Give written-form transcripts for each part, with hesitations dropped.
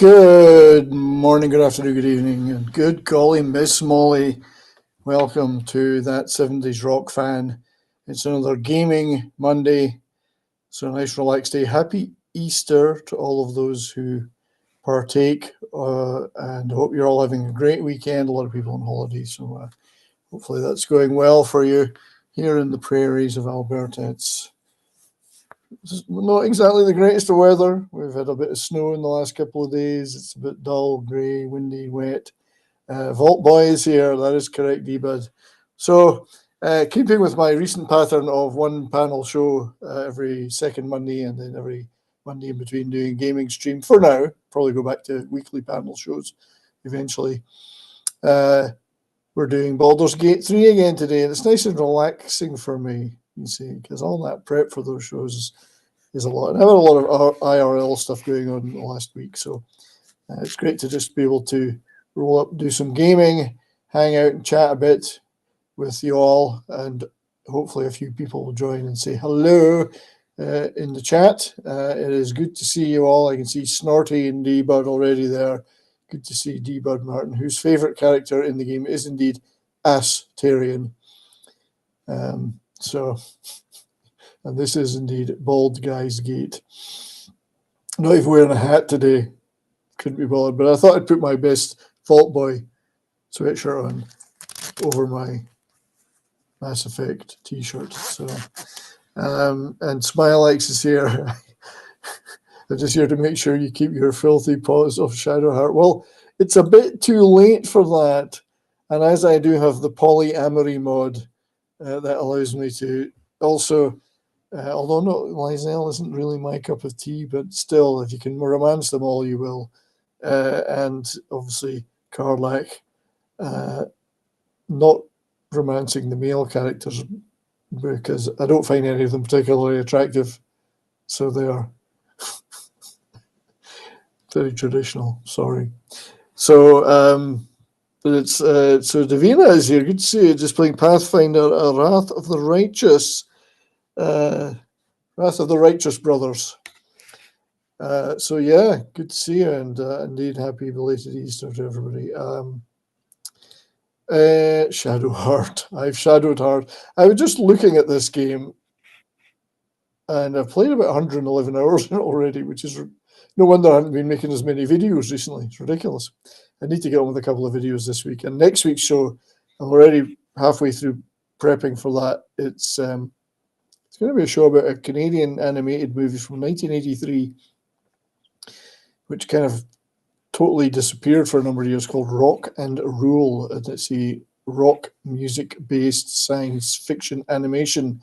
Good morning, good afternoon, good evening, and good golly, Miss Molly. Welcome to that 70s rock fan. It's another gaming Monday, so a nice relaxed day. Happy Easter to all of those who partake, and I hope you're all having a great weekend. A lot of people on holiday, so hopefully that's going well for you. Here in the prairies of Alberta, it's not exactly the greatest of weather. We've had a bit of snow in the last couple of days. It's a bit dull, grey, windy, wet. Vault Boy is here. That is correct, D-Bud. So, keeping with my recent pattern of one panel show every second Monday and then every Monday in between doing gaming stream for now, probably go back to weekly panel shows eventually. We're doing Baldur's Gate 3 again today, and it's nice and relaxing for me, you see, because all that prep for those shows is a lot. And I've had a lot of IRL stuff going on the last week, so it's great to just be able to roll up, do some gaming, hang out and chat a bit with you all, and hopefully a few people will join and say hello in the chat. It is good to see you all. I can see Snorty and D-Bud already there. Good to see D-Bud Martin, whose favourite character in the game is indeed Astarion. So, and this is indeed Bald Guy's Gate. I'm not even wearing a hat today. Couldn't be bothered, but I thought I'd put my best Vault Boy sweatshirt on over my Mass Effect t-shirt. So, and Smilex is here. I'm just here to make sure you keep your filthy paws off Shadowheart. Well, it's a bit too late for that. And as I do have the polyamory mod that allows me to also, although not Lysel isn't really my cup of tea, but still, if you can romance them all, you will. And obviously, Karlach, not romancing the male characters because I don't find any of them particularly attractive. So they are very traditional. Sorry. So, but it's so Davina is here. Good to see you. Just playing Pathfinder, Wrath of the Righteous, Wrath of the Righteous Brothers. So yeah, good to see you, and indeed happy belated Easter to everybody. Shadowheart. I've shadowed hard. I was just looking at this game, and I've played about 111 hours in it already, which is no wonder I haven't been making as many videos recently. It's ridiculous. I need to get on with a couple of videos this week. And next week's show, I'm already halfway through prepping for that. It's going to be a show about a Canadian animated movie from 1983, which kind of totally disappeared for a number of years, called Rock and Rule. And it's a rock music-based science fiction animation.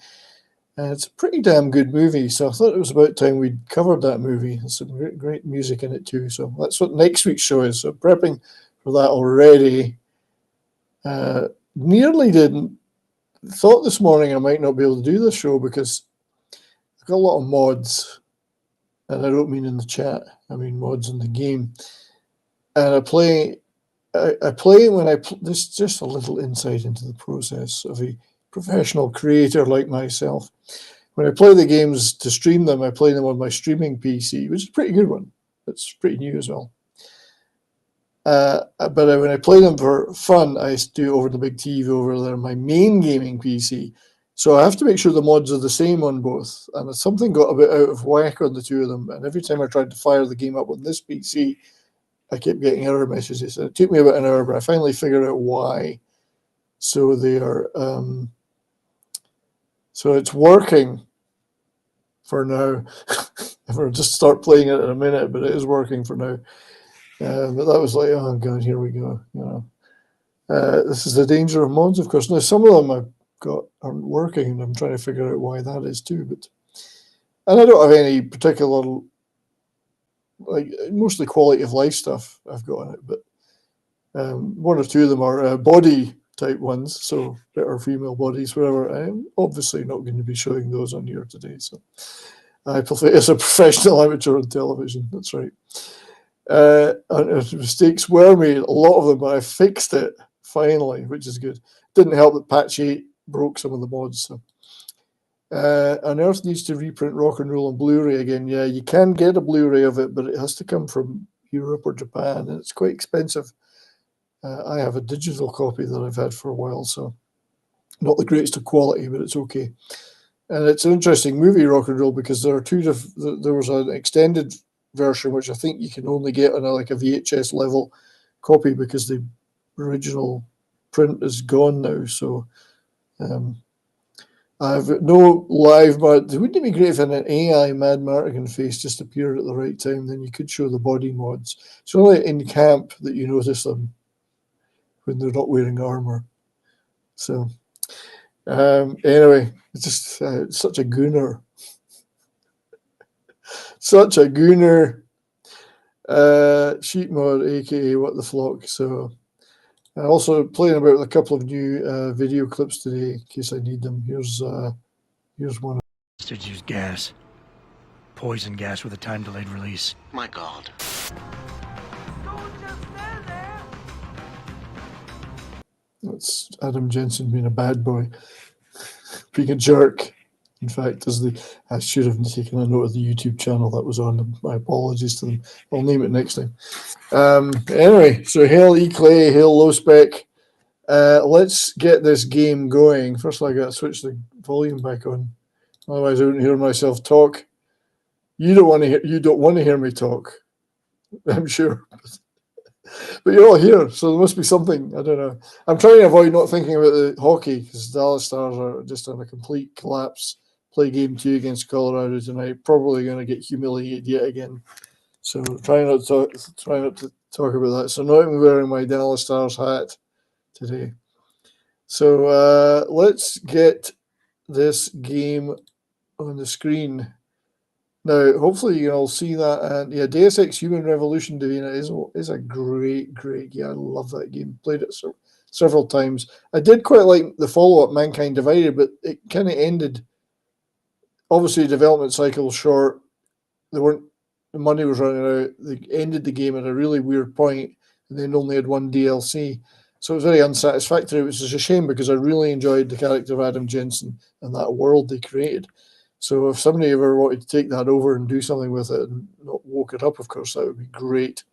And it's a pretty damn good movie, so I thought it was about time we'd covered that movie. There's some great music in it too, so that's what next week's show is. So prepping for that already. Nearly didn't. Thought this morning I might not be able to do this show because I've got a lot of mods, and I don't mean in the chat, I mean mods in the game. And I play when this is just a little insight into the process of a professional creator like myself. When I play the games to stream them, I play them on my streaming PC, which is a pretty good one. It's pretty new as well. But when I play them for fun, I do over the big TV over there, my main gaming PC. So I have to make sure the mods are the same on both. And something got a bit out of whack on the two of them. And every time I tried to fire the game up on this PC, I kept getting error messages. And it took me about an hour, but I finally figured out why. So they are... So it's working for now. I'll just start playing it in a minute, but it is working for now. But that was like, oh god, here we go. You know, this is the danger of mods, of course. Now some of them I've got aren't working, and I'm trying to figure out why that is too. And I don't have any particular, like, mostly quality of life stuff I've got on it, but one or two of them are body type ones, so better female bodies, whatever. I'm obviously not going to be showing those on here today, so I prefer as a professional amateur on television. That's right. Mistakes were made, a lot of them, but I fixed it finally, which is good. Didn't help that patch 8 broke some of the mods. So. Unearth needs to reprint Rock and Roll on Blu-ray again. Yeah, you can get a Blu-ray of it, but it has to come from Europe or Japan, and it's quite expensive. I have a digital copy that I've had for a while, so not the greatest of quality, but it's okay. And it's an interesting movie, Rock and Roll, because there are there was an extended version, which I think you can only get on like a VHS level copy because the original print is gone now. So I've no live, but wouldn't it be great if an AI Mad Martigan face just appeared at the right time? Then you could show the body mods. It's only in camp that you notice them when they're not wearing armor. So anyway, it's just such a gooner. Such a gooner. Sheet mod, aka What the Flock. So also playing about with a couple of new video clips today in case I need them. Here's one. Bastards use gas. Poison gas with a time-delayed release. My God. That's Adam Jensen being a bad boy. Being a jerk. In fact, I should have taken a note of the YouTube channel that was on them. My apologies to them. I'll name it next time. Anyway, so hail E-Clay, hail Low Spec. Let's get this game going. First, I got to switch the volume back on. Otherwise, I wouldn't hear myself talk. You don't want to hear me talk, I'm sure. But you're all here, so there must be something. I don't know. I'm trying to avoid not thinking about the hockey because Dallas Stars are just on a complete collapse. Play game 2 against Colorado tonight. Probably going to get humiliated yet again. So try not to talk about that. So not even wearing my Dallas Stars hat today. So let's get this game on the screen. Now, hopefully you can all see that. And yeah, Deus Ex Human Revolution, Davina, is a great game. I love that game. Played it several times. I did quite like the follow-up, Mankind Divided, but it kind of ended. Obviously, development cycle was short. The money was running out. They ended the game at a really weird point, and then only had one DLC. So it was very unsatisfactory, which is a shame because I really enjoyed the character of Adam Jensen and that world they created. So if somebody ever wanted to take that over and do something with it and not woke it up, of course, that would be great.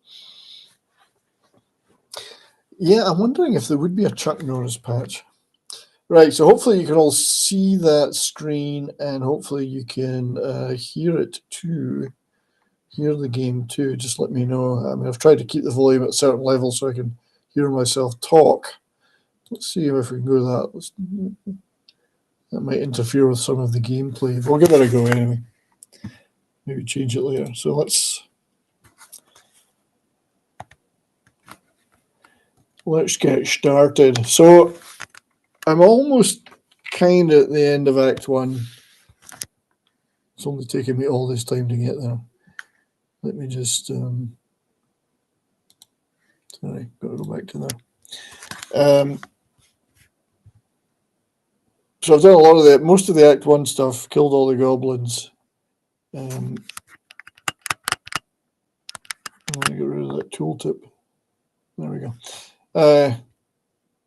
Yeah, I'm wondering if there would be a Chuck Norris patch. Right, so hopefully you can all see that screen and hopefully you can hear it too. Hear the game too. Just let me know. I mean, I've tried to keep the volume at a certain level so I can hear myself talk. Let's see if we can go to that. That might interfere with some of the gameplay. We'll give it a go anyway. Maybe change it later. So let's get started. So I'm almost kind of at the end of Act 1. It's only taken me all this time to get there. Let me just sorry, got to go back to there. So I've done a lot of most of the Act 1 stuff, killed all the goblins. I want to get rid of that tooltip. There we go.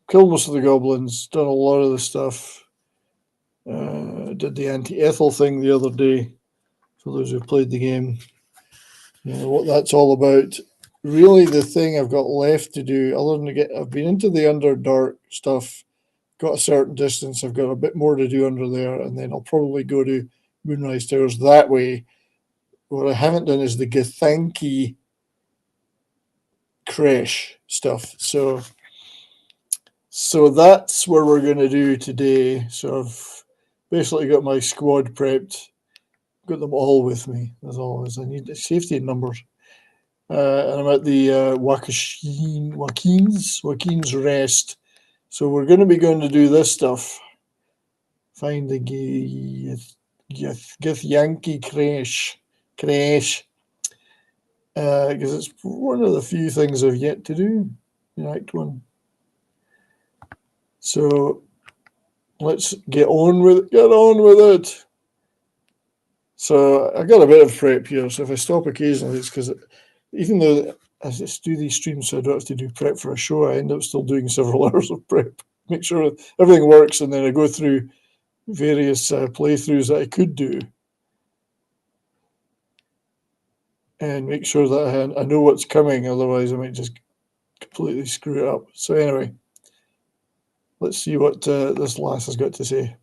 Killed most of the goblins, done a lot of the stuff. Did the anti-Ethel thing the other day, for those who played the game. You know what that's all about. Really, the thing I've got left to do, other than I've been into the Underdark stuff, got a certain distance. I've got a bit more to do under there, and then I'll probably go to Moonrise Towers that way. What I haven't done is the Githyanki Crash stuff. So that's where we're going to do today. So I've basically got my squad prepped, got them all with me, as always. I need the safety in numbers. And I'm at the Joaquin's Rest. So we're going to be going to do this stuff. Find the Githyanki Crash. Because it's one of the few things I've yet to do in Act 1. So let's get on with it. So I got a bit of prep here. So if I stop occasionally, it's because even though I just do these streams so I don't have to do prep for a show, I end up still doing several hours of prep. Make sure everything works, and then I go through various playthroughs that I could do. and make sure that I know what's coming, otherwise I might just completely screw it up. So anyway, let's see what this lass has got to say.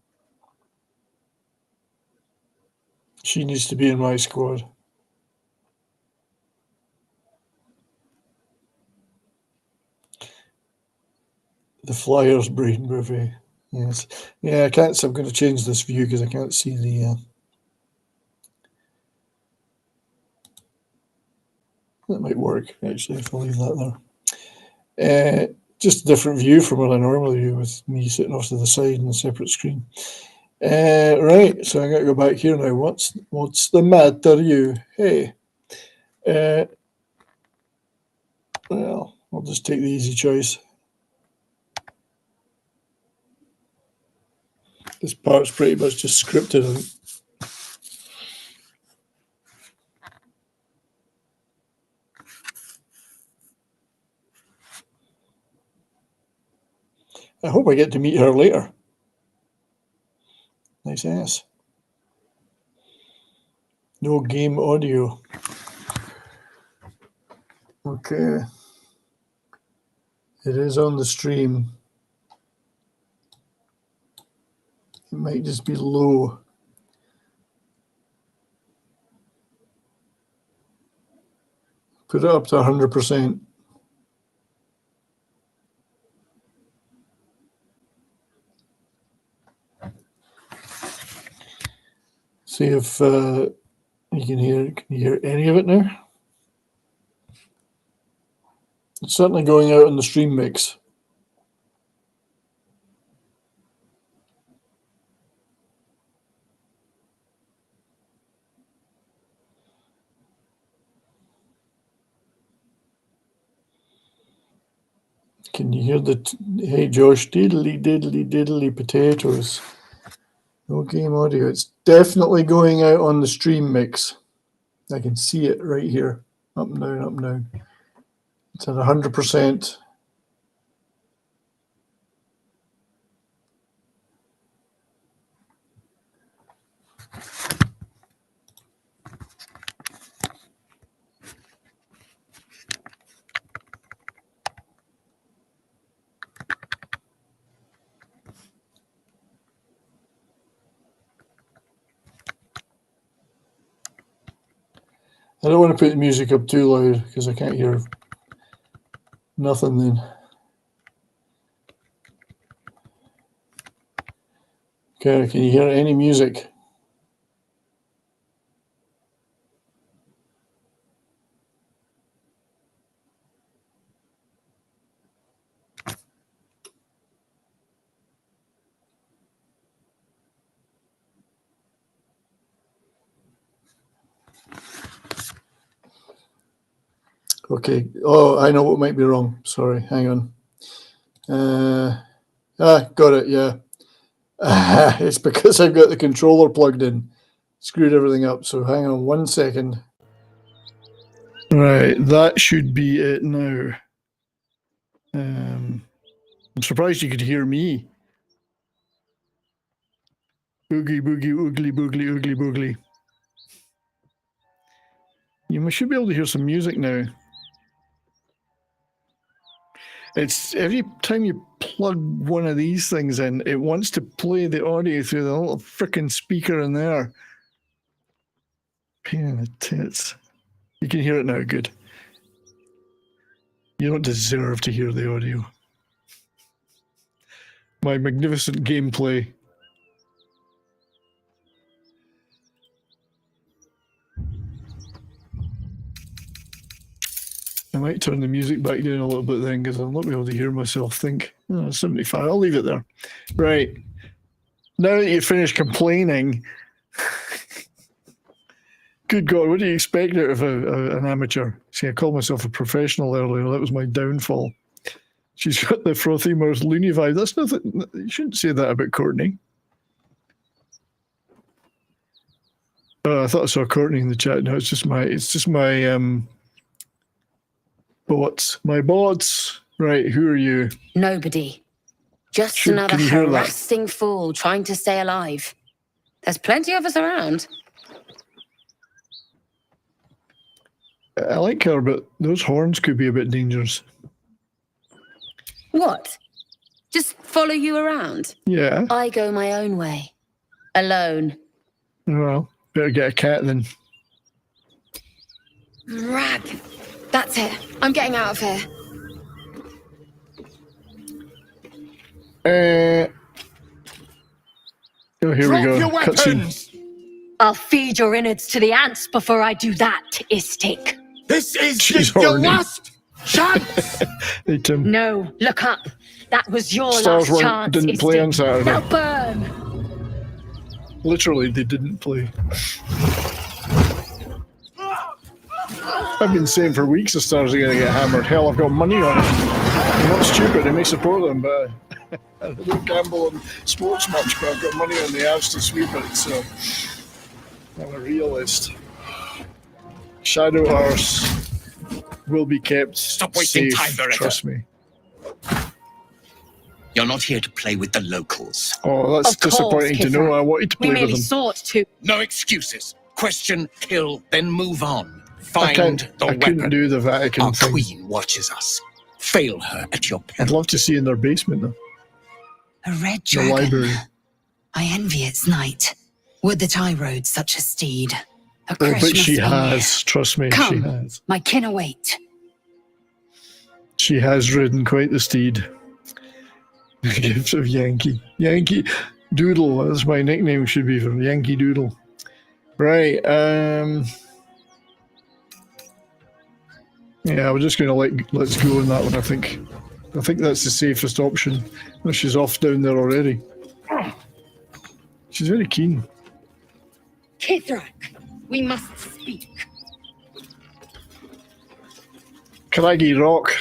She needs to be in my squad. The Flyers brain movie. Yes. Yeah, I can't. So I'm going to change this view because I can't see the. That might work actually if I leave that there. Just a different view from what I normally do with me sitting off to the side on a separate screen. Right, so I'm going to go back here now. What's the matter, you? Hey. Well, I'll just take the easy choice. This part's pretty much just scripted, I think. I hope I get to meet her later. Nice ass. No game audio. Okay. It is on the stream. It might just be low. Put it up to 100%. See if you can hear any of it now. It's certainly going out on the stream mix. Can you hear the hey Josh, diddly diddly diddly potatoes? No game audio. It's definitely going out on the stream mix. I can see it right here. Up and down, up and down. It's at 100%. I don't want to put the music up too loud because I can't hear nothing then. Okay, can you hear any music? Okay. Oh, I know what might be wrong. Sorry, hang on. Got it, yeah. It's because I've got the controller plugged in. Screwed everything up, so hang on 1 second. Right, that should be it now. I'm surprised you could hear me. Oogie boogie, oogly boogly, oogly boogly. You should be able to hear some music now. It's every time you plug one of these things in, it wants to play the audio through the little frickin' speaker in there. Pain in the tits. You can hear it now, good. You don't deserve to hear the audio. My magnificent gameplay. I might turn the music back down a little bit then because I'll not be able to hear myself think. Oh, 75, I'll leave it there. Right. Now that you've finished complaining, good God, what do you expect out of an amateur? See, I called myself a professional earlier. That was my downfall. She's got the frothy mouth loony vibe. That's nothing. You shouldn't say that about Courtney. Oh, I thought I saw Courtney in the chat. No, it's just my bots. My bots. Right, who are you? Nobody. Just another harassing fool trying to stay alive. There's plenty of us around. I like her, but those horns could be a bit dangerous. What? Just follow you around? Yeah. I go my own way. Alone. Well, better get a cat then. Rag. That's it. I'm getting out of here. Oh, here Drop we go. your Cutscene. weapons! I'll feed your innards to the ants before I do that, Istik. This is She's your horny. last chance! Hey, Tim. No, look up. That was your Stars last chance, didn't play on Istik. Saturday. Now burn! Literally, they didn't play. I've been saying for weeks the Stars are going to get hammered. Hell, I've got money on it. I'm not stupid, I may support them, but I don't gamble on sports much, but I've got money on the Avs to sweep it, so I'm a realist. Shadow Arse will be kept Stop wasting safe, time, Beretta. trust me. You're not here to play with the locals. Oh, that's Of course, disappointing to know. Kithra. I wanted to We play with merely them. sought to. No excuses. Question, kill, then move on. I Find the couldn't weapon. do the Vatican Our thing. queen watches us. Fail her at your I'd peril. love to see in their basement, though. A red The dragon. library. I envy its knight. Would that I rode such a steed. A Oh, crash but she must be has. Trust me, she Come. has. My kin await. She has ridden quite the steed. The gift of Yankee. Yankee Doodle. That's my nickname, should be for Yankee Doodle. Right. Yeah, we're just going to let's go on that one. I think that's the safest option. Oh, she's off down there already. She's very keen. Kithrak, we must speak. Craggy Rock.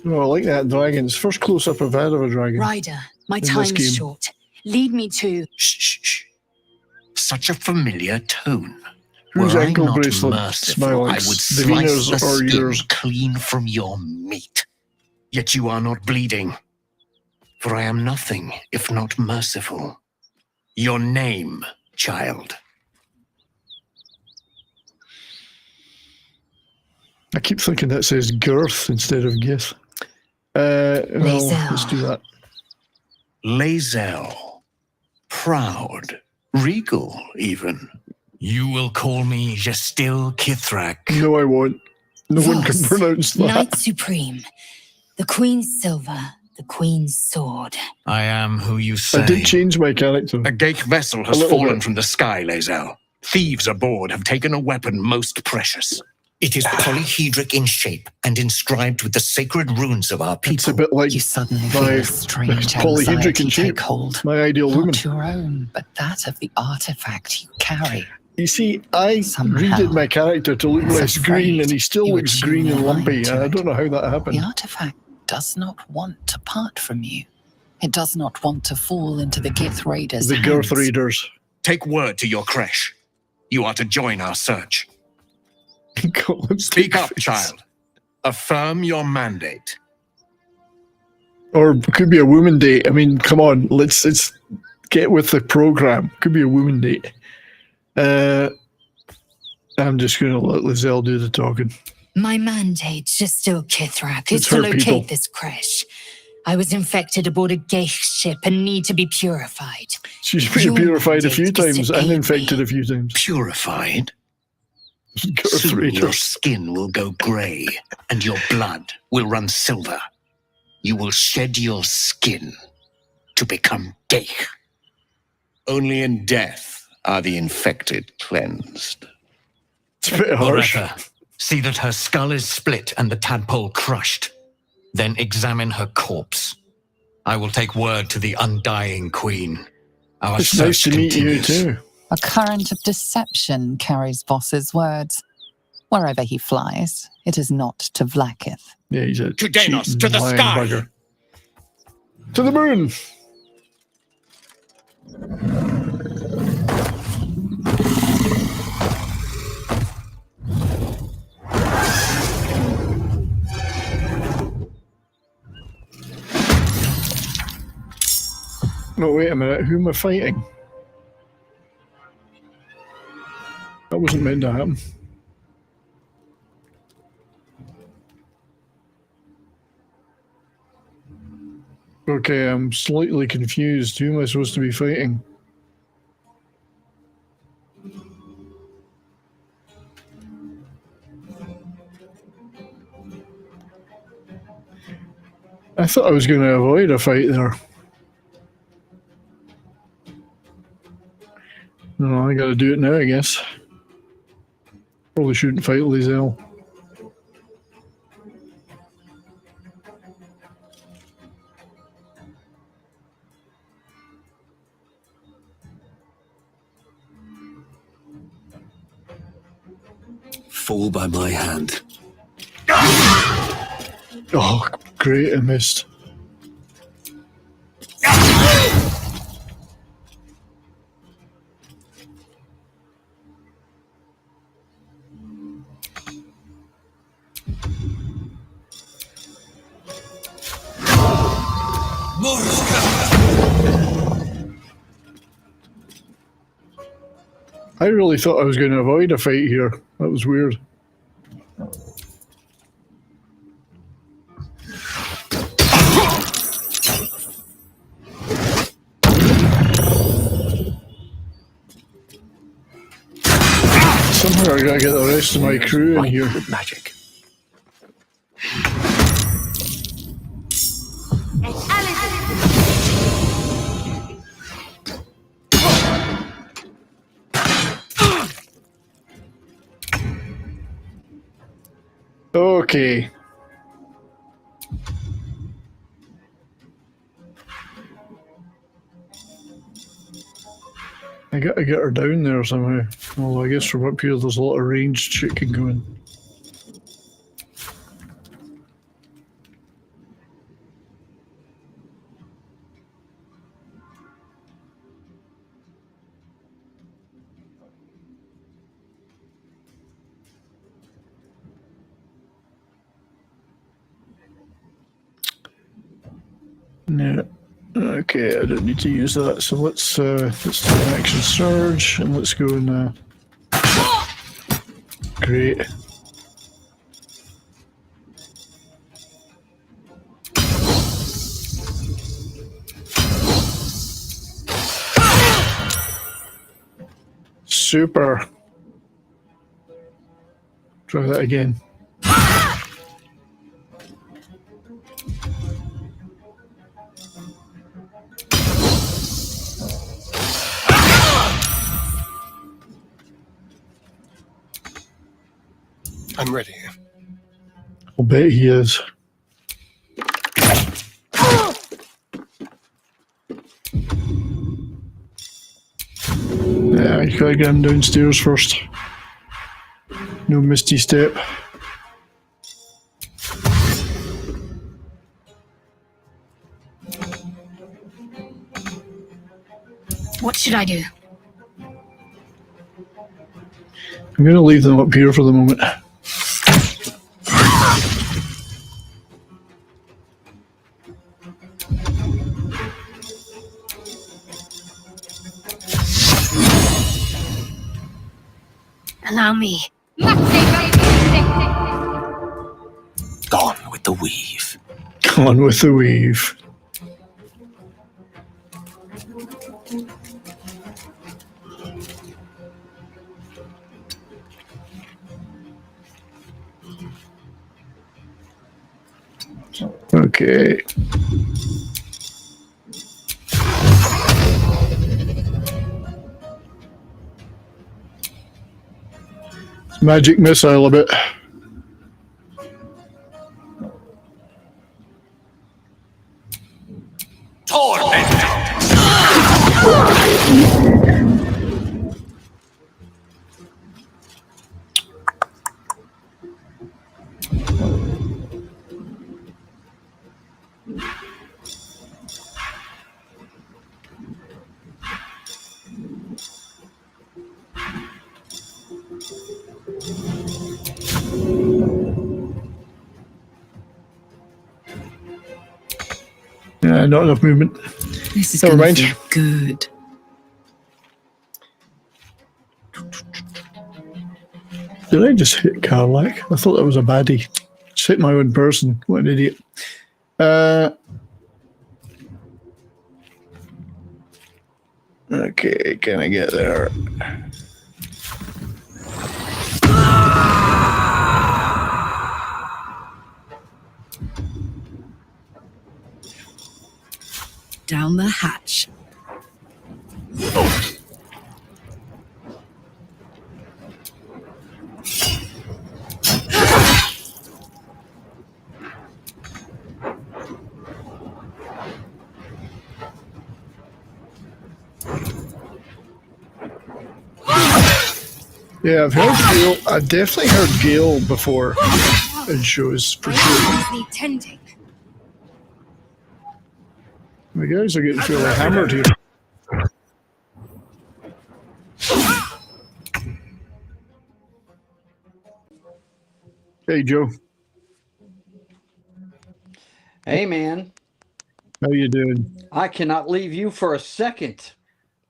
Oh, I like that dragon. It's the first close-up I've had of a dragon. Rider, my this time game. is short. Lead me to. Shh, shh, shh. Such a familiar tone. Whose Were I ankle not bracelet merciful, smiling? I would Davina's slice the or skin yours? clean from your meat. Yet you are not bleeding. For I am nothing if not merciful. Your name, child. I keep thinking that says girth instead of gith. Well, Lae'zel. let's do that. Lae'zel. Proud. Regal, even. You will call me Gestil Kithrak. No, I won't. No one can Voss, pronounce that. Knight Supreme. The Queen's silver, the Queen's sword. I am who you say. I did change my character. A Ghaik vessel has A little fallen bit. from the sky, Lae'zel. Thieves aboard have taken a weapon most precious. It is polyhedric in shape and inscribed with the sacred runes of our people. It's a bit like You suddenly my feel a strange polyhedric anxiety in shape. take hold. My ideal woman. Not your own, but that of the artifact you carry. You see, I Somehow, redid my character to look it's less afraid green, and he still you looks attune green and your lumpy. mind to And I it. don't know how that The happened. artifact does not want to part from you. It does not want to fall into the Gith Raiders' The hands. girth raiders. Take word to your creche. You are to join our search. God, Speak up, face. child. Affirm your mandate. Or it could be a woman date. I mean, come on, let's get with the program. Could be a woman date. I'm just going to let Lae'zel do the talking. My mandate, Gestil Kithrak, is It's to her locate people. this creche. I was infected aboard a Ghaik ship and need to be purified. She's been Your purified a few mandate is times to and aid me. infected a few times. Purified? Girth Soon your raiders. skin will go grey, and your blood will run silver. You will shed your skin to become Ghaik. Only in death are the infected cleansed. It's a bit harsh. Loretta, see that her skull is split and the tadpole crushed. Then examine her corpse. I will take word to the undying queen. Our It's nice search to meet you continues. too. A current of deception carries Voss's words. Wherever he flies, it is not to Vlaakith. Yeah, he's a To Danos, cheating, to the lying sky. bugger. To the moon. No, wait a minute. Who am I fighting? That wasn't meant to happen. Okay, I'm slightly confused. Who am I supposed to be fighting? I thought I was going to avoid a fight there. No, I gotta do it now, I guess. Probably shouldn't fight Lizelle. Fall by my hand. Oh, great, I missed. I really thought I was going to avoid a fight here. That was weird. Somehow I gotta get the rest of my crew in here. With magic. Okay. I gotta get her down there somehow. Although I guess from up here there's a lot of ranged shit can go in. No. Okay, I don't need to use that. So let's do an action surge and let's go and great. Super. Try that again. I'm ready. I'll bet he is. Yeah, you gotta get him downstairs first. No misty step. What should I do? I'm gonna leave them up here for the moment. Allow me. Gone with the weave. On with the weave. Okay. Magic missile a bit. Yeah, not enough movement. This is Never gonna mind. feel good. Did I just hit Karlak? I thought that was a baddie. Just hit my own person. What an idiot. Okay, can I get there? Down the hatch. Yeah, I've heard Gale. I've definitely heard Gale before in shows for sure. Need tending. The guys are getting fairly hammered here. Hey, Joe. Hey, man. How you doing? I cannot leave you for a second.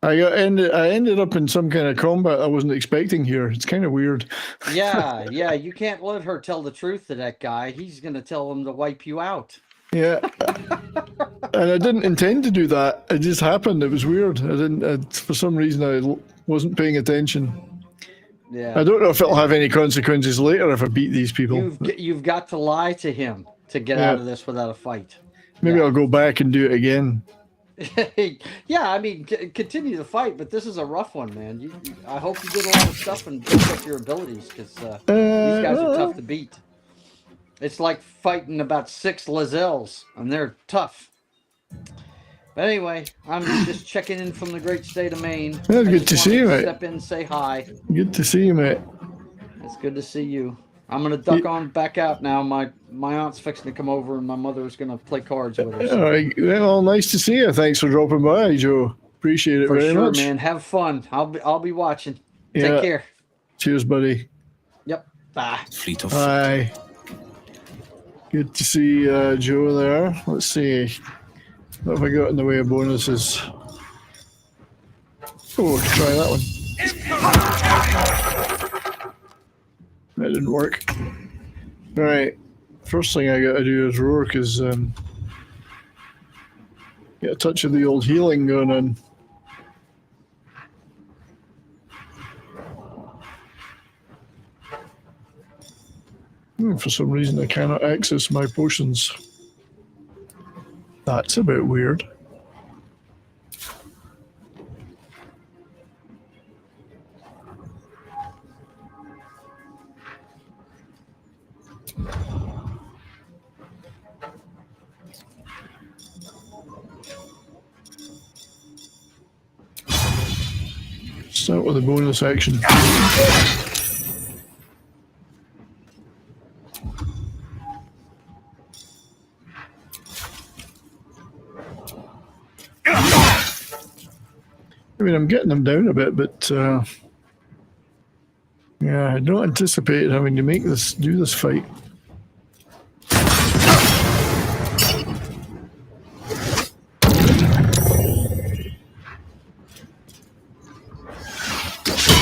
I ended up in some kind of combat I wasn't expecting here. It's kind of weird. Yeah, you can't let her tell the truth to that guy. He's going to tell him to wipe you out. Yeah. And I didn't intend to do that. It just happened. It was weird. For some reason, I wasn't paying attention. Yeah. I don't know if it'll have any consequences later if I beat these people. You've got to lie to him to get out of this without a fight. Maybe I'll go back and do it again. Yeah, I mean, continue the fight, but this is a rough one, man. I hope you did a lot of stuff and built up your abilities, because these guys are tough to beat. It's like fighting about 6 Lazelles, and they're tough. But anyway, I'm just checking in from the great state of Maine. That's good to see you, mate. Step in, say hi. Good to see you, mate. It's good to see you. I'm gonna duck on back out now. My aunt's fixing to come over, and my mother's gonna play cards with her. So. All right. Well, nice to see you. Thanks for dropping by, Joe. Appreciate it very much. For sure, man. Have fun. I'll be watching. Take care. Cheers, buddy. Yep. Bye. Fleet of Bye. Good to see Joe there. Let's see. What have I got in the way of bonuses? Oh, try that one. That didn't work. Right. First thing I got to do is roar because get a touch of the old healing going on. For some reason, I cannot access my potions. That's a bit weird. Start with a bonus action. I mean, I'm getting them down a bit, but yeah, I don't anticipate having to do this fight.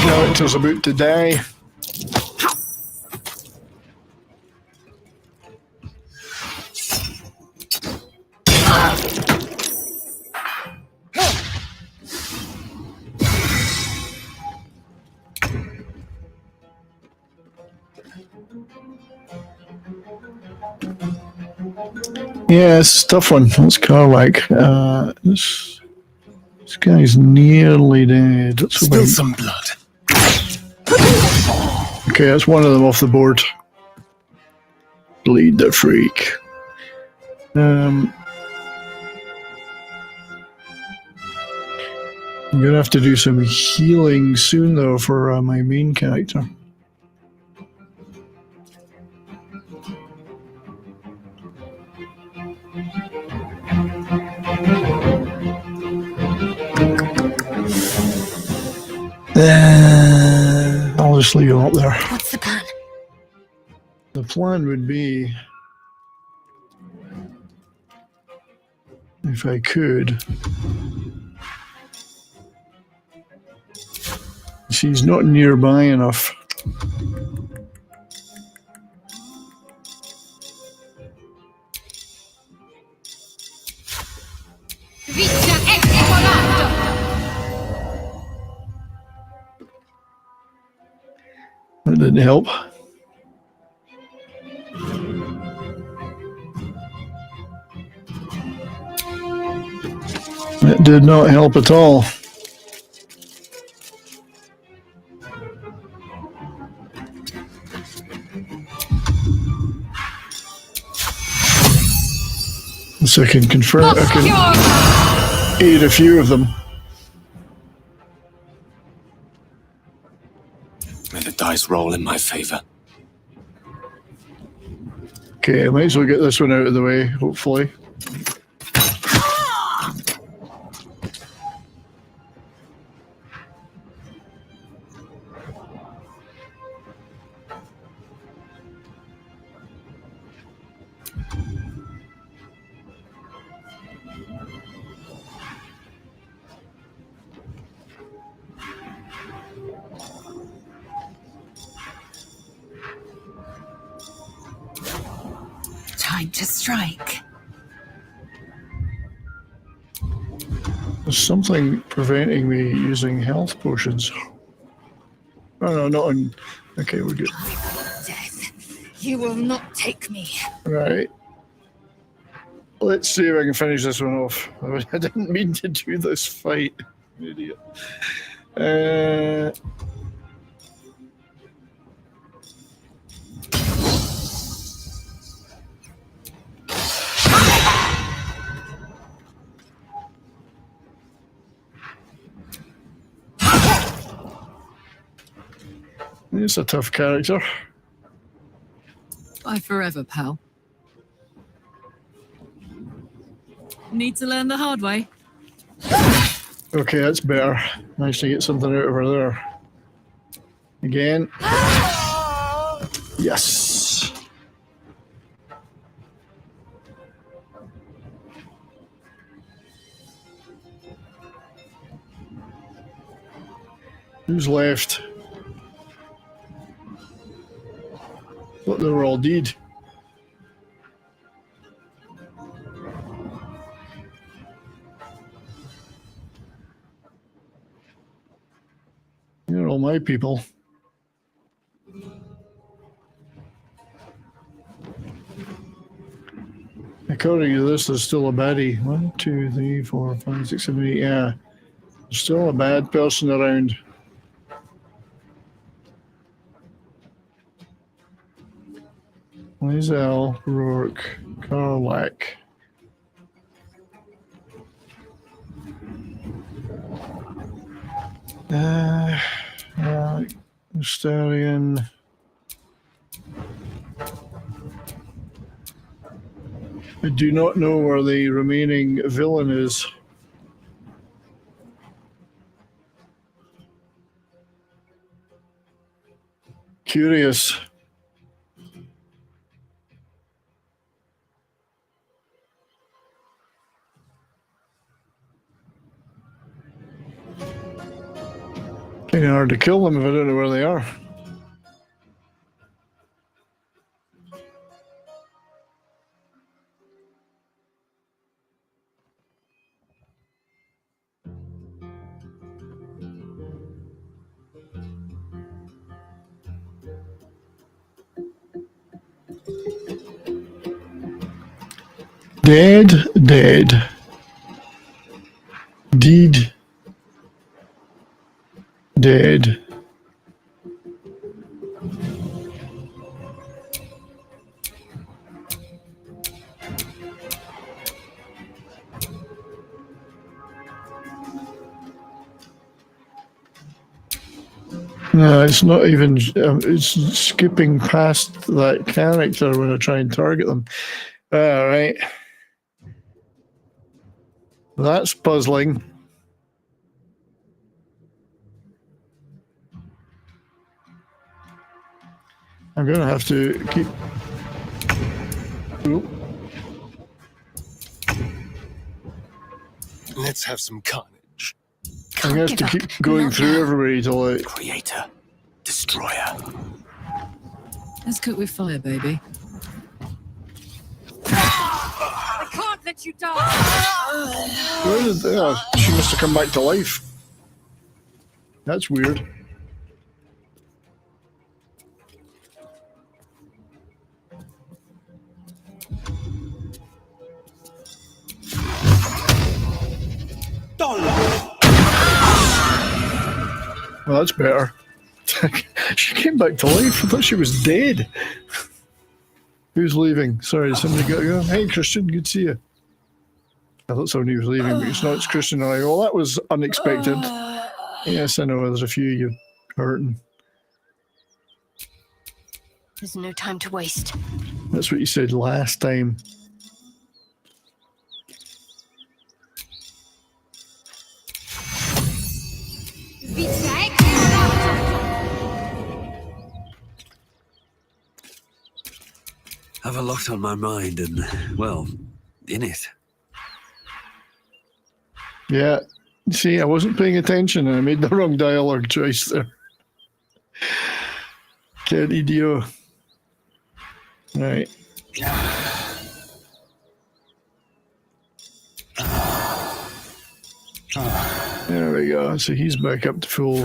Character's about to die. Yeah, it's a tough one. What's Carlac? This guy's nearly dead. Spill some blood. Okay, that's one of them off the board. Bleed the freak. I'm gonna have to do some healing soon, though, for my main character. I'll just leave him up there. What's the plan? The plan would be, if I could, she's not nearby enough. didn't help. It did not help at all. So I can confirm, I can aid a few of them. May the dice roll in my favor. Okay, I might as well get this one out of the way, hopefully. Time to strike. There's something preventing me using health potions. Oh no, not on. Okay, we're good. Death, you will not take me. Right. Let's see if I can finish this one off. I didn't mean to do this fight. Idiot. He's a tough character. Bye forever, pal. Need to learn the hard way. Okay, that's better. Managed to get something out of her there. Again. Yes. Who's left? Thought they were all dead. You're all my people. According to this, there's still a baddie. 1, 2, 3, 4, 5, 6, 7, 8. Yeah. There's still a bad person around. Liesel, Rourke, Karlak. Stallion. I do not know where the remaining villain is. Curious. Kind of hard to kill them if I don't know where they are. Dead, dead. Deed. Dead. No, it's not even, it's skipping past that character when I try and target them. All right. That's puzzling. I'm going to have to keep... Ooh. Let's have some carnage. I'm going to have to keep going through everybody till I... Creator. Destroyer. Let's cook with fire, baby. I can't let you die. Where did they... she must have come back to life. That's weird. Well, that's better. She came back to life. I thought she was dead. Who's leaving? Sorry, somebody got to go. Hey, Christian, good to see you. I thought somebody was leaving, but it's not. It's Christian and I. Well, that was unexpected. Yes, I know. There's a few of you hurting. There's no time to waste. That's what you said last time. Have a lot on my mind and, well, in it. Yeah. See, I wasn't paying attention and I made the wrong dialogue choice there. Quel idiot. Right. There we go. So he's back up to full.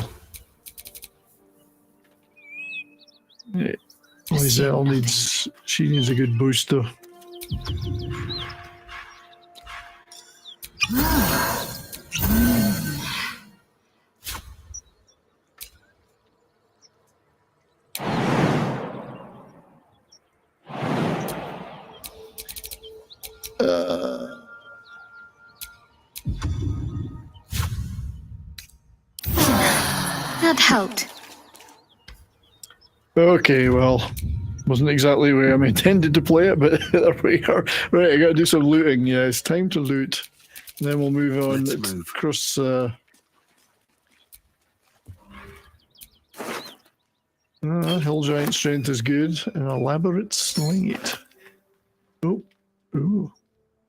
Yeah. Lizelle needs, she needs a good booster. That helped. Okay, well, wasn't exactly the way I intended to play it, but there we are. Right, I gotta do some looting. Yeah, it's time to loot. And then we'll move on. Let's move. Across, Hill Giant strength is good. An elaborate slate. Oh, ooh.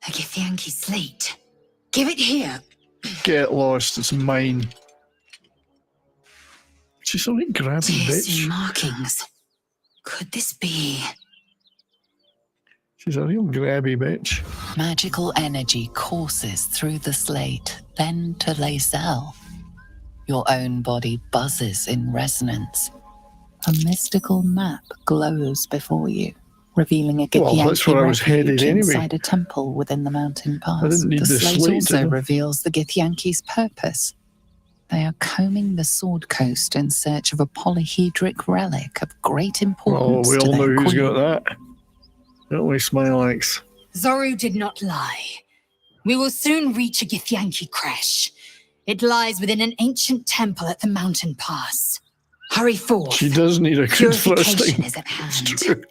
A Githyanki slate. Give it here. Get lost, it's mine. She's a like grabby Piercing bitch. markings. Could this be? She's a real grabby bitch. Magical energy courses through the slate, then to Lacelle. Your own body buzzes in resonance. A mystical map glows before you, revealing a Well, that's where I was Githyanki headed refuge anyway. inside a temple within the mountain pass. I didn't need the the slate slate, also did I? reveals the Githyanki's purpose. They are combing the Sword Coast in search of a polyhedric relic of great Oh, importance we to all know their who's queen. got that. Don't we, Smilex? Zoru did not lie. We will soon reach a Githyanki crash. It lies within an ancient temple at the mountain pass. Hurry forth. She does need a good Purification thrusting. is at It's hand. true.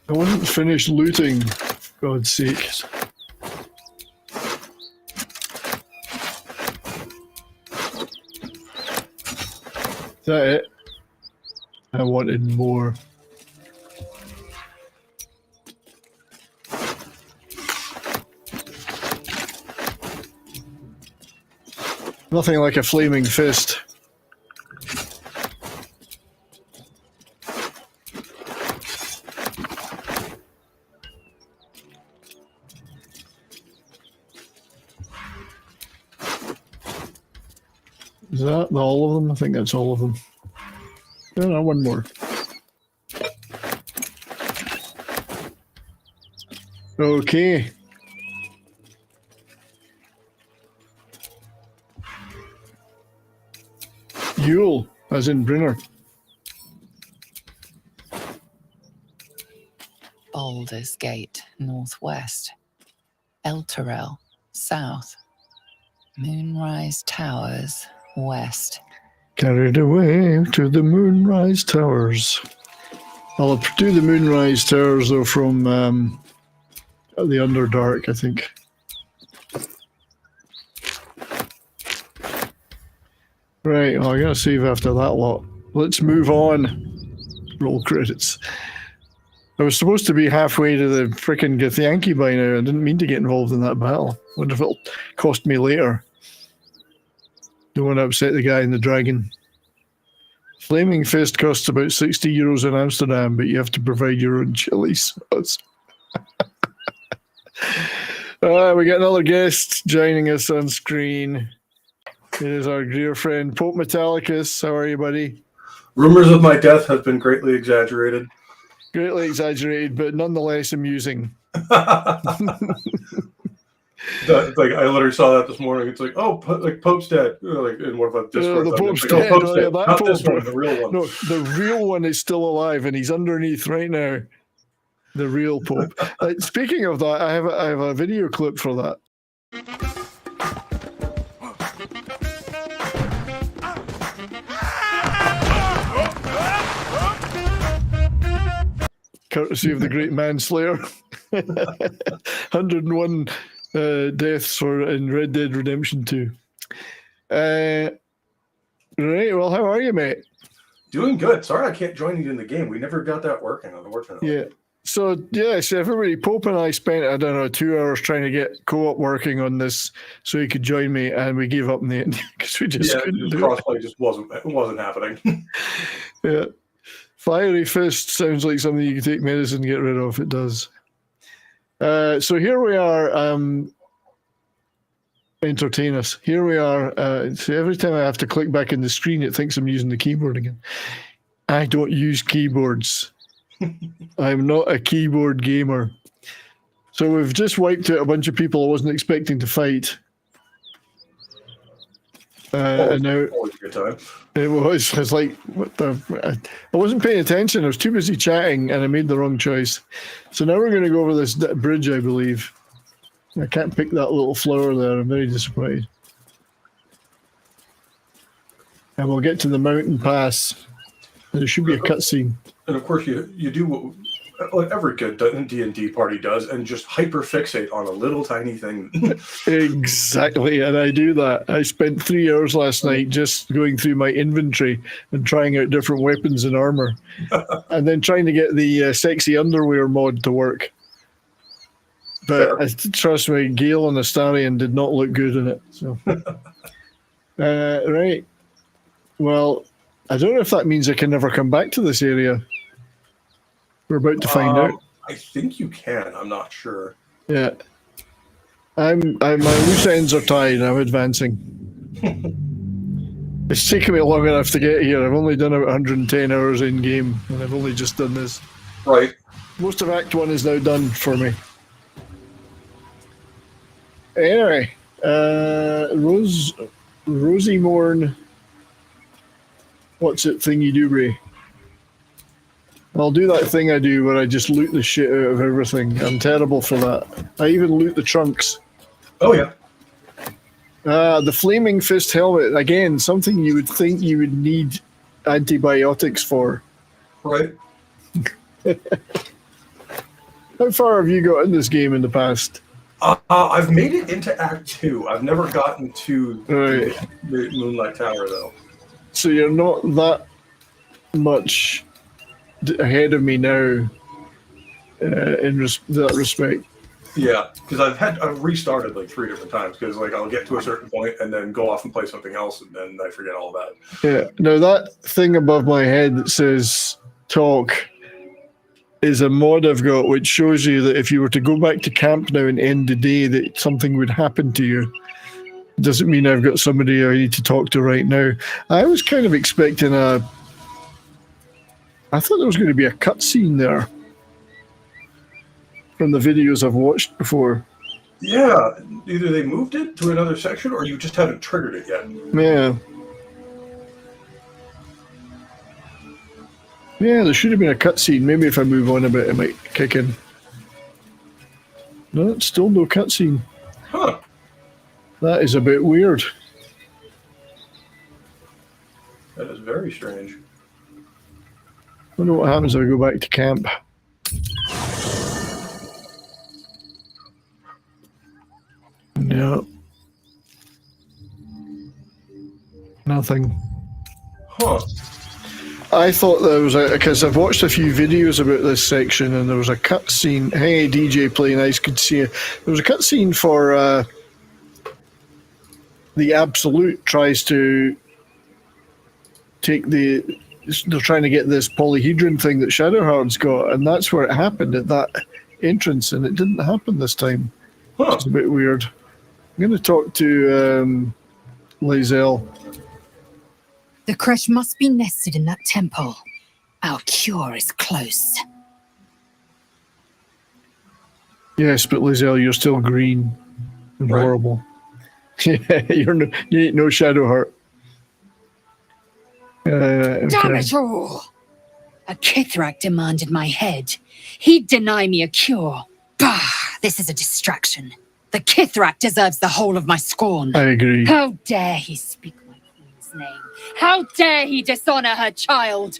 I wasn't finished looting, for God's sake. Is that it? I wanted more. Nothing like a flaming fist. Is that all of them? I think that's all of them. No, one more. Okay. Yule, as in Brynner. Baldur's Gate, northwest. Elturel, south. Moonrise Towers, west. Carried away to the Moonrise Towers. I'll do the Moonrise Towers though from the Underdark, I think. Right, well, I gotta save after that lot. Let's move on. Roll credits. I was supposed to be halfway to the frickin' Githyanki by now. I didn't mean to get involved in that battle. Wonder if it'll cost me later. Don't want to upset the guy in the dragon. Flaming Fist costs about 60 euros in Amsterdam, but you have to provide your own chili sauce. We got another guest joining us on screen. It is our dear friend, Pope Metallicus. How are you, buddy? Rumors of my death have been greatly exaggerated. Greatly exaggerated, but nonetheless amusing. Like I literally saw that this morning. It's like, oh, Pope's dead. Like in one of the Discord. The Pope's like, dead. Pope's Oh, dead. yeah, that Not Pope. this one, the real one. No, the real one is still alive, and he's underneath right now. The real Pope. Speaking of that, I have a video clip for that. Courtesy of the great manslayer. 101 deaths in Red Dead Redemption 2. Right, well, how are you, mate? Doing good. Sorry I can't join you in the game. We never got that working, unfortunately. Yeah. So, everybody, Pope and I spent, 2 hours trying to get co-op working on this so he could join me, and we gave up in the end because we just couldn't do it. Crossplay just wasn't happening. Yeah. Fiery Fist sounds like something you can take medicine to get rid of. It does. So here we are. Entertain us. Here we are. So every time I have to click back in the screen, it thinks I'm using the keyboard again. I don't use keyboards. I'm not a keyboard gamer. So we've just wiped out a bunch of people I wasn't expecting to fight. And now always a good time. It was like, what the? I wasn't paying attention. I was too busy chatting, and I made the wrong choice. So now we're going to go over this bridge, I believe. I can't pick that little flower there. I'm very disappointed. And we'll get to the mountain pass. There should be a cutscene. And of course, you do what every good D&D party does, and just hyperfixate on a little tiny thing. Exactly, and I do that. I spent 3 hours last night just going through my inventory and trying out different weapons and armor, and then trying to get the sexy underwear mod to work. But trust me, Gale and Astarion did not look good in it. So, right. Well, I don't know if that means I can never come back to this area. We're about to find out. I think you can. I'm not sure. Yeah. My loose ends are tied. I'm advancing. It's taken me long enough to get here. I've only done about 110 hours in game, and I've only just done this. Right. Most of Act 1 is now done for me. Anyway, Rosie Morn. What's it thingy do, Ray? I'll do that thing I do where I just loot the shit out of everything. I'm terrible for that. I even loot the trunks. Oh, yeah. The Flaming Fist helmet, again, something you would think you would need antibiotics for. Right. How far have you got in this game in the past? I've made it into Act 2. I've never gotten to the Moonlight Tower, though. So you're not that much ahead of me now in that respect. Yeah, because I've restarted like 3 different times because like I'll get to a certain point and then go off and play something else and then I forget all that. Yeah. Now that thing above my head that says talk is a mod I've got which shows you that if you were to go back to camp now and end the day that something would happen to you. Doesn't mean I've got somebody I need to talk to right now. I was kind of expecting I thought there was going to be a cutscene there from the videos I've watched before. Yeah, either they moved it to another section or you just haven't triggered it yet. Yeah. Yeah, there should have been a cutscene. Maybe if I move on a bit, it might kick in. No, it's still no cutscene. Huh. That is a bit weird. That is very strange. I wonder what happens if I go back to camp. No. Nothing. Huh. I thought there was because I've watched a few videos about this section and there was a cutscene. Hey, DJ Play Nice, good to see you. There was a cutscene for the Absolute tries to take they're trying to get this polyhedron thing that Shadowheart's got, and that's where it happened at that entrance, and it didn't happen this time. Huh. It's a bit weird. I'm going to talk to Lae'zel. The creche must be nested in that temple. Our cure is close. Yes, but Lae'zel, you're still green. Right. Horrible. Yeah, you ain't no Shadowheart. Damn it all! A Kithrak demanded my head. He'd deny me a cure. Bah! This is a distraction. The Kithrak deserves the whole of my scorn. I agree. How dare he speak my queen's name? How dare he dishonor her child?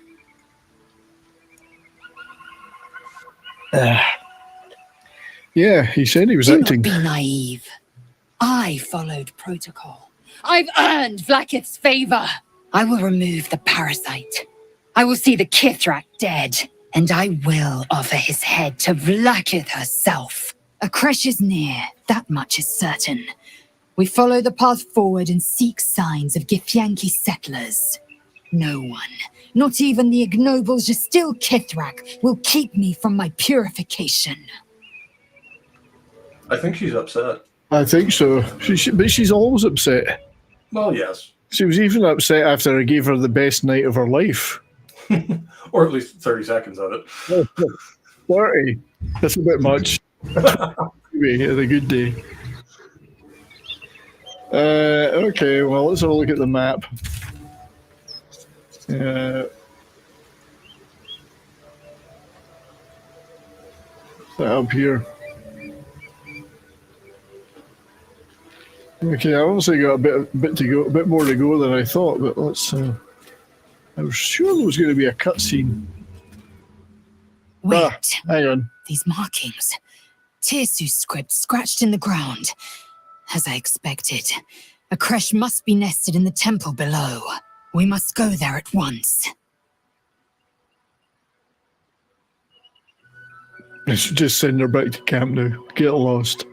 Yeah, he said he was Do acting. not be naive. I followed protocol. I've earned Vlaakith's favor. I will remove the parasite. I will see the Kithrak dead, and I will offer his head to Vlaakith herself. A creche is near, that much is certain. We follow the path forward and seek signs of Githyanki settlers. No one, not even the ignoble Jastil Kithrak, will keep me from my purification. I think she's upset. I think so. But she's always upset. Well, yes. She was even upset after I gave her the best night of her life. Or at least 30 seconds of it. 30? That's a bit much. Maybe had a good day. Okay, well, let's have a look at the map. Up here. Okay, I obviously got a bit to go, a bit more to go than I thought, but let's. I was sure there was going to be a cutscene. Wait, hang on. These markings. Tirsu script scratched in the ground. As I expected, a creche must be nested in the temple below. We must go there at once. I should just send her back to camp now. Get lost.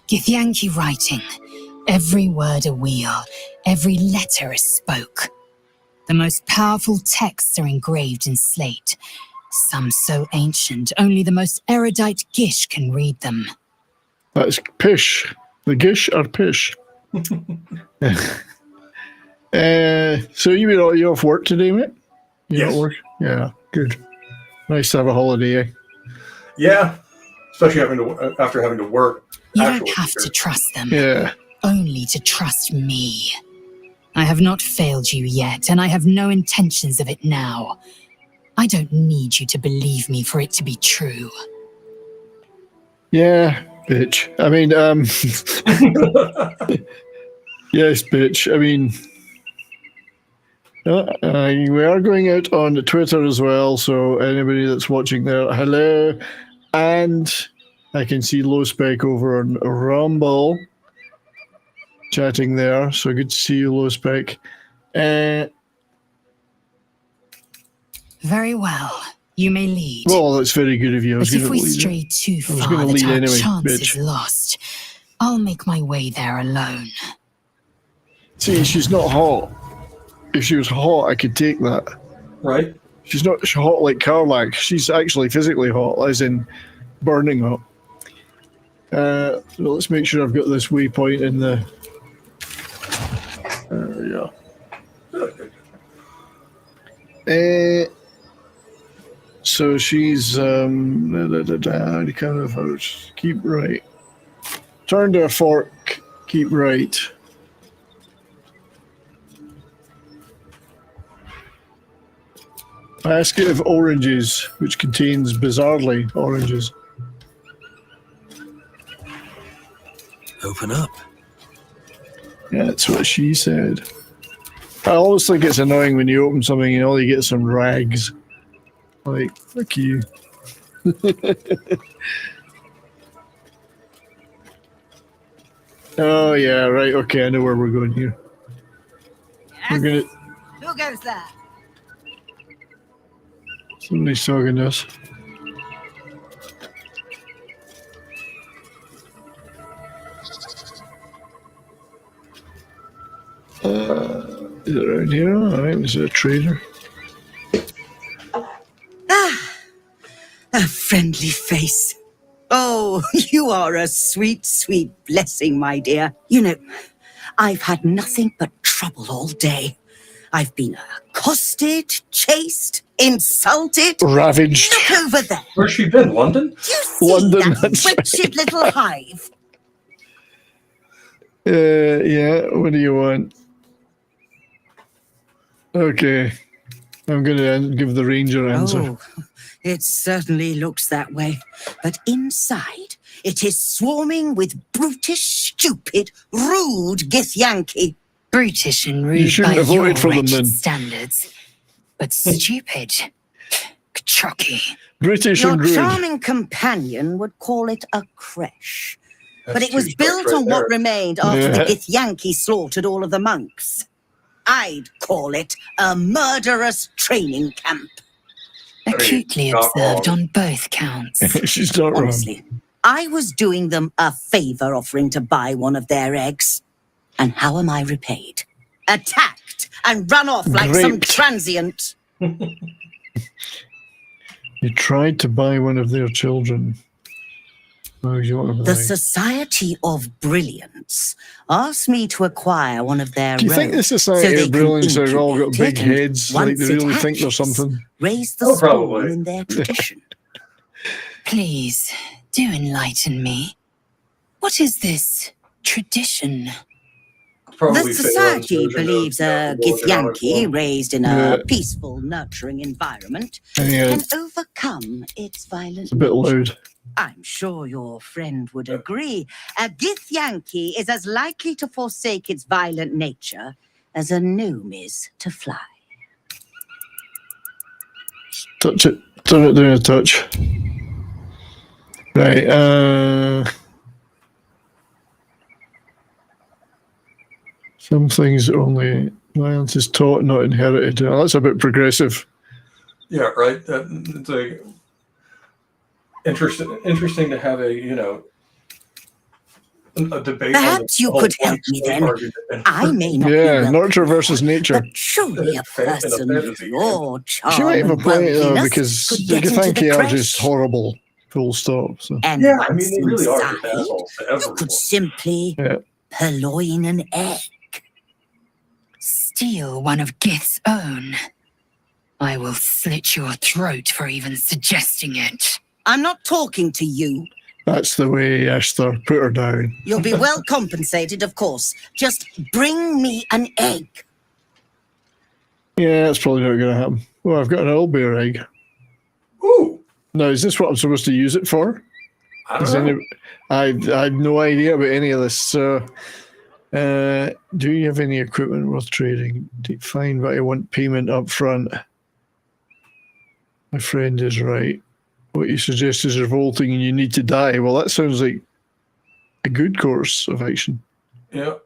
Githyanki writing. Every word a wheel, every letter a spoke. The most powerful texts are engraved in slate. Some so ancient, only the most erudite Gish can read them. That's pish. The Gish are pish. So you off work today, mate? You Yes. not work? Yeah, good. Nice to have a holiday, eh? Yeah, especially after having to work. You don't have to trust them. Yeah. Only to trust me. I have not failed you yet, and I have no intentions of it now. I don't need you to believe me for it to be true. Yeah, bitch. I mean, yes, bitch. I mean, we are going out on Twitter as well, so anybody that's watching there, hello. And I can see Low Spec over on Rumble chatting there, so good to see you, Low Spec. Very well. You may lead. Well, that's very good of you. I was But if going we to lead. stray too I was far, gonna that lead our anyway, chance bitch. is lost. I'll make my way there alone. See, she's not hot. If she was hot, I could take that. Right. She's not hot like Karlak. She's actually physically hot, as in burning hot. So let's make sure I've got this waypoint in the. So she's kind of out. Keep right. Turn to a fork. Keep right. Basket of oranges, which contains bizarrely oranges. Open up. Yeah, that's what she said. I always think it's annoying when you open something and all you get some rags. Like, fuck you. Oh, yeah, right. Okay, I know where we're going here. We're gonna. Who goes there? Somebody's talking to us. Is it around here? Alright, is it a trader? A friendly face. Oh, you are a sweet, sweet blessing, my dear. You know, I've had nothing but trouble all day. I've been accosted, chased, insulted. Ravaged. Look over there. Where's she been? London? Do you see London, that that's wretched little hive? Yeah, what do you want? Okay. I'm going to give the ranger answer. Oh, it certainly looks that way. But inside, it is swarming with brutish, stupid, rude Githyanki. Brutish and You rude shouldn't by have your voted for them wretched then. standards, but stupid. Chucky. British Your and rude. charming companion would call it a creche. But That's it was two strikes built right on what there. remained after Yeah. the Githyanki slaughtered all of the monks. I'd call it a murderous training camp. Acutely not observed wrong. on both counts. She's not wrong. Honestly, I was doing them a favor offering to buy one of their eggs. And how am I repaid? Attacked and run off like some Raped. transient. You tried to buy one of their children. Oh, you want to The buy. Society of Brilliance asked me to acquire one of their Do you think the robes Society they of can Brilliance have all got incubate big it, and heads? Like once they it really think they're hatches, something? Raise the Oh, spawn probably. in their tradition. Please, do enlighten me. What is this tradition? Probably The Phelan's society version believes of, a the World Economic Githyanki Forum. raised in a Yeah. peaceful, nurturing environment Yeah, can overcome its violent it's a bit nature. loud. I'm sure your friend would agree. A Githyanki is as likely to forsake its violent nature as a gnome is to fly. Touch it. Turn it down a touch. Right. Some things only violence is taught, not inherited. Oh, that's a bit progressive. Yeah, right. It's like interesting to have a a debate. Perhaps you could help me then. I may not be Yeah, well, nurture versus nature. but surely a person with your charm She might have a and point though, worldliness because could the get into the Githyanki are creche. just horrible. Full stop. So. And Yeah, I once mean, they really are just inside, assholes to you everyone. could simply Yeah. purloin an egg. Steal one of Gith's own. I will slit your throat for even suggesting it. I'm not talking to you. That's the way, Esther. Put her down. You'll be well compensated, of course. Just bring me an egg. Yeah, that's probably not going to happen. Well, I've got an owlbear egg. Ooh, Now, is this what I'm supposed to use it for? I don't know. I have no idea about any of this. So, do you have any equipment worth trading? Fine, but I want payment up front. My friend is right. What you suggest is revolting and you need to die. Well, that sounds like a good course of action. Yeah.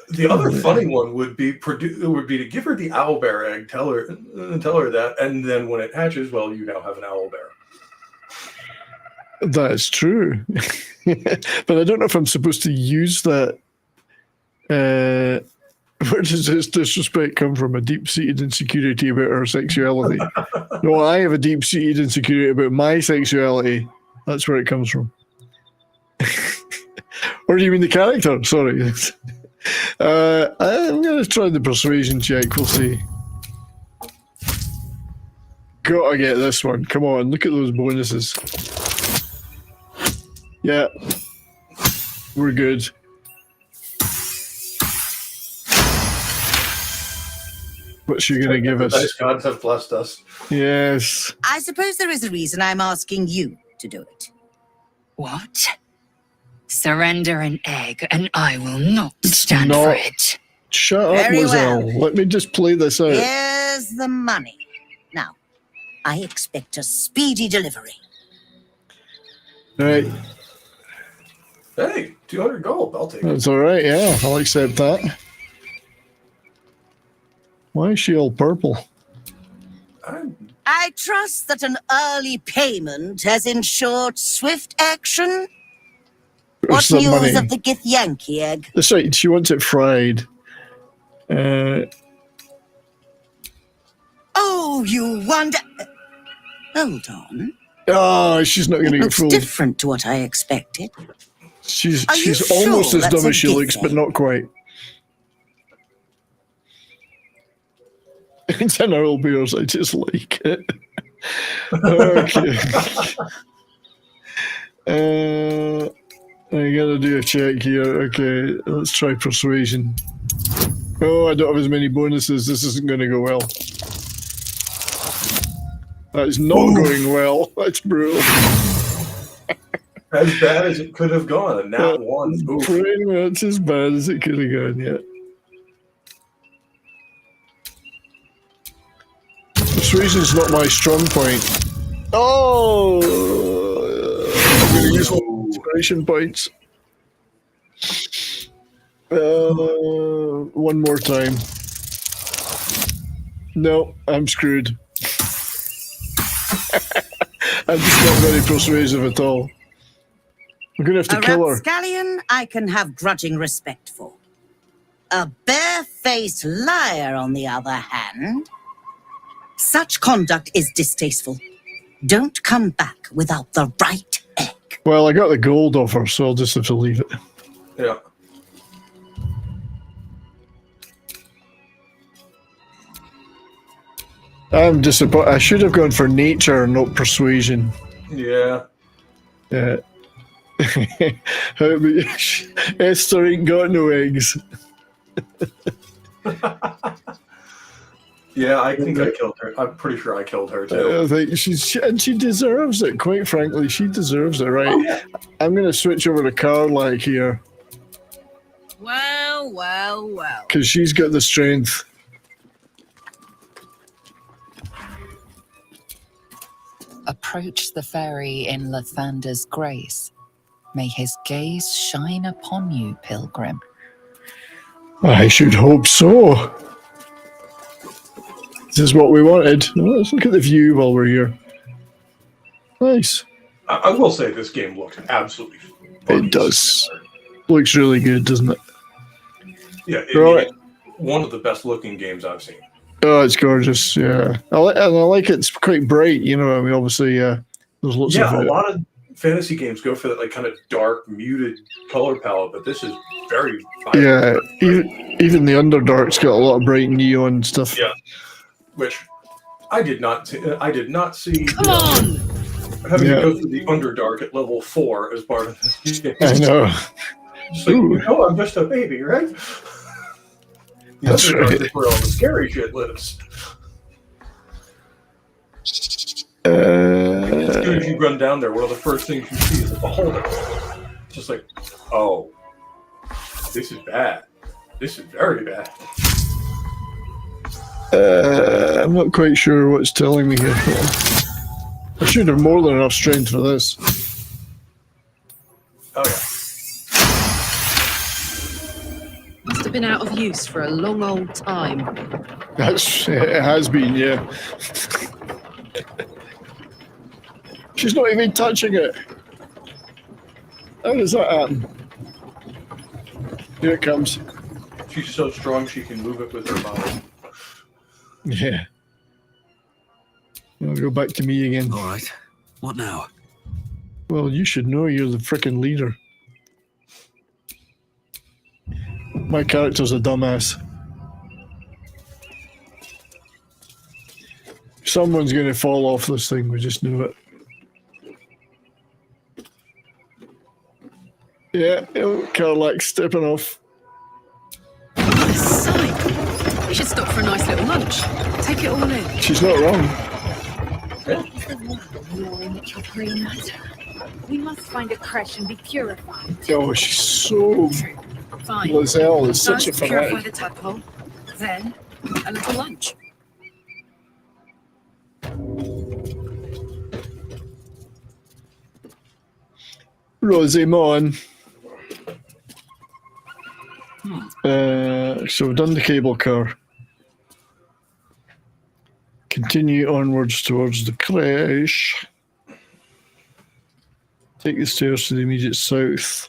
The other funny one would be to give her the owlbear egg, tell her that, and then when it hatches, well, you now have an owlbear. That's true. But I don't know if I'm supposed to use that. Where does this disrespect come from? A deep-seated insecurity about her sexuality. No, I have a deep-seated insecurity about my sexuality. That's where it comes from. Or do you mean the character? Sorry. I'm going to try the persuasion check. We'll see. Gotta get this one. Come on, look at those bonuses. Yeah. We're good. What's she gonna give The us? dice gods have blessed us. Yes. I suppose there is a reason I'm asking you to do it. What? Surrender an egg, and I will not stand not- for it. Shut up, Very Lizelle. well. Let me just play this out. Here's the money. Now, I expect a speedy delivery. Right. Hey, 200 gold. I'll take it. That's all right. Yeah, I'll accept that. Why is she all purple? I trust that an early payment has ensured swift action. What's What the news money? of the Githyanki egg? That's right. She wants it fried. Oh, you wonder. Hold on. Oh, she's not going to It get looks fooled. different to what I expected. She's Are you almost sure as that's dumb a as she gift looks, but egg? not quite. General beers, I just like it. Okay. I gotta do a check here. Okay, let's try persuasion. Oh, I don't have as many bonuses. This isn't going to go well. That is not going well. That's brutal. As bad as it could have gone. A nat 1. Oof. Pretty much as bad as it could have gone, yeah. Persuasion's not my strong point. Oh! I'm going to use all inspiration points. One more time. No, I'm screwed. I'm just not very persuasive at all. I'm going to have to kill her. A rapscallion I can have grudging respect for. A barefaced liar, on the other hand. Such conduct is distasteful. Don't come back without the right egg. Well, I got the gold off her, so I'll just have to leave it. Yeah. I'm disappointed. I should have gone for nature, not persuasion. Yeah. Yeah. Esther ain't got no eggs. Yeah, I think I killed her. I'm pretty sure I killed her too. I think she deserves it. Quite frankly, she deserves it. Right? Oh, yeah. I'm going to switch over to Carlac here Well, well, well. because she's got the strength. Approach the fairy in Lathander's grace. May his gaze shine upon you, pilgrim. I should hope so. This is what we wanted. Well, let's look at the view while we're here. Nice. I will say this game looks absolutely It does. Looks really good, doesn't it? Yeah, Right. it's one of the best looking games I've seen. Oh, it's gorgeous. Yeah, I like it. It's quite bright. You know, I mean, obviously, there's lots Yeah, of a lot of fantasy games go for that like kind of dark, muted color palette, but this is very vibrant. Yeah, even the Underdark's got a lot of bright neon stuff. Yeah, which I did not see. Come on! Having to go through the Underdark at level 4 as part of this game. I know. It's like, you know, I'm just a baby, right? The That's Underdark right. is where all the scary shit lives. As soon as you run down there, one of the first things you see is a beholder. It's just like, oh, this is bad. This is very bad. I'm not quite sure what's telling me here. I should have more than enough strength for this. Oh yeah. Must have been out of use for a long old time. It has been, yeah. She's not even touching it. How does that happen? Here it comes. She's so strong she can move it with her body. Yeah. I'll go back to me again. All right. What now? Well, you should know you're the frickin' leader. My character's a dumbass. Someone's going to fall off this thing, we just knew it. Yeah, Carlac's stepping off. What a sight! We should stop for a nice little lunch. Take it all in. She's not wrong. We must find a creche and be purified. Oh, she's so... Fine. Lizelle is such a First, purify fanatic. the tadpole. Then, a little lunch. Rosamon. So we've done the cable car. Continue onwards towards the crash. Take the stairs to the immediate south.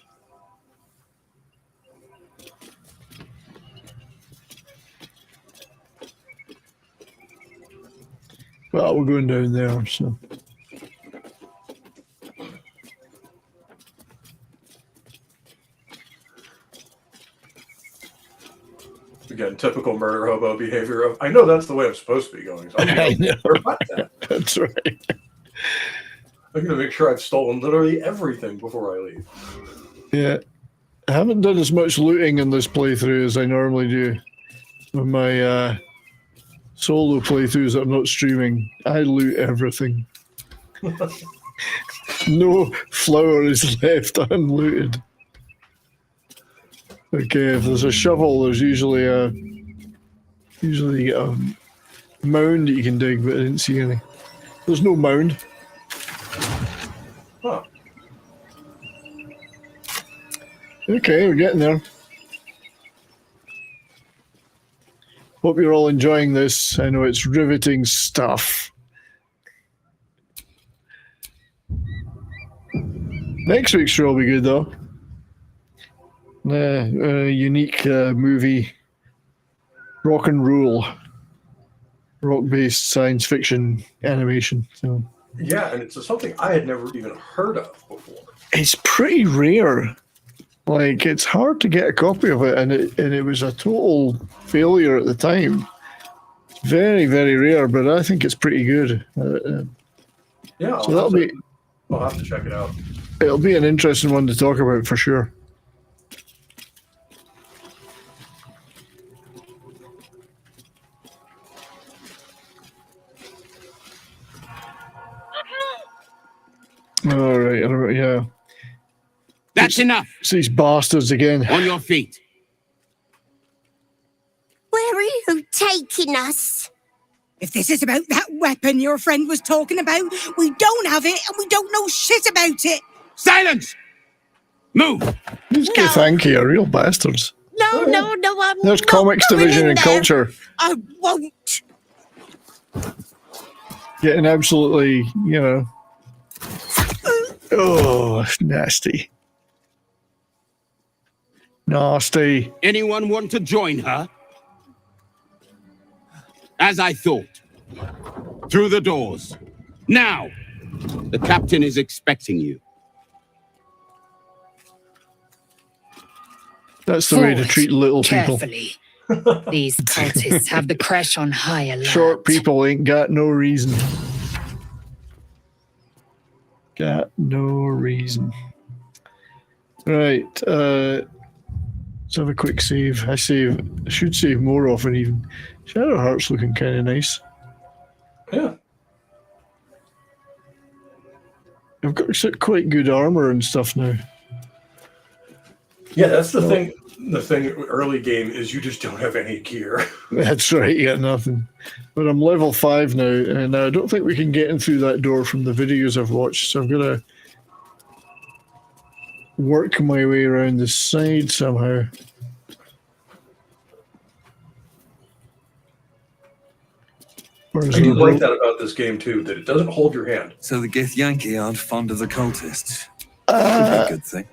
Well, we're going down there, so. Again, typical murder hobo behavior of, I know that's the way I'm supposed to be going, so I'm going to about that. That's right. I'm going to make sure I've stolen literally everything before I leave. Yeah. I haven't done as much looting in this playthrough as I normally do. With my solo playthroughs that I'm not streaming, I loot everything. No flower is left unlooted. Okay, if there's a shovel, there's usually a mound that you can dig, but I didn't see any. There's no mound. Huh. Okay, we're getting there. Hope you're all enjoying this. I know it's riveting stuff. Next week's show will be good, though. Unique movie, rock and roll, rock-based science fiction animation. So yeah, and it's something I had never even heard of before. It's pretty rare. Like, it's hard to get a copy of it, and it was a total failure at the time. It's very, very rare, but I think it's pretty good. Yeah, so I'll have to check it out. It'll be an interesting one to talk about for sure. All right, yeah. That's enough. It's these bastards again. On your feet. Where are you taking us? If this is about that weapon your friend was talking about, we don't have it and we don't know shit about it. Silence! Move! These Githyanki are real bastards. No, I'm There's not comics going division in and there. culture. I won't. Getting absolutely, oh, nasty. Nasty. Anyone want to join her? As I thought. Through the doors. Now! The captain is expecting you. That's the way to treat little people. Carefully. These cultists have the crash on high alert. Short people ain't got no reason. Got no reason. Right. Let's have a quick save. I should save more often even. Shadowheart's looking kind of nice. Yeah. I've got quite good armor and stuff now. Yeah, that's the thing. The thing early game is you just don't have any gear. That's right, you got nothing. But I'm level 5 now, and I don't think we can get in through that door from the videos I've watched, so I've got to work my way around the side somehow. I do like that about this game too, that it doesn't hold your hand. So the Githyanki aren't fond of the cultists. Could be a good thing.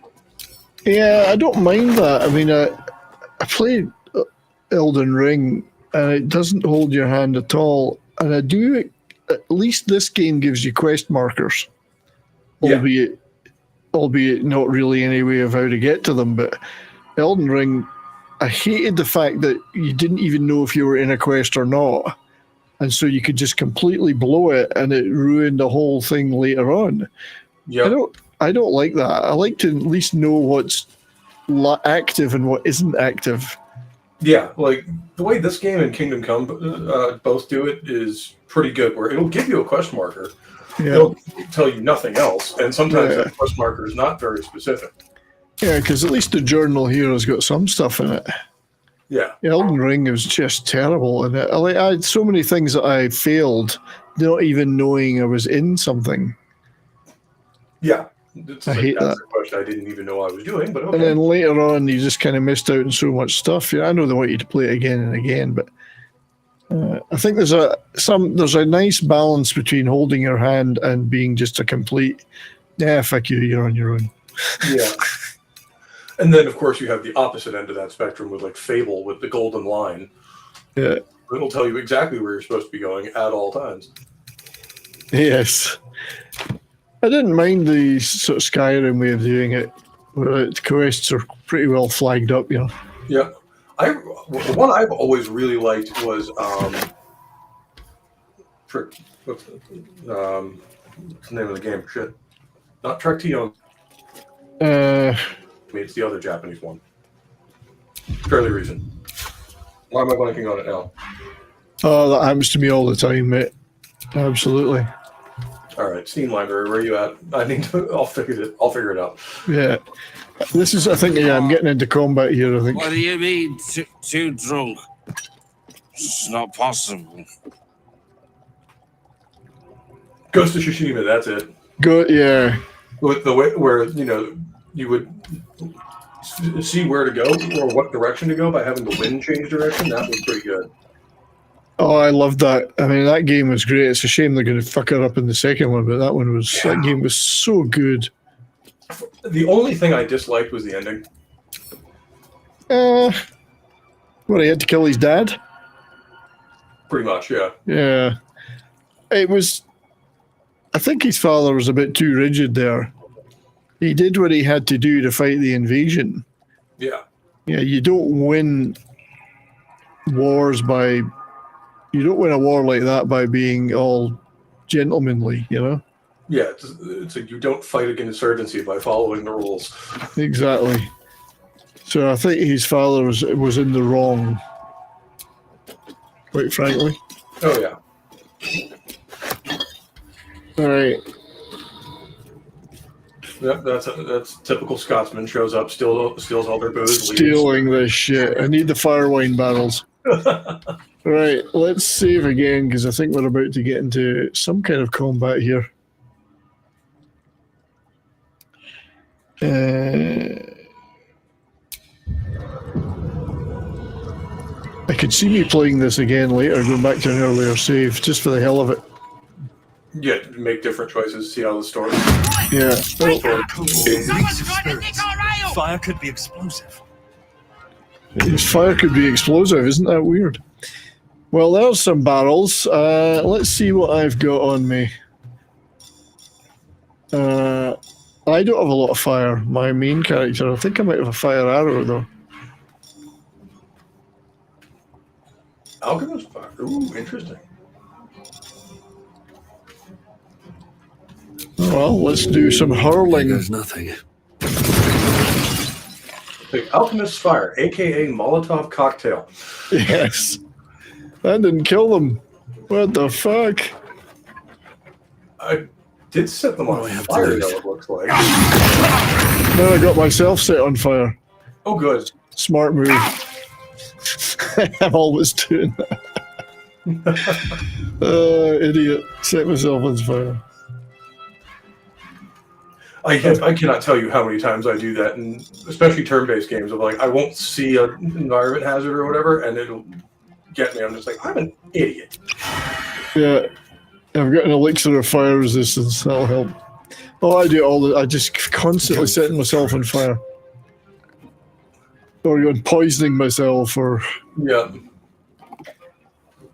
Yeah, I don't mind that. I mean, I played Elden Ring, and it doesn't hold your hand at all. And I do, at least this game gives you quest markers, albeit not really any way of how to get to them. But Elden Ring, I hated the fact that you didn't even know if you were in a quest or not. And so you could just completely blow it, and it ruined the whole thing later on. Yeah. I don't like that. I like to at least know what's active and what isn't active. Yeah, like the way this game and Kingdom Come both do it is pretty good, where it'll give you a quest marker. Yeah. It'll tell you nothing else, and sometimes that quest marker is not very specific. Yeah, because at least the journal here has got some stuff in it. Yeah. Elden Ring is just terrible. And I had so many things that I failed, not even knowing I was in something. Yeah. I hate that. A question I didn't even know I was doing, but okay. And then later on, you just kind of missed out on so much stuff. Yeah, I know they want you to play it again and again, but I think there's a nice balance between holding your hand and being just a complete, fuck you, you're on your own. Yeah. And then, of course, you have the opposite end of that spectrum with like Fable with the golden line. Yeah. It'll tell you exactly where you're supposed to be going at all times. Yes. I didn't mind the sort of Skyrim way of doing it, where the quests are pretty well flagged up, Yeah. The one I've always really liked was what's the name of the game? Shit, not Trek Tion. It's the other Japanese one. Fairly recent. Why am I blanking on it now? Oh, that happens to me all the time, mate. Absolutely. All right, Steam library. Where are you at? I need to. I'll figure it out. Yeah. This is. I think. Yeah, I'm getting into combat here. I think. What do you mean, too drunk? It's not possible. Ghost of Tsushima. That's it. Go. Yeah. With the way where you would see where to go or what direction to go by having the wind change direction. That was pretty good. Oh, I loved that. I mean, that game was great. It's a shame they're going to fuck it up in the second one, but that game was so good. The only thing I disliked was the ending. What, he had to kill his dad? Pretty much, yeah. Yeah. It was... I think his father was a bit too rigid there. He did what he had to do to fight the invasion. Yeah. Yeah, you don't win wars by... You don't win a war like that by being all gentlemanly, you know? Yeah, it's like you don't fight against insurgency by following the rules. Exactly. So I think his father was in the wrong, quite frankly. Oh, yeah. All right. Yep, that's typical Scotsman. Shows up, steals all their booze. Stealing this shit. I need the fire wine barrels. Right, let's save again because I think we're about to get into some kind of combat here. I could see me playing this again later, going back to an earlier save, just for the hell of it. Yeah, make different choices, see how the story. Yeah. Fire could be explosive. Fire could be explosive, isn't that weird? Well, there's some barrels. Let's see what I've got on me. I don't have a lot of fire. My main character, I think I might have a fire arrow though. Alchemist fire. Ooh, interesting. Well, let's do some hurling. There's nothing. The Alchemist fire, aka Molotov cocktail. Yes. That didn't kill them. What the fuck? I did set them on fire, though, it looks like. Then I got myself set on fire. Oh, good. Smart move. I'm always doing that. Idiot. Set myself on fire. I cannot tell you how many times I do that, and especially turn-based games of like I won't see an environment hazard or whatever, and it'll get me. I'm just like, I'm an idiot. Yeah, I've got an elixir of fire resistance. That'll help. Oh, I do I just constantly setting myself on fire, or even poisoning myself, or yeah.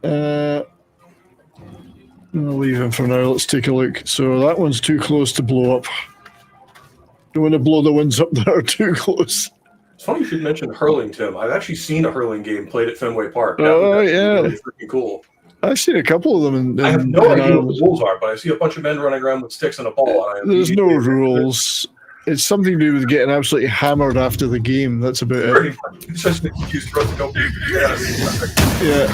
I'll leave him for now. Let's take a look. So that one's too close to blow up. Don't want to blow the ones up that are too close. It's funny you should mention hurling, Tim. I've actually seen a hurling game played at Fenway Park. Oh, yeah. Really freaking cool. I've seen a couple of them. I have no idea what the rules are, but I see a bunch of men running around with sticks and a ball. And there's no rules. It's something to do with getting absolutely hammered after the game. That's about it. It's just an excuse for us to go. Yeah.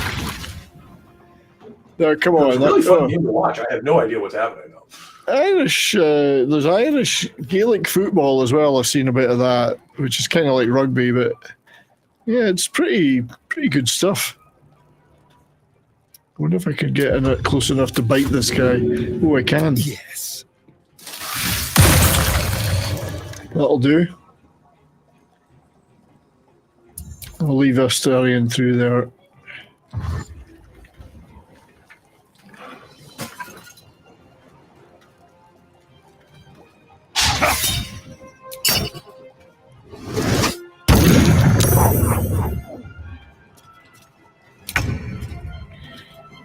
No, come on. It's a really fun game to watch. I have no idea what's happening, though. There's Irish Gaelic football as well. I've seen a bit of that, which is kind of like rugby, but yeah, it's pretty good stuff. I wonder if I could get in it close enough to bite this guy. Oh, I can. Yes. That'll do. I'll leave Astarion through there.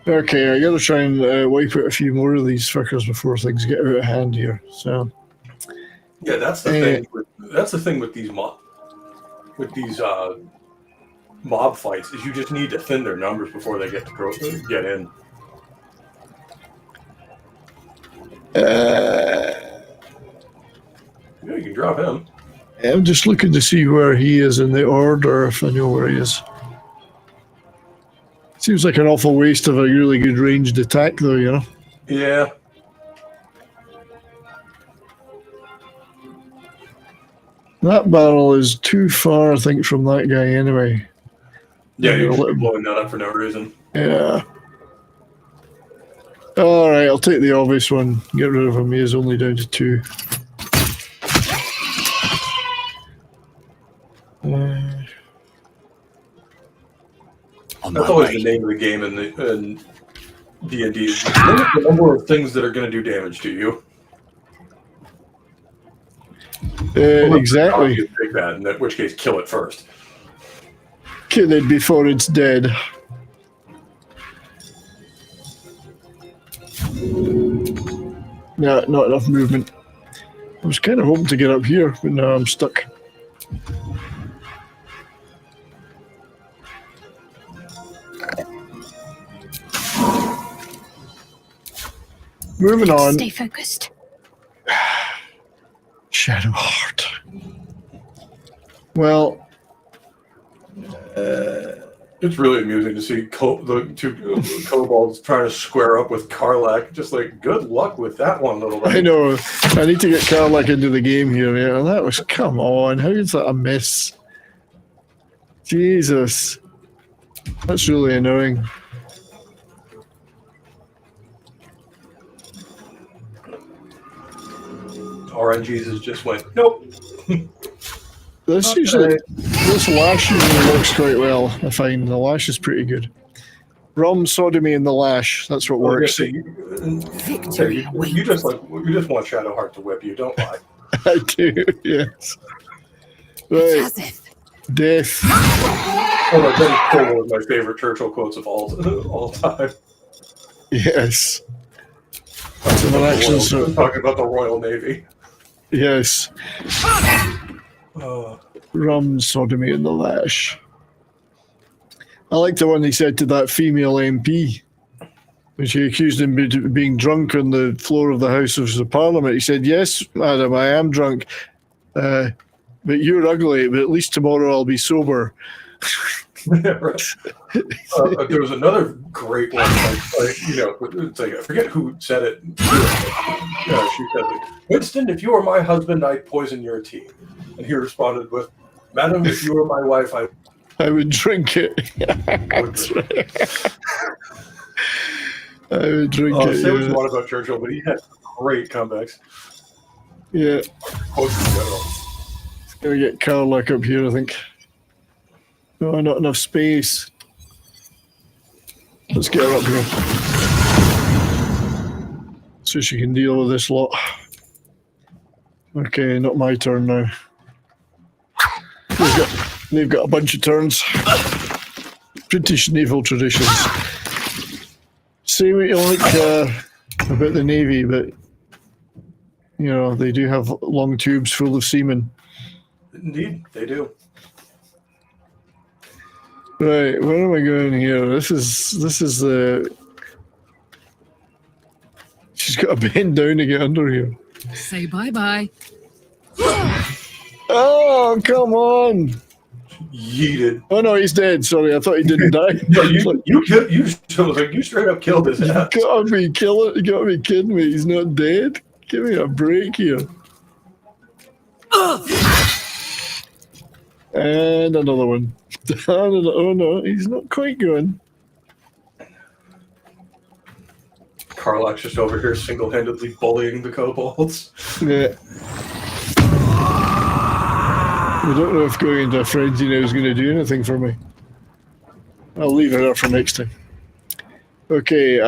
Okay, I gotta try and wipe out a few more of these fuckers before things get out of hand here. So, yeah, that's the thing. That's the thing with these mob fights is you just need to thin their numbers before they get in. Yeah, you can drop him. I'm just looking to see where he is in the order, if I know where he is. Seems like an awful waste of a really good ranged attack, though, you know? Yeah. That barrel is too far, I think, from that guy anyway. Yeah, you're just blowing that up for no reason. Yeah. Alright, I'll take the obvious one. Get rid of him. He is only down to 2. That's always the name of the game in D&D. Limit the number of things that are going to do damage to you. Exactly. Take that, in which case, kill it first. Kill it before it's dead. Yeah, not enough movement. I was kind of hoping to get up here, but now I'm stuck. Moving on. Stay focused. Shadowheart. Well, it's really amusing to see the 2 kobolds trying to square up with Karlach. Just like, good luck with that one, little guy. I know. I need to get Karlach into the game here. Yeah, that was, come on. How is that a miss? Jesus. That's really annoying. RNGesus just went, nope. This lash usually works quite well, I find. The lash is pretty good. Rum, sodomy, and the lash. That's what works. You just want Shadowheart to whip you, don't lie. I do, yes. Right. Death. Oh, that's one of my favorite Churchill quotes of all time. Yes. Talking about the Royal Navy. Yes. Rum, sodomy, and the lash. I like the one he said to that female MP when she accused him of being drunk on the floor of the House of the Parliament. He said, "Yes, madam, I am drunk, but you're ugly, but at least tomorrow I'll be sober." There was another great one. It's like, I forget who said it. She said, "Winston, if you were my husband, I'd poison your tea." And he responded with, "Madam, if you were my wife, I would drink it." I would drink it. Say what you want about Churchill, but he had great comebacks. Yeah. Post Gonna get Karlach up here, I think. No, not enough space. Let's get her up here. So she can deal with this lot. Okay, not my turn now. They've got a bunch of turns. British naval traditions. Say what you like about the Navy, but you know, they do have long tubes full of seamen. Indeed, they do. Right, where am I going here? This is the... She's got to bend down to get under here. Say bye-bye. Oh, come on! Yeeted. Oh no, he's dead. Sorry, I thought he didn't die. No, you straight up killed his ass. You gotta be kidding me. He's not dead. Give me a break here. And another one. Oh no, he's not quite going. Karlach's just over here single-handedly bullying the kobolds. Yeah. I don't know if going into a frenzy now is going to do anything for me. I'll leave it up for next time. Okay,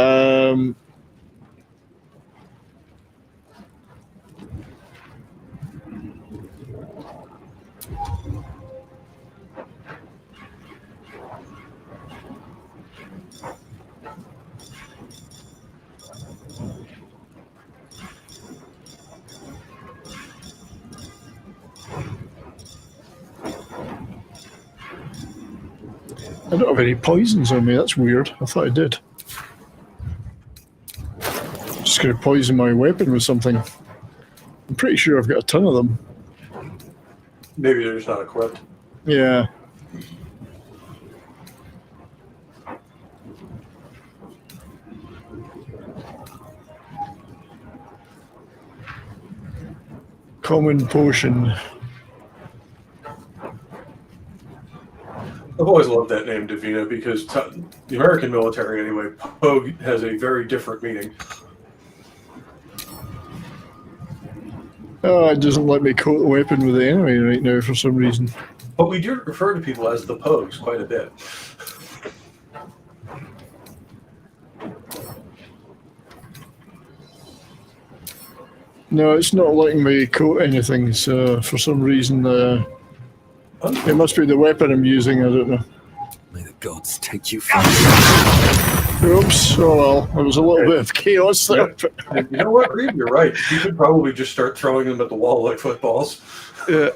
I don't have any poisons on me. That's weird. I thought I did. Just going to poison my weapon with something. I'm pretty sure I've got a ton of them. Maybe they're just not equipped. Yeah. Common potion. I've always loved that name, Davina, because the American military, anyway, Pogue has a very different meaning. Oh, it doesn't let me coat the weapon with the enemy right now for some reason. But we do refer to people as the Pogues quite a bit. No, it's not letting me coat anything, so for some reason, it must be the weapon I'm using, I don't know. May the gods take you from Oops, oh well, there was a little bit of chaos there. Yeah. You know what, Reeve? You're right. You could probably just start throwing them at the wall like footballs. Yeah,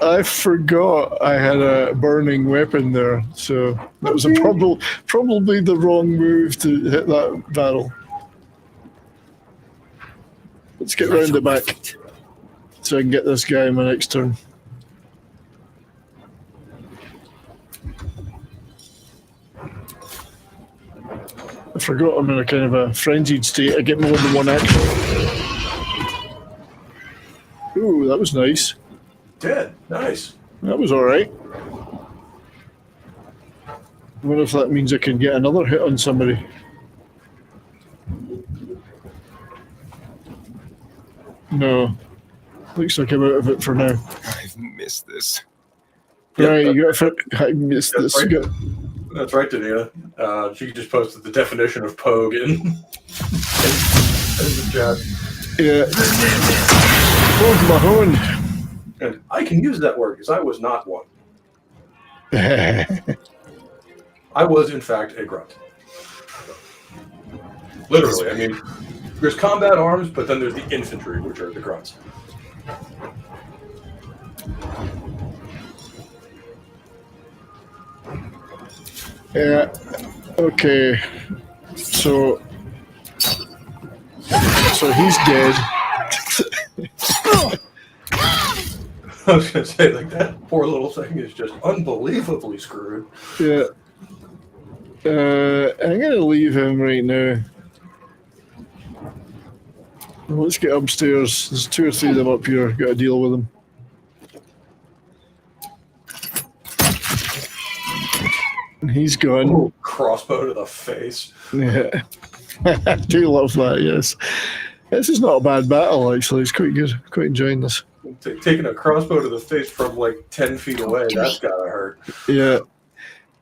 I forgot I had a burning weapon there, so that was probably the wrong move to hit that battle. Let's get round the back so I can get this guy in my next turn. I forgot I'm in a kind of a frenzied state. I get more than one action. Ooh, that was nice. Dead. Nice. That was alright. I wonder if that means I can get another hit on somebody. No. Looks like I'm out of it for now. I've missed this. Right, you got I missed this. Right. That's right, Davina. She just posted the definition of Pogue in the chat. Yeah. Pogue Mahone. And I can use that word because I was not one. I was, in fact, a grunt. Literally, I mean, there's combat arms, but then there's the infantry, which are the grunts. Yeah. Okay. So he's dead. I was going to say, like, that poor little thing is just unbelievably screwed. Yeah. I'm going to leave him right now. Let's get upstairs. There's 2 or 3 of them up here. Got to deal with them. And he's gone. Ooh, crossbow to the face. Yeah. I do love that, yes. This is not a bad battle, actually. It's quite good. Quite enjoying this. Taking a crossbow to the face from like 10 feet away, that's gotta hurt. Yeah.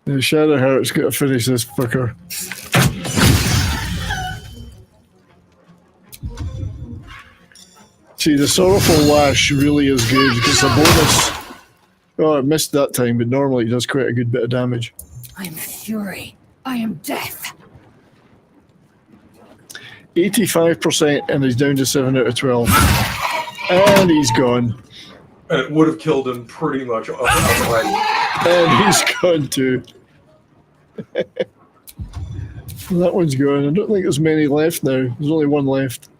The Shadowheart's got to finish this fucker. See, the Sorrowful Lash really is good because the bonus... Oh, I missed that time, but normally it does quite a good bit of damage. I am fury. I am death. 85%, and he's down to 7 out of 12. And he's gone. And it would have killed him pretty much outright. And he's gone too. That one's gone. I don't think there's many left now. There's only one left.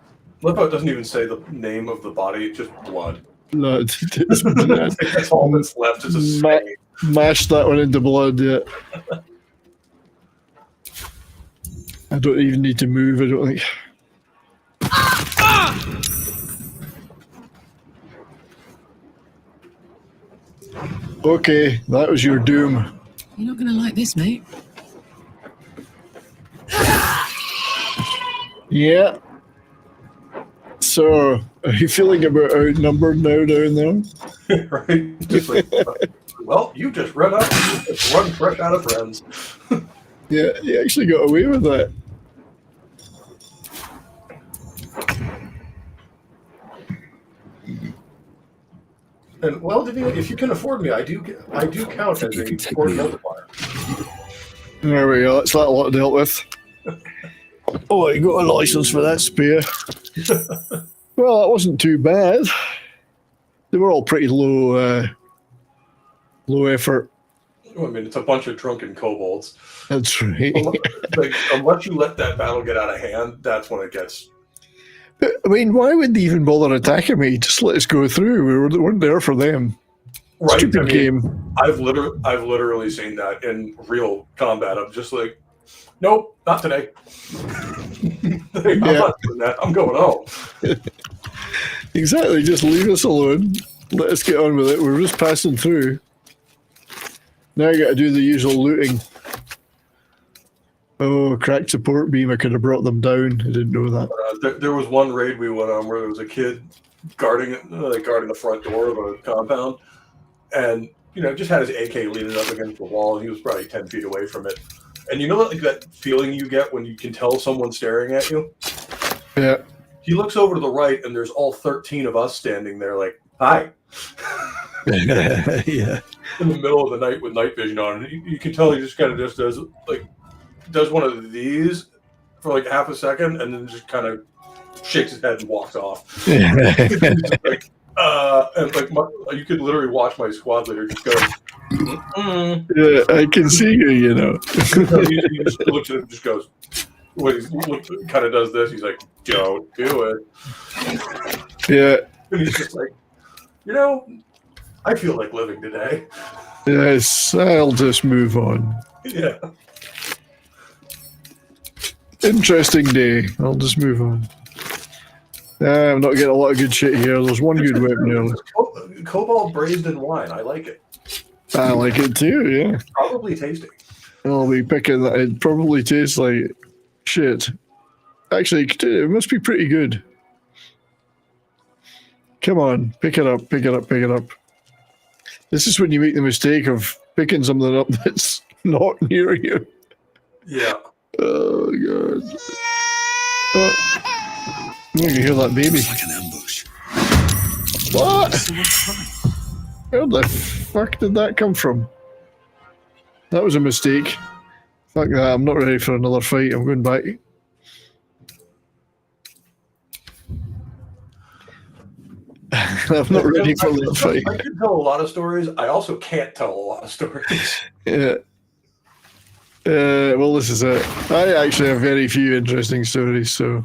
Love how it doesn't even say the name of the body, it's just blood. Blood. It's blood. That's all that's left is a stain. Mash that one into blood, yeah. I don't even need to move, I don't think. Okay, that was your doom. You're not going to like this, mate. Yeah. So, are you feeling about outnumbered now down there? Right? Just like, well, you just run up and just run fresh out of friends. Yeah, you actually got away with that. And well, Davina, if you can afford me, I do count as a sport multiplier. There we go. That's that lot dealt with. Oh, I got a license for that spear. Well, that wasn't too bad. They were all pretty low effort. I mean, it's a bunch of drunken kobolds. That's right. Like, unless you let that battle get out of hand, that's when it gets. I mean, why would they even bother attacking me? Just let us go through. We weren't there for them. Right. Stupid game. I've literally seen that in real combat. I'm just like, nope, not today. I'm not doing that. I'm going home. Exactly. Just leave us alone. Let us get on with it. We're just passing through. Now I got to do the usual looting. Oh, cracked support beam. I could have brought them down. I didn't know that. There was one raid we went on where there was a kid guarding the front door of a compound, and just had his AK leaning up against the wall, and he was probably 10 feet away from it. And like that feeling you get when you can tell someone's staring at you? Yeah. He looks over to the right, and there's all 13 of us standing there like, hi. Yeah. In the middle of the night with night vision on. And you can tell he just kind of just does one of these for like half a second, and then just kind of shakes his head and walks off. And you could literally watch my squad leader just go, Yeah, I can see you, he just looks at him and just goes, kind of does this. He's like, don't do it. Yeah. And he's just like, I feel like living today. Yes, I'll just move on. Yeah. Interesting day. I'll just move on. I'm not getting a lot of good shit here. There's one good weapon here. Cobalt braised in wine. I like it. I like it too, yeah. Probably tasty. I'll be picking that. It probably tastes like shit. Actually, it must be pretty good. Come on, pick it up, pick it up, pick it up. This is when you make the mistake of picking something up that's not near you. Yeah. Oh, God. Oh. You can hear that baby. It's like an ambush. What? Where the fuck did that come from? That was a mistake. Fuck that, I'm not ready for another fight. I'm going back. I'm not ready for that fight. I can tell a lot of stories. I also can't tell a lot of stories. Yeah. Well, this is it. I actually have very few interesting stories, so.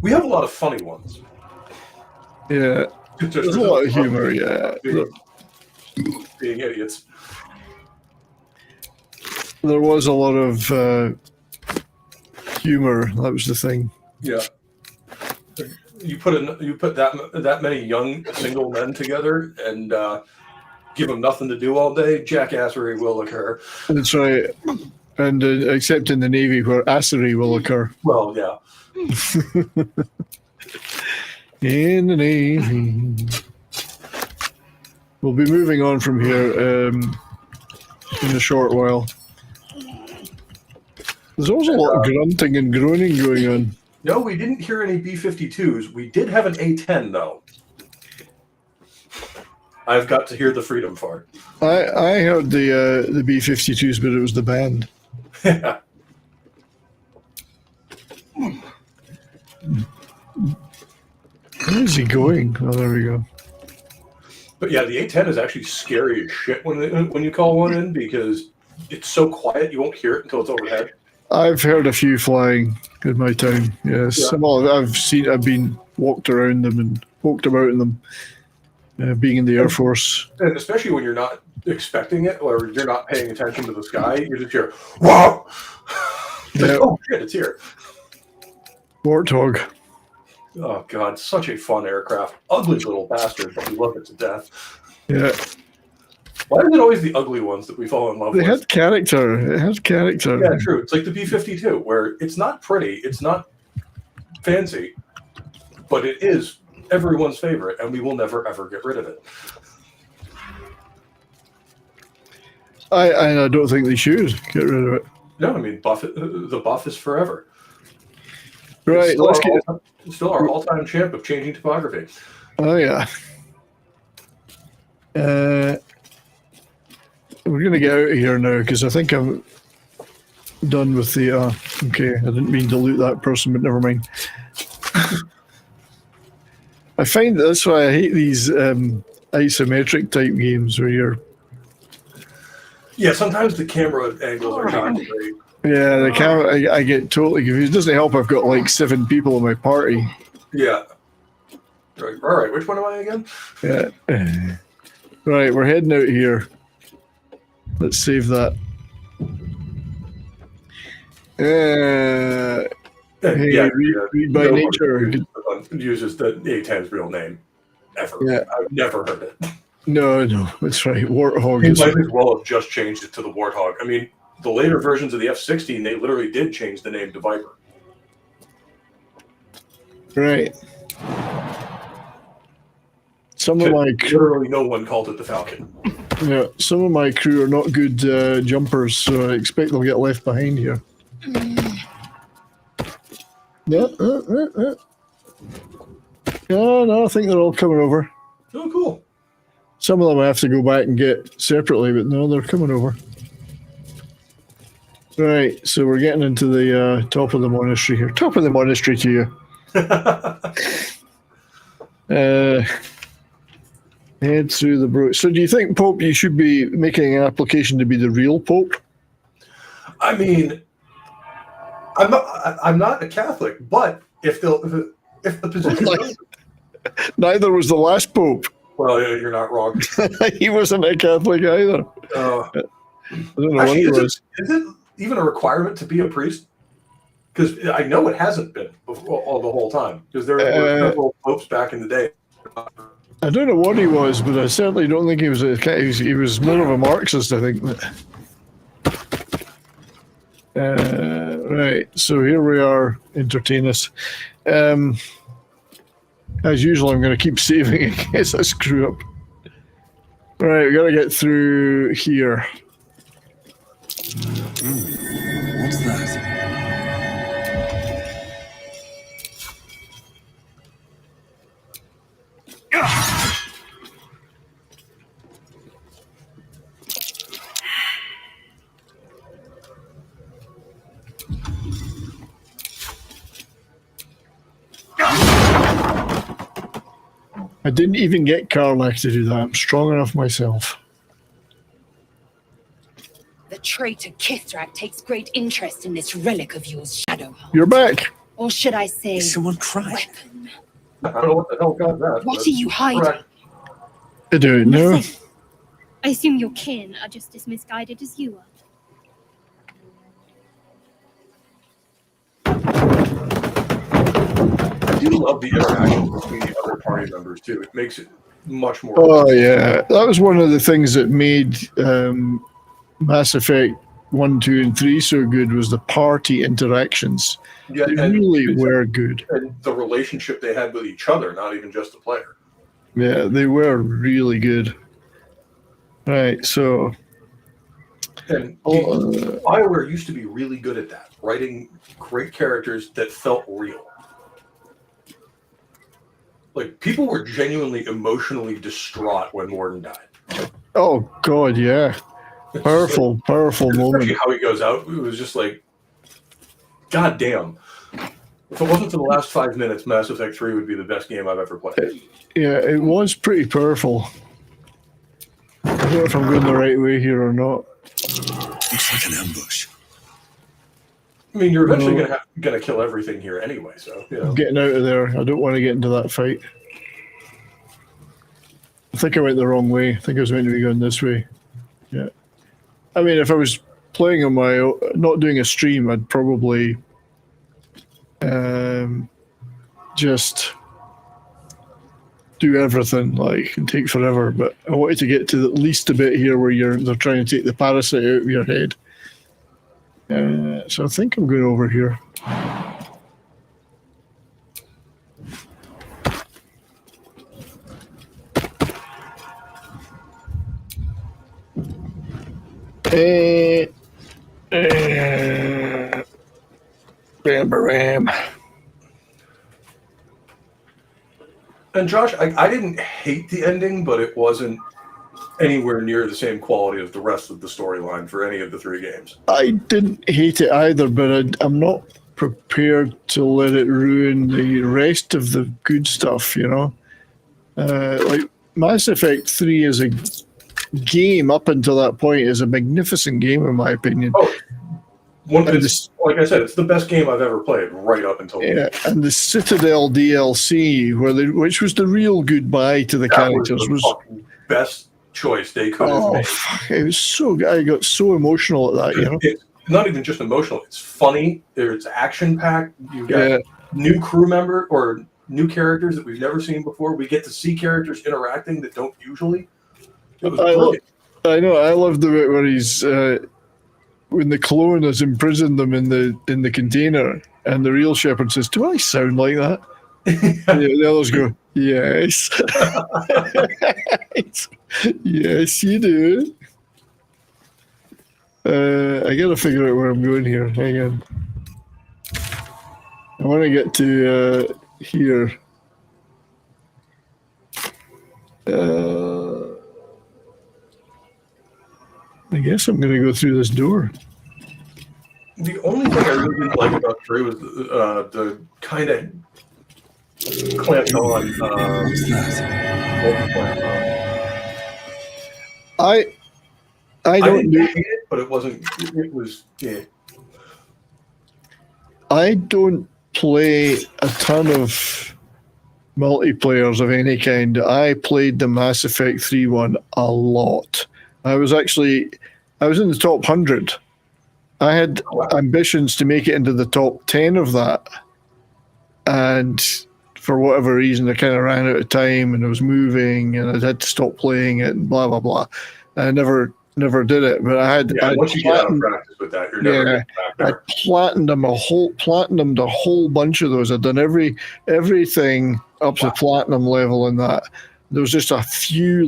We have a lot of funny ones. Yeah. There's a lot of humor, yeah. Being idiots. There was a lot of humor. That was the thing. Yeah. You put that many young single men together and give them nothing to do all day, jackassery will occur. That's right. And except in the Navy where assery will occur. Well, yeah. In the Navy. We'll be moving on from here in a short while. There's also a lot of grunting and groaning going on. No, we didn't hear any B-52s. We did have an A-10, though. I've got to hear the freedom fart. I heard the B-52s, but it was the band. Yeah. Where is he going? Oh, there we go. But yeah, the A-10 is actually scary as shit when you call one in because it's so quiet you won't hear it until it's overhead. I've heard a few flying in my town. Yes, yeah. I've been walked around them and walked about in them. Being in the Air Force, and especially when you're not expecting it or you're not paying attention to the sky, you just hear wow. Like, oh shit, it's here. Warthog. Oh god, such a fun aircraft. Ugly little bastard, but we love it to death. Yeah. Why is it always the ugly ones that we fall in love with? They had character. It has character. Yeah, true. It's like the B-52, where it's not pretty, it's not fancy, but it is everyone's favorite, and we will never ever get rid of it. I don't think they should get rid of it. No, I mean the buff is forever. Right, It's still our all-time champ of changing topography. Oh yeah. We're gonna get out of here now because I think I'm done with the. Okay, I didn't mean to loot that person, but never mind. I find that's why I hate these isometric type games where you're Yeah, sometimes the camera angles are not great. Yeah, the camera, I get totally confused. It doesn't help I've got like 7 people in my party. Yeah. Right. All right, which one am I again? Yeah. Right, we're heading out here. Let's save that. Hey, read by nature. Uses the A10's real name ever. Yeah. I've never heard it. No, that's right. Warthog. He might as well have just changed it to the Warthog. I mean, the later versions of the F-16, they literally did change the name to Viper. Right. Some of my literally no one called it the Falcon. Yeah, some of my crew are not good jumpers, so I expect they'll get left behind here. Yeah, no, I think they're all coming over. Oh, cool. Some of them I have to go back and get separately, but no, they're coming over. Right, so we're getting into the top of the monastery here. Top of the monastery to you. Head through the bro. So do you think, Pope, you should be making an application to be the real Pope? I mean, I'm not a Catholic, but if the position neither was the last Pope. Well, you're not wrong. He wasn't a Catholic either. I don't know what he was. Is it even a requirement to be a priest? Because I know it hasn't been all the whole time. Because there were several popes back in the day. I don't know what he was, but I certainly don't think he was a. He was more of a Marxist, I think. Right, so here we are. Entertain us. As usual, I'm going to keep saving in case I screw up. Right, we got to get through here. What's that? I didn't even get Karlach to do that. I'm strong enough myself. The traitor Kithrak takes great interest in this relic of yours, Shadowheart. You're back. Or should I say, someone cried? Weapon. I don't know what the hell got that. What are you hiding? I don't know. I assume your kin are just as misguided as you are. I do love the interaction between the other party members too. It makes it much more. Oh yeah, that was one of the things that made Mass Effect 1, 2, and 3 so good. Was the party interactions. Yeah, they really were good. And the relationship they had with each other, not even just the player. Yeah, they were really good. Right, so. And BioWare used to be really good at that, writing great characters that felt real. Like, people were genuinely emotionally distraught when Morden died. Oh, God, yeah. Powerful moment. How he goes out, it was just like, God damn. If it wasn't for the last 5 minutes, Mass Effect 3 would be the best game I've ever played. Yeah, it was pretty powerful. I don't know if I'm going the right way here or not. Looks like an ambush. I mean, you're eventually gonna kill everything here anyway, so, you know. I'm getting out of there. I don't want to get into that fight. I think I went the wrong way. I think I was meant to be going this way. Yeah. I mean, if I was playing on my own, not doing a stream, I'd probably just do everything, like, and take forever. But I wanted to get to at least a bit here where they're trying to take the parasite out of your head. So I think I'm going over here. Bam. And Josh, I didn't hate the ending, but it wasn't anywhere near the same quality as the rest of the storyline for any of the 3 games. I didn't hate it either, but I'm not prepared to let it ruin the rest of the good stuff, you know? Like, Mass Effect 3 is a game up until that point is a magnificent game, in my opinion. Oh, like I said, it's the best game I've ever played right up until and the Citadel DLC, which was the real goodbye to the characters, was the fucking best choice they could have made. It was so good. I got so emotional at that. You know, it's not even just emotional; it's funny. It's action packed. You got new crew member or new characters that we've never seen before. We get to see characters interacting that don't usually. It was brilliant. I know. I love the bit where he's. When the clone has imprisoned them in the container, and the real shepherd says, "Do I sound like that?" The others go, "Yes, yes, you do." I gotta figure out where I'm going here. Hang on. I want to get to here. I guess I'm going to go through this door. The only thing I really didn't like about 3 was the kind of clamped on. I don't didn't hate it, but it wasn't. It was. Yeah. I don't play a ton of multiplayers of any kind. I played the Mass Effect 3 one a lot. I was in the top 100. I had ambitions to make it into the top 10 of that. And for whatever reason, I kind of ran out of time and I was moving and I had to stop playing it and blah, blah, blah. I never did it, but I had. Once you get out of practice with that, you're never getting back there. I platinumed a whole bunch of those. I'd done everything up to platinum level in that. There was just a few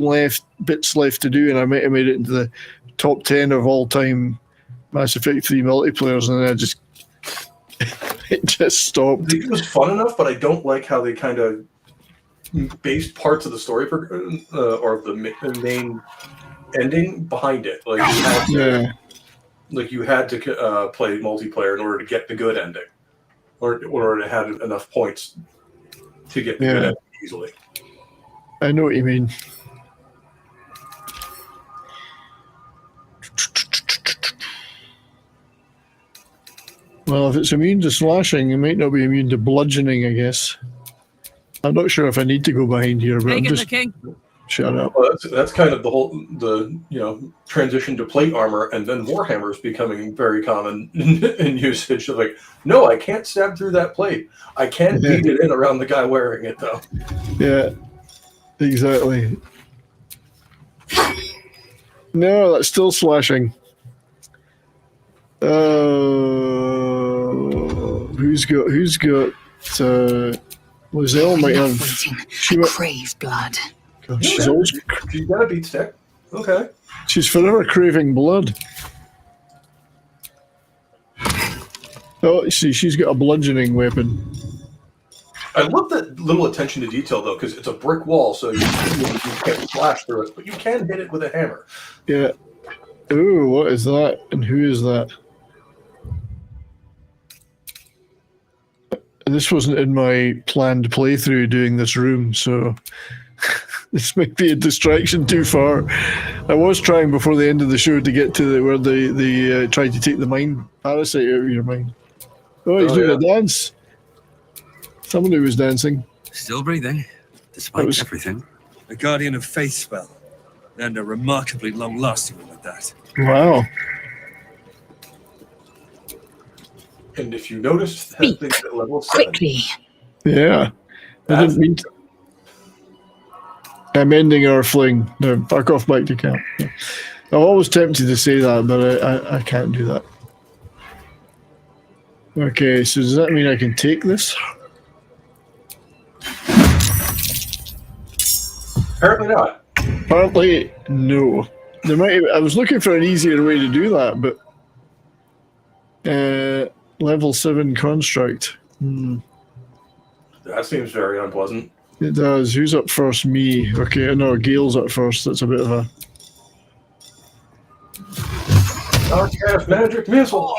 bits left to do, and I might have made it into the top 10 of all time Mass Effect 3 multiplayers, and then it just stopped. It was fun enough, but I don't like how they kind of based parts of the story or the main ending behind it. Like you had to play multiplayer in order to get the good ending, or in order to have enough points to get the good ending easily. I know what you mean. Well, if it's immune to slashing, it might not be immune to bludgeoning, I guess. I'm not sure if I need to go behind here, but I'm just... the king. Shut up. Well, that's kind of the transition to plate armor, and then Warhammer's becoming very common in usage. Of like, no, I can't stab through that plate. I can beat it in around the guy wearing it, though. Yeah, exactly. No, that's still slashing. Who's got? Lizelle might have. I crave blood. God, she's always. She's got a beat stick. Okay. She's forever craving blood. Oh, see, she's got a bludgeoning weapon. I love that little attention to detail, though, because it's a brick wall, so you can't slash through it, but you can hit it with a hammer. Yeah. Ooh, what is that? And who is that? This wasn't in my planned playthrough doing this room, so this might be a distraction too far. I was trying before the end of the show to get to where they tried to take the mind parasite out of your mind. Oh, he's doing a dance. Somebody was dancing. Still breathing, despite everything. A guardian of faith spell, and a remarkably long-lasting one at that. Wow. And if you notice that thing at level 7. Quickly. Yeah. I didn't mean to. I'm ending our fling. No, back off back to camp. Yeah. I'm always tempted to say that, but I can't do that. Okay, so does that mean I can take this? Apparently not. Apparently, no. I was looking for an easier way to do that, but level 7 construct. That seems very unpleasant. It does. Who's up first? Me. Okay, no, Gale's up first. That's a bit of a... Cast magic missile.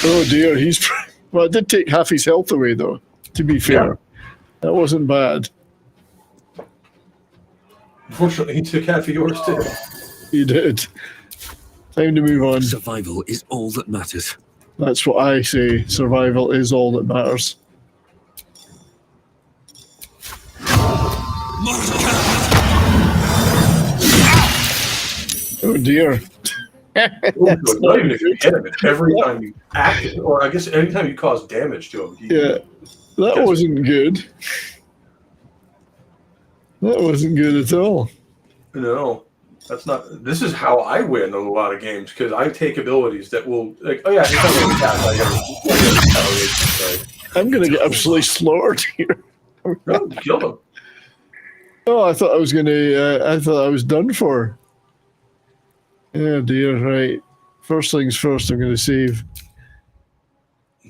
Oh dear, he's... Well, it did take half his health away, though, to be fair. Yeah. That wasn't bad. Unfortunately, he took half of yours too. He did. Time to move on. Survival is all that matters. That's what I say. Survival is all that matters. Oh dear. Not even if you hit him, every time you act, or I guess anytime you cause damage to him. Yeah, that wasn't good. That wasn't good at all. No, that's not. This is how I win in a lot of games because I take abilities that will, like, oh yeah, it's not really that. I'm gonna get absolutely slaughtered here. No, kill him. Oh, I thought I was gonna. I thought I was done for. Oh dear, right. First things first, I'm going to save.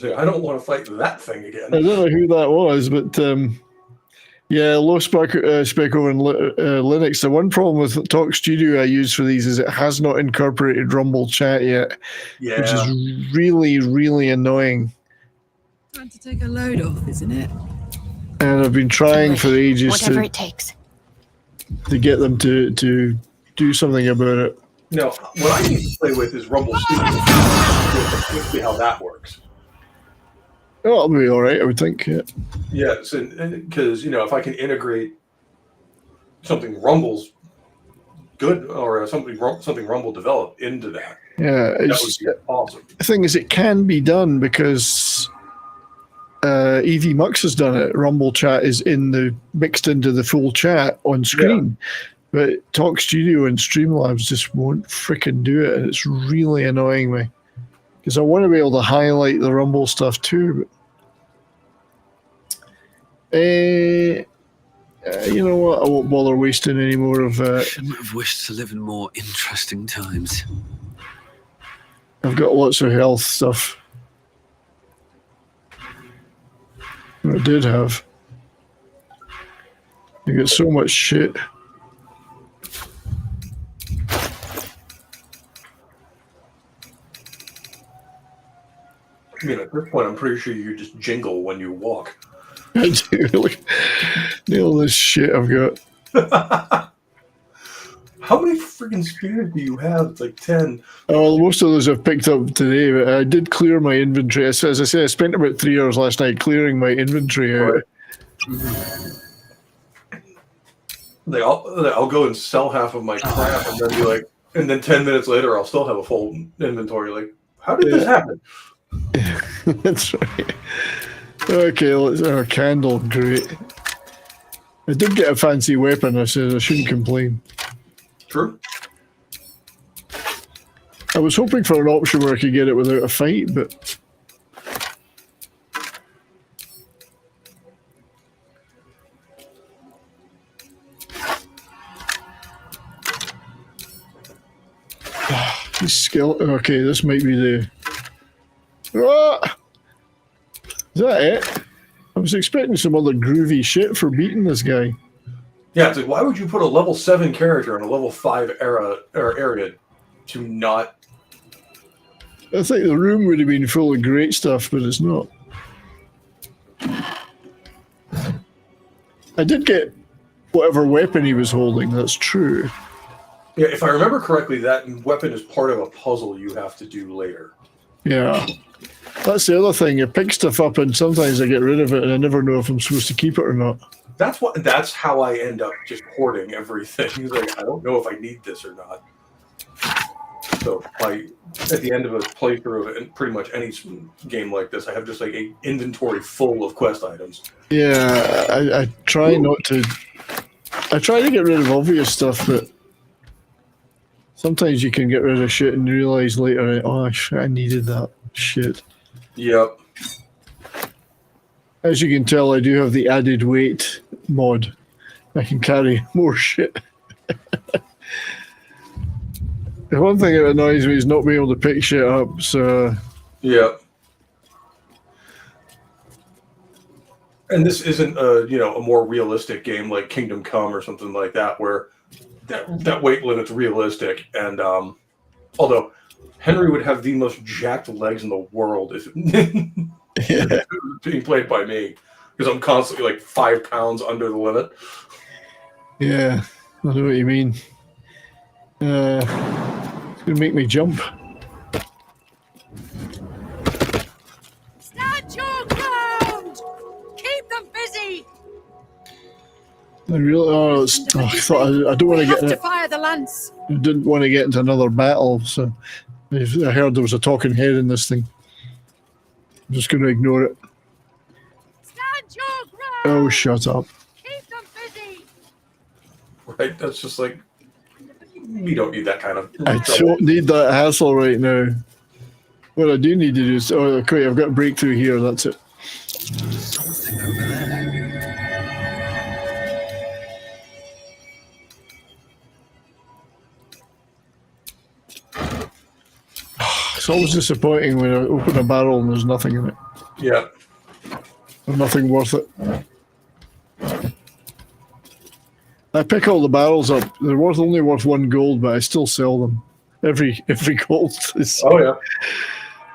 I don't want to fight that thing again. I don't know who that was, but yeah, low spec over in Linux. The one problem with Talk Studio I use for these is it has not incorporated Rumble chat yet, which is really, really annoying. Time to take a load off, isn't it? And I've been trying for ages Whatever it takes. to get them to do something about it. No, what I need to play with is Rumble Studio. Let's see how that works. Oh, it'll be all right, I would think. Yeah. Yes, because if I can integrate something Rumble's good or something Rumble developed into that, Yeah, that would be awesome. The thing is, it can be done because EV Mux has done it. Rumble chat is mixed into the full chat on screen. Yeah. But Talk Studio and Streamlabs just won't frickin' do it, and it's really annoying me. Because I want to be able to highlight the Rumble stuff too. But, you know what? I won't bother wasting any more of... I might have wished to live in more interesting times. I've got lots of health stuff. I did have. I got so much shit. I mean, at this point, I'm pretty sure you just jingle when you walk. I do. Look at all this shit I've got. How many freaking spears do you have? It's like 10. Oh, most of those I've picked up today, but I did clear my inventory. As I say, I spent about 3 hours last night clearing my inventory out. Right. I'll go and sell half of my crap and then be like, and then 10 minutes later, I'll still have a full inventory. Like, how did this happen? That's right. Okay, let's a candle. Great. I did get a fancy weapon. I said I shouldn't complain. True. I was hoping for an option where I could get it without a fight, but skill. Okay, this might be the. Ah! Is that it? I was expecting some other groovy shit for beating this guy. Yeah, it's like, why would you put a level 7 character in a level 5 area to not... I think the room would have been full of great stuff, but it's not. I did get whatever weapon he was holding, that's true. Yeah, if I remember correctly, that weapon is part of a puzzle you have to do later. Yeah. That's the other thing. You pick stuff up and sometimes I get rid of it and I never know if I'm supposed to keep it or not. That's how I end up just hoarding everything. Like, I don't know if I need this or not. So at the end of a playthrough of pretty much any game like this, I have just like an inventory full of quest items. Yeah, I try not to... I try to get rid of obvious stuff, but sometimes you can get rid of shit and realize later, oh, I needed that shit. Yep. As you can tell, I do have the added weight mod. I can carry more shit. The one thing that annoys me is not being able to pick shit up, so... Yeah. And this isn't a more realistic game like Kingdom Come or something like that, where that weight limit's realistic. And although Henry would have the most jacked legs in the world if it was being played by me, because I'm constantly like 5 pounds under the limit. Yeah. I know what you mean. It's going to make me jump. Stand your ground! Keep them busy! I really, I thought I don't want to get. To fire the lance. I didn't want to get into another battle, so I heard there was a talking head in this thing. I'm just going to ignore it. Stand your ground! Oh, shut up! Keep them busy! Right? That's just like, we don't need that kind of. I don't need that hassle right now. What I do need to do is, okay, I've got a breakthrough here. That's it. Something over there. It's always disappointing when I open a barrel and there's nothing in it. Yeah. Or nothing worth it. I pick all the barrels up. They're only worth 1 gold, but I still sell them. Every gold is. Oh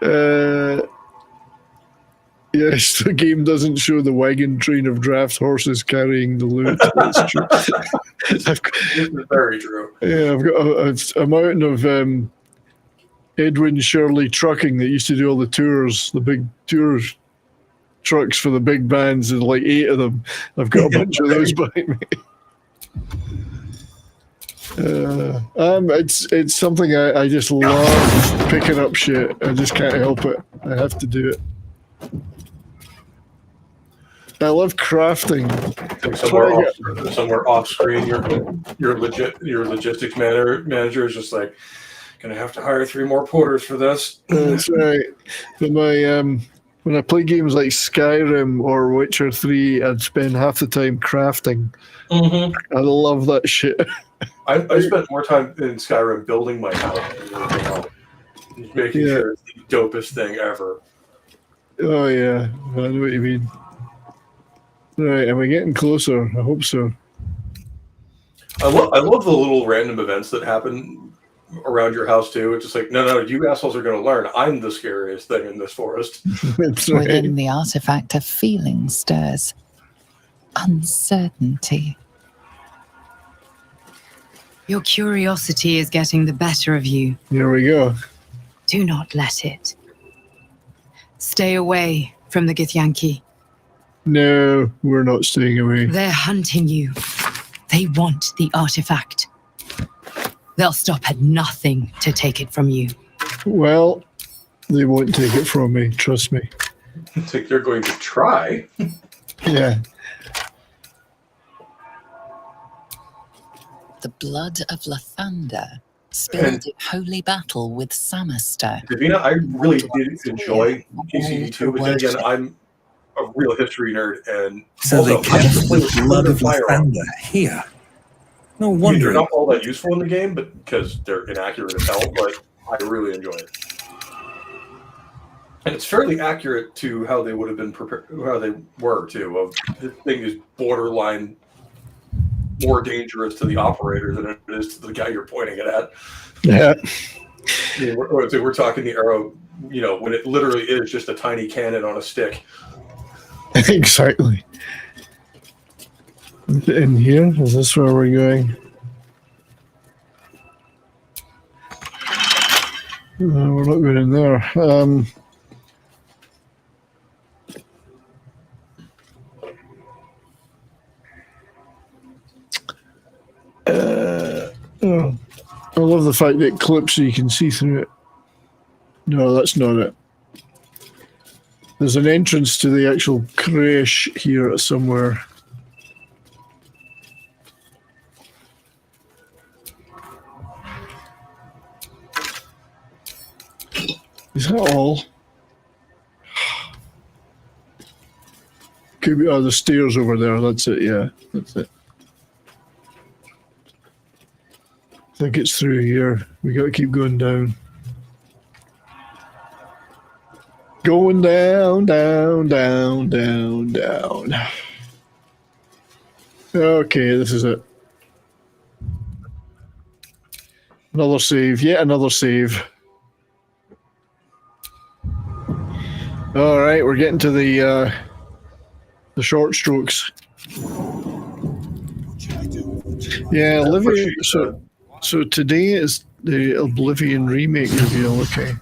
yeah. Yes, the game doesn't show the wagon train of draft horses carrying the loot. That's true. It's very true. Yeah, I've got a mountain of Edwin Shirley Trucking that used to do all the tours, the big tours trucks for the big bands, and like 8 of them. I've got a bunch of those behind me. It's something I just love picking up shit. I just can't help it. I have to do it. I love crafting. Somewhere off screen, your logistics manager is just like, gonna have to hire 3 more porters for this. That's right. But when I play games like Skyrim or Witcher 3, I'd spend half the time crafting. I love that shit. I spent more time in Skyrim building my house than anything else. Making sure it's the dopest thing ever. Oh yeah, I know what you mean. Right, am I getting closer? I hope so. I love the little random events that happen around your house too. It's just like, no, you assholes are going to learn. I'm the scariest thing in this forest. That's right. Within the artifact, a feeling stirs. Uncertainty. Your curiosity is getting the better of you. Here we go. Do not let it. Stay away from the Githyanki. No, we're not staying away. They're hunting you. They want the artifact. They'll stop at nothing to take it from you. Well, they won't take it from me, trust me. I think they're going to try. Yeah. The blood of Lathander spilled in holy battle with Samaster. Davina, I really did enjoy PCD2, but then again, I'm a real history nerd, and so they kept the blood of Lathander here. No wonder. They're not all that useful in the game, but because they're inaccurate as hell, but I really enjoy it. And it's fairly accurate to how they would have been prepared, how they were too. Of this thing is borderline more dangerous to the operator than it is to the guy you're pointing it at. Yeah. I mean, we're talking the arrow, when it literally is just a tiny cannon on a stick. Exactly. In here? Is this where we're going? No, we're not going in there. I love the fact that it clips so you can see through it. No, that's not it. There's an entrance to the actual creche here somewhere. Is that all? Could be, the stairs over there. That's it, yeah. That's it. I think it's through here. We got to keep going down. Going down, down, down, down, down. Okay, this is it. Another save. Yet another save. All right, we're getting to the short strokes. What should I do? Yeah, Oblivion. So today is the Oblivion remake reveal. Okay.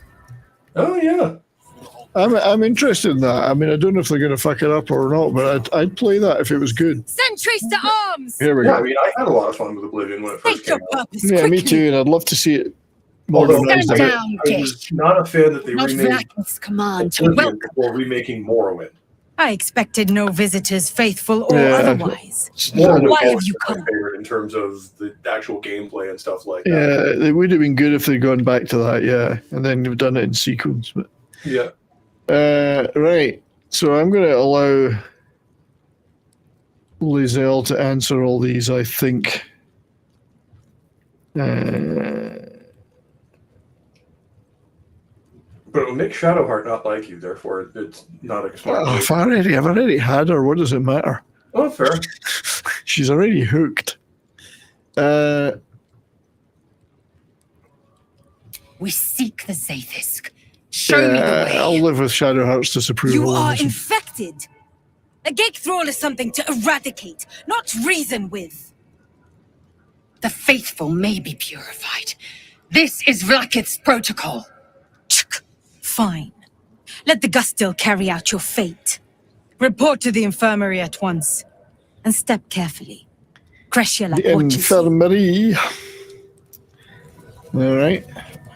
Oh yeah. I'm interested in that. I mean, I don't know if they're going to fuck it up or not, but I'd play that if it was good. Sentries to arms! Here we Yeah, go. I mean, I had a lot of fun with Oblivion when it first came out. Yeah, me too, and I'd love to see it Although modernized a Stand bit. down, I was not a fan that they Not remade Vlakith's command to Oblivion welcome. before remaking Morrowind. I expected no visitors, faithful or Yeah. otherwise. Morrowind Why have was you my come? favorite in terms of the actual gameplay and stuff like that. Yeah, it would have been good if they'd gone back to that, yeah, and then they've done it in sequence. But Yeah. right, so I'm going to allow Lizelle to answer all these, I think. But it will make Shadowheart not like you, therefore it's not a smart move. I've already had her. What does it matter? Oh, fair. She's already hooked. We seek the Zaithisk. Show me the way. I'll live with Shadowheart's disapproval. You on are this one. infected. A gate thrall is something to eradicate, not reason with. The faithful may be purified. This is Vlakith's protocol. Fine. Let the Gustil carry out your fate. Report to the infirmary at once. And step carefully. Crescia The watches you. infirmary. All right.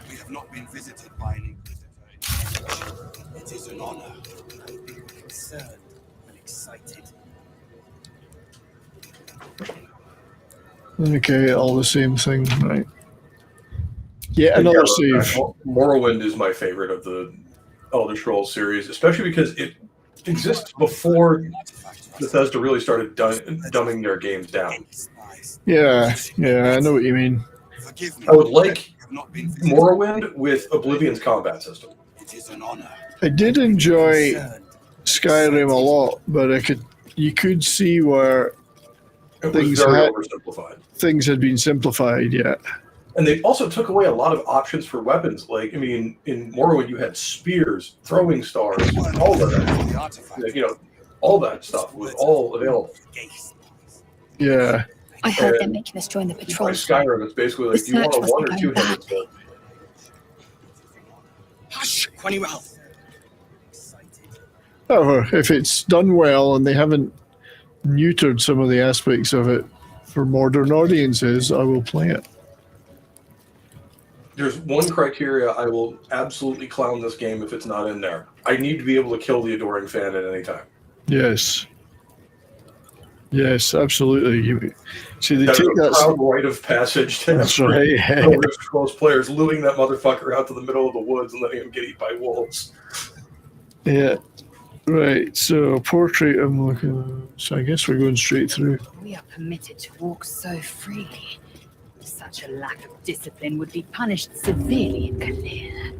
We have not been visited by an inquisitor. It is an honor. I would be concerned and excited. Okay, all the same thing, right? Yeah, another Yeah, save. Morrowind is my favorite of the Elder Scrolls series, especially because it exists before Bethesda really started dumbing their games down. Yeah, I know what you mean. I would like Morrowind with Oblivion's combat system. I did enjoy Skyrim a lot, but you could see where It was things very had been simplified. Yeah. And they also took away a lot of options for weapons. Like, I mean, in Morrowind, you had spears, throwing stars, all of that. You know, all that stuff was all available. Yeah. I heard they're making us join the patrol. By Skyrim, it's basically like, do you want a one or two-handed sword? Hush, Quaniral. Oh, if it's done well and they haven't neutered some of the aspects of it for modern audiences, I will play it. There's one criteria I will absolutely clown this game if it's not in there. I need to be able to kill the Adoring Fan at any time. Yes. Yes, absolutely. See, they That's take a that. proud rite of passage to That's right. Elder Scrolls players looting that motherfucker out to the middle of the woods and letting him get eaten by wolves. Yeah. Right. So portrait. I'm looking. So I guess we're going straight through. We are permitted to walk so freely. Such a lack of discipline would be punished severely in Kalir.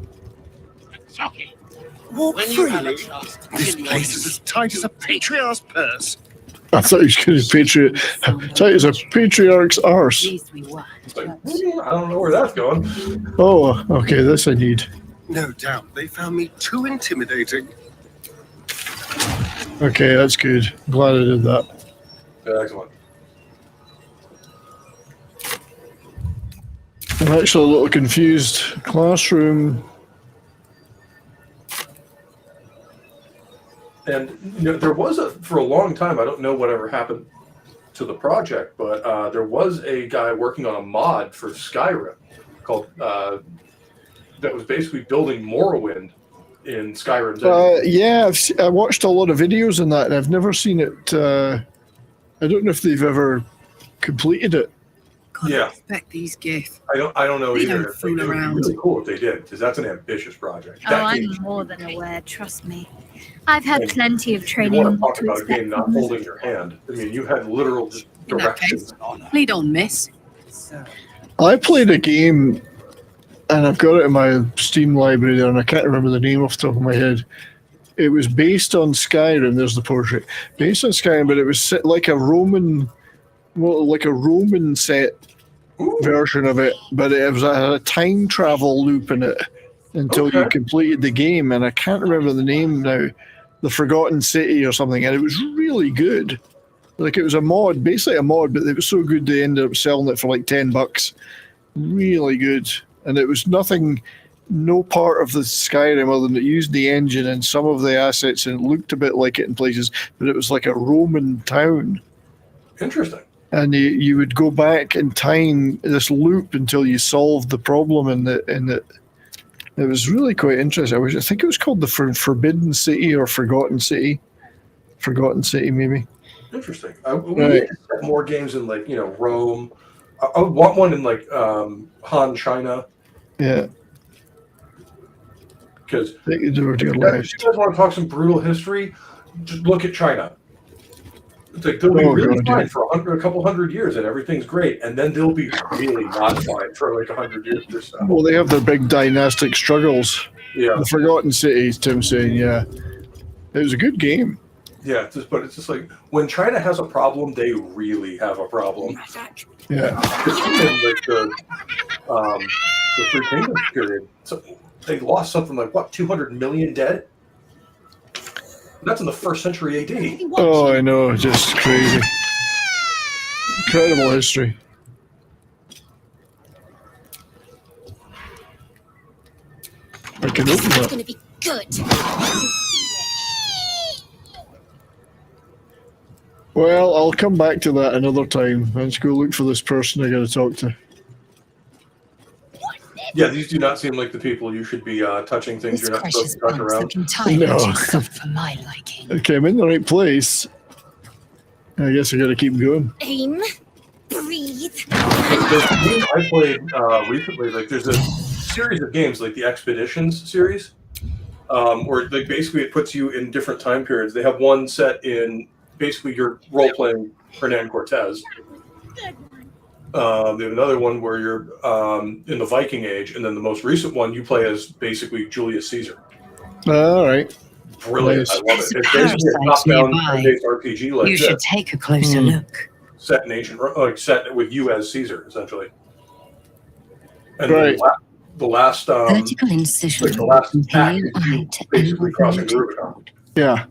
Walk freely. This place is as tight as a patriarch's purse. I thought he was going to tight as a patriarch's arse. It's like, I don't know where that's going. Oh, okay. This I need. No doubt they found me too intimidating. Okay, that's good. Glad I did that. Excellent. I'm actually a little confused. Classroom. And you know, there was for a long time, I don't know whatever happened to the project, but there was a guy working on a mod for Skyrim called that was basically building Morrowind in Skyrim's engine. Yeah, I watched a lot of videos on that, and I've never seen it. I don't know if they've ever completed it. Yeah, Respect these gifts. I don't know They either. don't fool It would be around. really cool if they did, because that's an ambitious project. Oh, That I'm game, more than aware, trust me. I've had And plenty of you training want on to what talk to about a expect game not from this. holding your hand. I mean, you had literal just directions. Lead on, miss. I played a game, and I've got it in my Steam library there, and I can't remember the name off the top of my head. It was based on Skyrim. There's the portrait. Based on Skyrim, but it was set like a Roman set version of it. But it was a time travel loop in it until you completed the game, and I can't remember the name now. The Forgotten City or something, and it was really good. Like it was a mod, basically a mod, but it was so good they ended up selling it for like $10. Really good, and it was nothing. No part of the Skyrim other than it used the engine and some of the assets, and it looked a bit like it in places, but it was like a Roman town. Interesting. And you would go back in time, this loop, until you solved the problem, and it was really quite interesting. I think it was called the Forbidden City or Forgotten City. Forgotten City, maybe. Interesting. We need to set more games in like Rome. I would want one in like Han, China. Yeah. Because if you guys want to talk some brutal history, just look at China. It's like they'll be really fine for a couple hundred years and everything's great, and then they'll be really not fine for like 100 years or so. Well, they have their big dynastic struggles. Yeah. The Forgotten City, Tim saying, yeah. It was a good game. Yeah, but it's just like when China has a problem, they really have a problem. Yeah. In like the Three Kingdoms period, so they lost something like 200 million dead. That's in the 1st century AD. Oh, I know, just crazy. Incredible history. I can open that. It's gonna be good. Well, I'll come back to that another time. Let's go look for this person I got to talk to. Yeah, these do not seem like the people you should be touching things you're not supposed to touch around. No. For my liking. Okay, I'm in the right place. I guess I got to keep going. Aim. Breathe. The game I played recently, like there's a series of games like the Expeditions series, where like basically it puts you in different time periods. They have one set in basically you're role-playing Hernan Cortez. They have another one where you're in the Viking Age, and then the most recent one you play as basically Julius Caesar. All right. Brilliant. Nice. I love it. It's basically a top-down turn-based RPG like You this. should take a closer look. Set in ancient, like set with you as Caesar, essentially. And right. the last Vertical incision. like the last act Imperial is you eye to basically crossing the Rubicon. Yeah.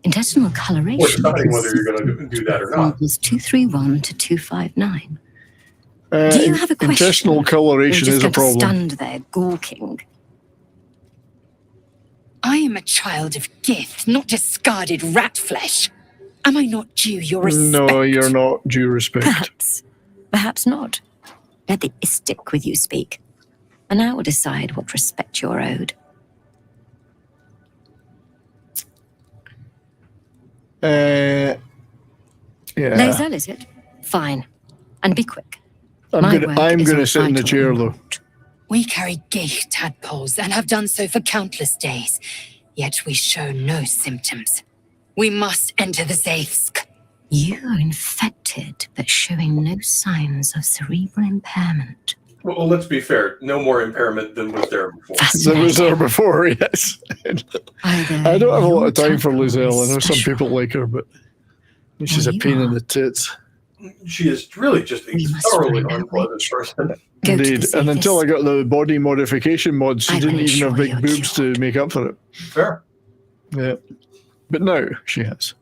Intestinal Or coloration. deciding whether you're going to do that or not. Equals 231 to 259. Do you have a question? Intestinal coloration is a problem. Stunned there, gawking. I am a child of Gith, not discarded rat flesh. Am I not due your respect? No, you're not due respect. Perhaps not. Let the Istik with you speak, and I will decide what respect you're owed. Yeah. Lae'zel, is it? Fine. And be quick. I'm gonna sit in the chair though. We carry Geich tadpoles and have done so for countless days, yet we show no symptoms. We must enter the Zaithsk. You are infected, but showing no signs of cerebral impairment. Well, let's be fair. No more impairment than was there before. That was there before, yes. I don't have a lot of time for Lae'zel. I know some people like her, but she's a pain in the tits. She is really just a thoroughly unpleasant person. Indeed. And until I got the body modification mod, she didn't even have big boobs to make up for it. Fair. Yeah. But now she has.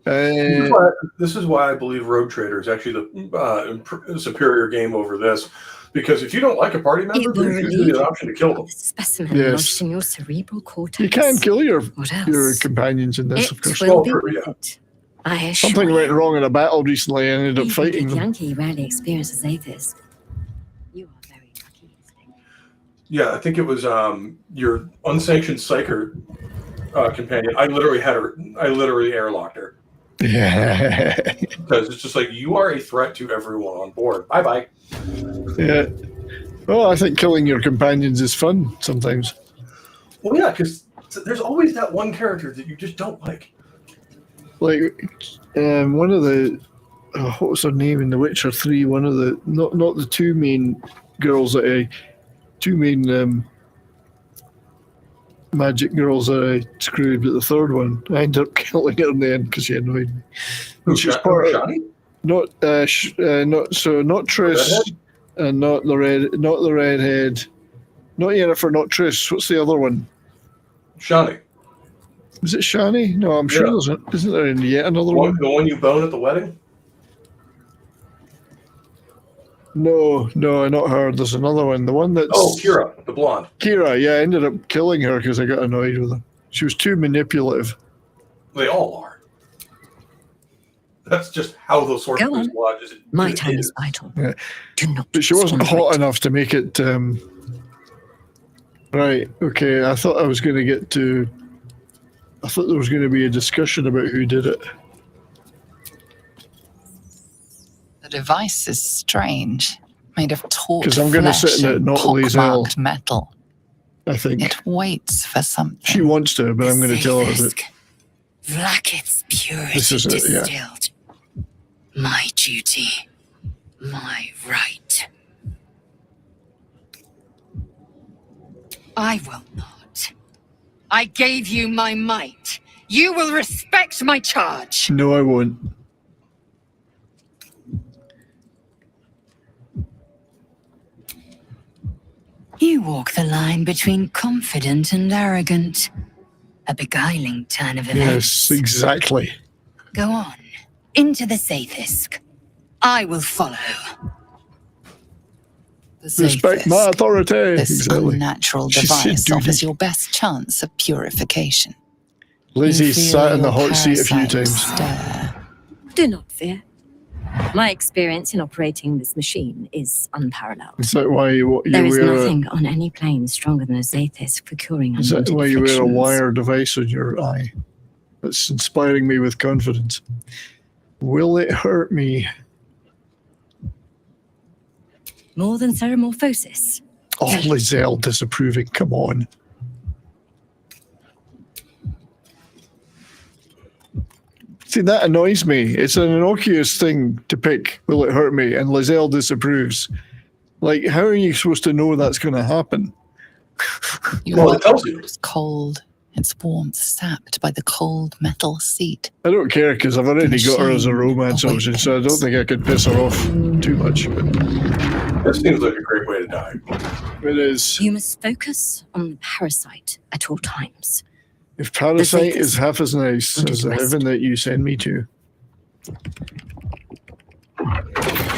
This is why I believe Rogue Trader is actually the superior game over this. Because if you don't like a party member, there's usually an option to kill them. Specimen lodged in your cerebral cortex. You can kill your companions in this, of course. Something went wrong in a battle recently. I ended up fighting them. Yankee rarely experiences Aethys. You are very lucky. Yeah, I think it was your unsanctioned psyker companion. I literally airlocked her. Yeah. Because it's just like, you are a threat to everyone on board. Bye-bye. Yeah. Well, I think killing your companions is fun sometimes. Well, yeah, because there's always that one character that you just don't like. Like, one of the... what was her name in The Witcher 3? One of the... Not the two main girls that I... Two main... magic girls that I screwed, but the third one, I ended up killing her in the end because she annoyed me. Who, She's part of, Shani? not Triss, and not the redhead, not Yennefer, not Triss. What's the other one? Shani. Was it Shani? No, I'm sure isn't there yet another one? The one you bone at the wedding? No, not her. There's another one. The one that's... Oh, Kira, the blonde. Kira, yeah, I ended up killing her because I got annoyed with her. She was too manipulative. They all are. That's just how those sorts of lodges. My time is vital. Yeah. Do not. But she wasn't hot enough to make it... Right, okay, I thought I was going to get to... I thought there was going to be a discussion about who did it. The device is strange, made of taut Because I'm going to sit in it, not Lizelle. Metal. I think. It waits for something. She wants to, but I'm going to tell her that... Vlaakith's purity This is it, distilled. yeah. My duty. My right. I will not. I gave you my might. You will respect my charge. No, I won't. You walk the line between confident and arrogant. A beguiling turn of events. Yes, exactly. Go on. Into the Sathisk. I will follow. The Respect my authority. This exactly. unnatural She said device duty. offers your best chance of purification. Lizzie You feel sat in the your hot seat a few parasites times. stir. Do not fear. My experience in operating this machine is unparalleled. Is that why you There is wear nothing on any plane stronger than a Zathisk for curing Is that unwanted why you wear a afflictions. wire device on your eye? That's inspiring me with confidence. Will it hurt me? More than ceremorphosis. Oh, Lizelle disapproving. Come on. See, that annoys me. It's an innocuous thing to pick. Will it hurt me? And Lizelle disapproves. Like, how are you supposed to know that's going to happen? Your body is cold, its warmth sapped by the cold metal seat. I don't care because I've already got her as a romance option, so I don't think I could piss her off too much. But This seems like a great way to die. it is. You must focus on the parasite at all times. If Parasite is half as nice as the heaven that you send me to.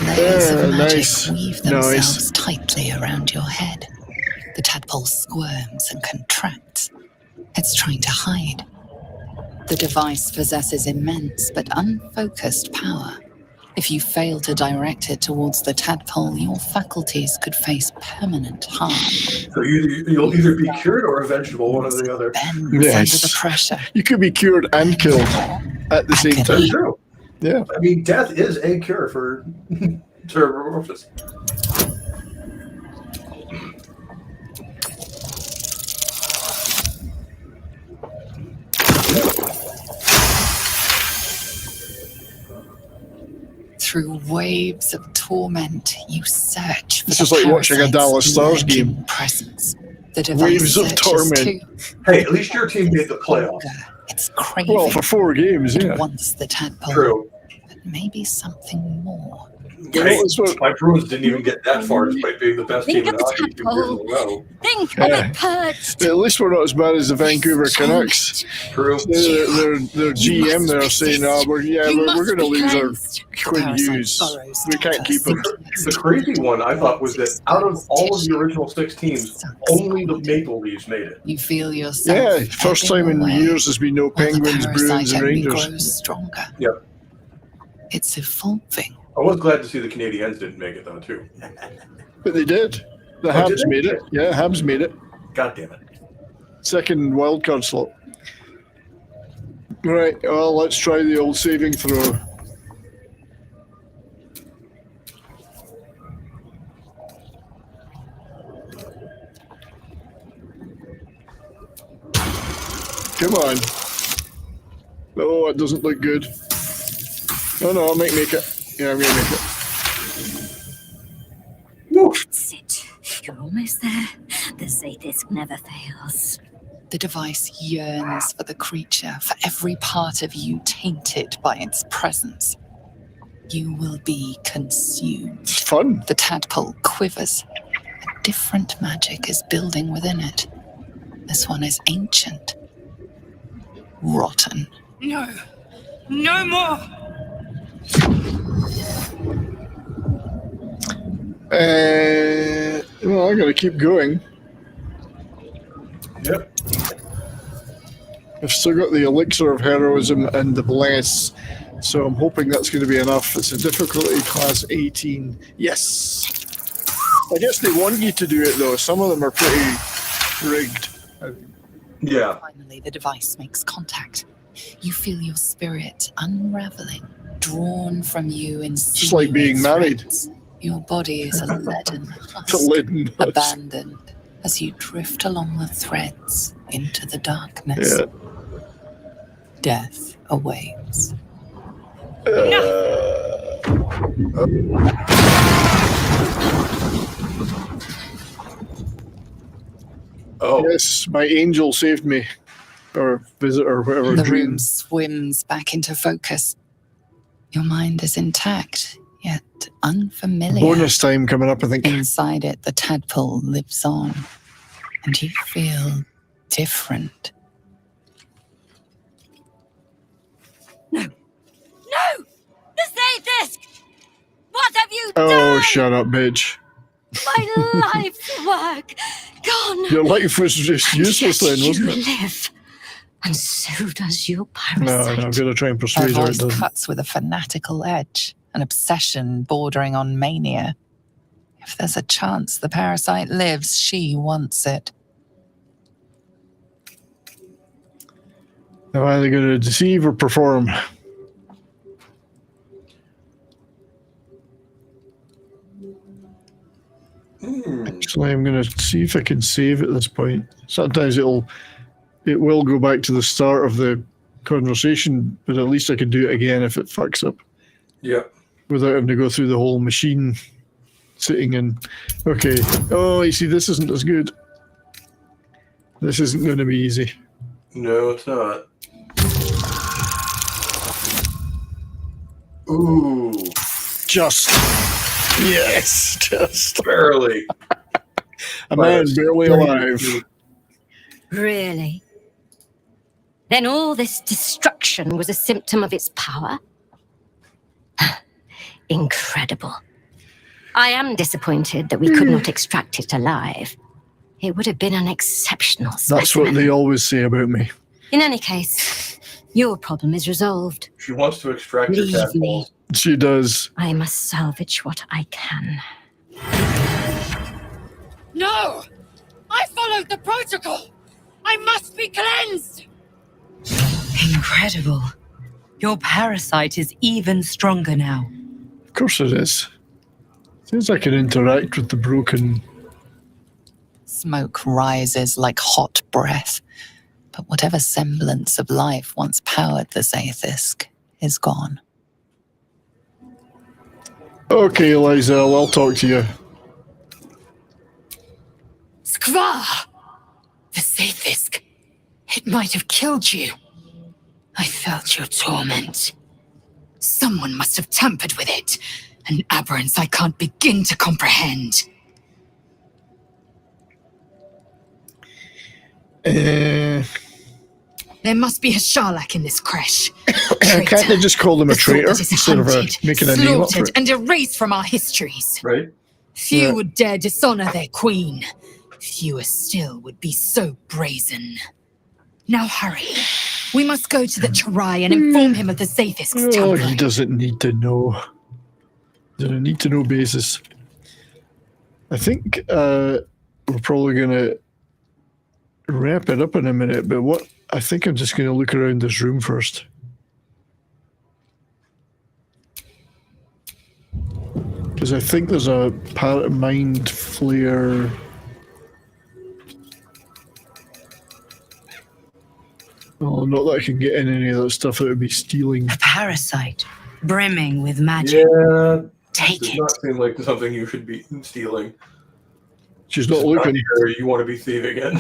Layers of magic nice. weave themselves tightly around your head. The tadpole squirms and contracts. It's trying to hide. The device possesses immense but unfocused power. If you fail to direct it towards the tadpole, your faculties could face permanent harm. So you'll either be cured or vegetable, one or the other. Under the pressure. You could be cured and killed at the same time. That's true. Yeah. I mean, death is a cure for ceremorphosis. Through waves of torment, you search for This the is like watching a parasite's Dallas Stars lurking game. presence. The device Waves of searches torment. too. Hey, at least your team made the playoffs. It's craving. Well, for 4 games, It yeah. wants the tadpole. True. But maybe something more. Hey, my Bruins didn't even get that far despite being the best Think team in of the hockey 2 years in a row. Think Yeah. of it purged. At least we're not as bad as the Vancouver Canucks. True. Their GM there saying, we're going to lose our Quinn Hughes. We can't keep him. The crazy one I thought was that out of all of the original 6 teams, only the Maple Leafs made it. You feel yourself. Yeah, first time in years there's been no while the Penguins, Bruins, parasite and only Rangers. grows stronger. Yep. It's evolving. I was glad to see the Canadiens didn't make it though too. But they did. The Oh, did Habs they? made it. Yeah, Habs made it. God damn it. Second wildcard slot. Right, well, let's try the old saving throw. Come on. Oh, it doesn't look good. No, I might make it. Yeah, I'm going to make it. That's it. You're almost there. The Zathisk never fails. The device yearns for the creature, for every part of you tainted by its presence. You will be consumed. It's fun. The tadpole quivers. A different magic is building within it. This one is ancient. rotten. No. No more! Well, I'm going to keep going. Yep. I've still got the elixir of heroism and the bless, so I'm hoping that's going to be enough. It's a difficulty class 18. Yes! I guess they want you to do it, though. Some of them are pretty rigged. Yeah. Finally, the device makes contact. You feel your spirit unraveling, drawn from you in It's like being married. threads. Your body is a leaden husk, It's a leaden husk. abandoned as you drift along the threads into the darkness. Yeah. Death awaits. Oh. Yes, my angel saved me. Or visitor, whatever. The dream. room swims back into focus. Your mind is intact, yet unfamiliar. Bonus time coming up, I think. Inside it, the tadpole lives on, and you feel different. No! The safe disc! What have you Oh, done? shut up, bitch. My life's work gone. Your life was just useless then, wasn't it? Live. And so does your No, parasite. I'm going to try and Her persuade her it voice doesn't. cuts with a fanatical edge, an obsession bordering on mania. If there's a chance the parasite lives, she wants it. Am I either going to deceive or perform? Actually, I'm going to see if I can save at this point. Sometimes it will go back to the start of the conversation, but at least I can do it again if it fucks up. Yeah. Without having to go through the whole machine sitting in. Okay. Oh, you see, this isn't as good. This isn't going to be easy. No, it's not. Ooh. Just. Yes, just. Barely. A man barely alive. Really? Then all this destruction was a symptom of its power? Incredible. I am disappointed that we could not extract it alive. It would have been an exceptional specimen. That's what they always say about me. In any case, your problem is resolved. She wants to extract your Leave tadpoles. She does. I must salvage what I can. No! I followed the protocol! I must be cleansed! Incredible. Your parasite is even stronger now. Of course it is. Seems I can interact with the broken. Smoke rises like hot breath, but whatever semblance of life once powered the Zaithisk is gone. Okay, Eliza, I'll talk to you. Skvar! The Zaithisk. It might have killed you. I felt your torment. Someone must have tampered with it. An aberrance I can't begin to comprehend. There must be a Sharlak in this crash. Can't they just call them a The thought traitor that is instead of hunted, making a name up for slaughtered, it? and erased from our histories. Right. Few Yeah. would dare dishonor their queen. Fewer still would be so brazen. Now hurry. We must go to the Charai and inform him of the Zaithisk's Oh, tampering. he doesn't need to know. On a need-to-know basis. I think we're probably going to wrap it up in a minute, but I think I'm just going to look around this room first. Because I think there's a mind flare. Oh, not that I can get in any of that stuff that would be stealing. A parasite, brimming with magic. Yeah. Take does it. not seem like something you should be stealing. She's not It's looking. here you want to be thieving in.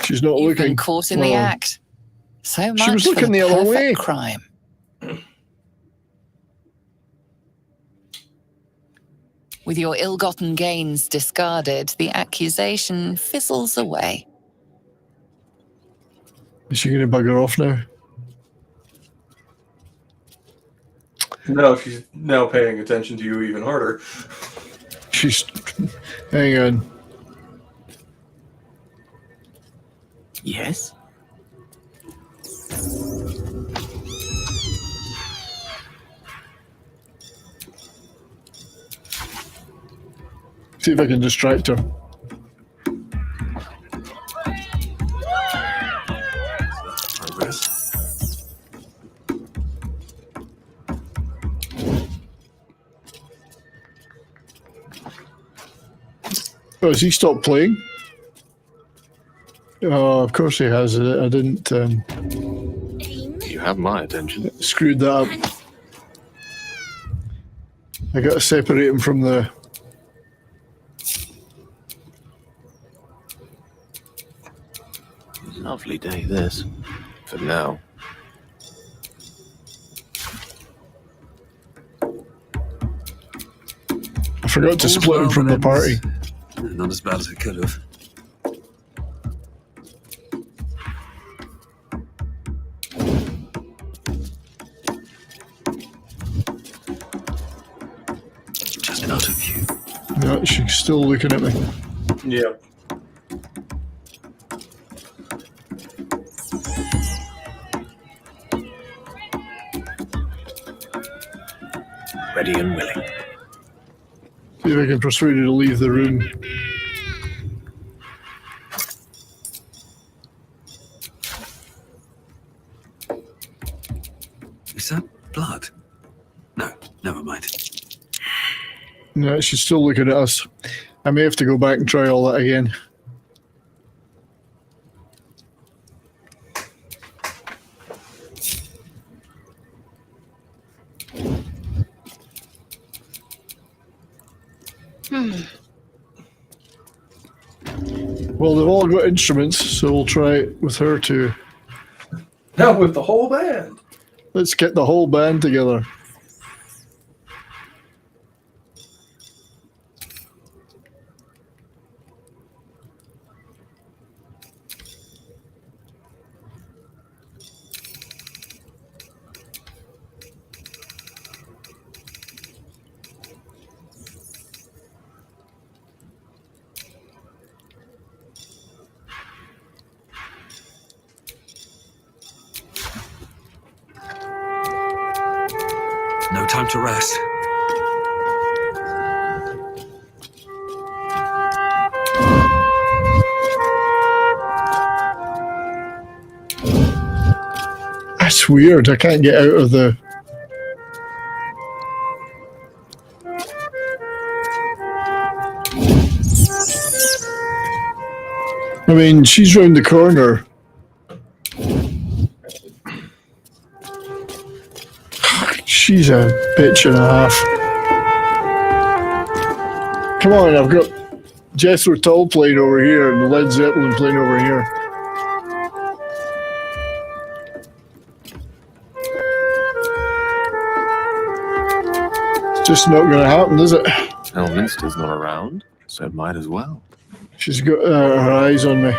She's not You've been looking. caught in the Well, act. So much She was for looking the the other perfect way. crime. With your ill-gotten gains discarded, the accusation fizzles away. Is she going to bugger off now? No, she's now paying attention to you even harder. She's... Hang on. Yes? See if I can distract her. Progress. Oh, has he stopped playing? Oh, of course he has. I didn't... You have my attention. Screwed that up. I got to separate him from the... Lovely day, this. For now. I forgot to split him from the party. Not as bad as it could have. Just out of view. No, she's still looking at me. Yeah. Ready and willing. See if I can persuade her to leave the room. Is that blood? No, never mind. No, she's still looking at us. I may have to go back and try all that again. Well, they've all got instruments, so we'll try it with her too. Now with the whole band. Let's get the whole band together. No time to rest. That's weird. I can't get out of the... I mean, she's round the corner. She's a bitch and a half. Come on, I've got Jethro Tull playing over here and Led Zeppelin playing over here. It's just not going to happen, is it? Elminster's not around, so it might as well. She's got her eyes on me.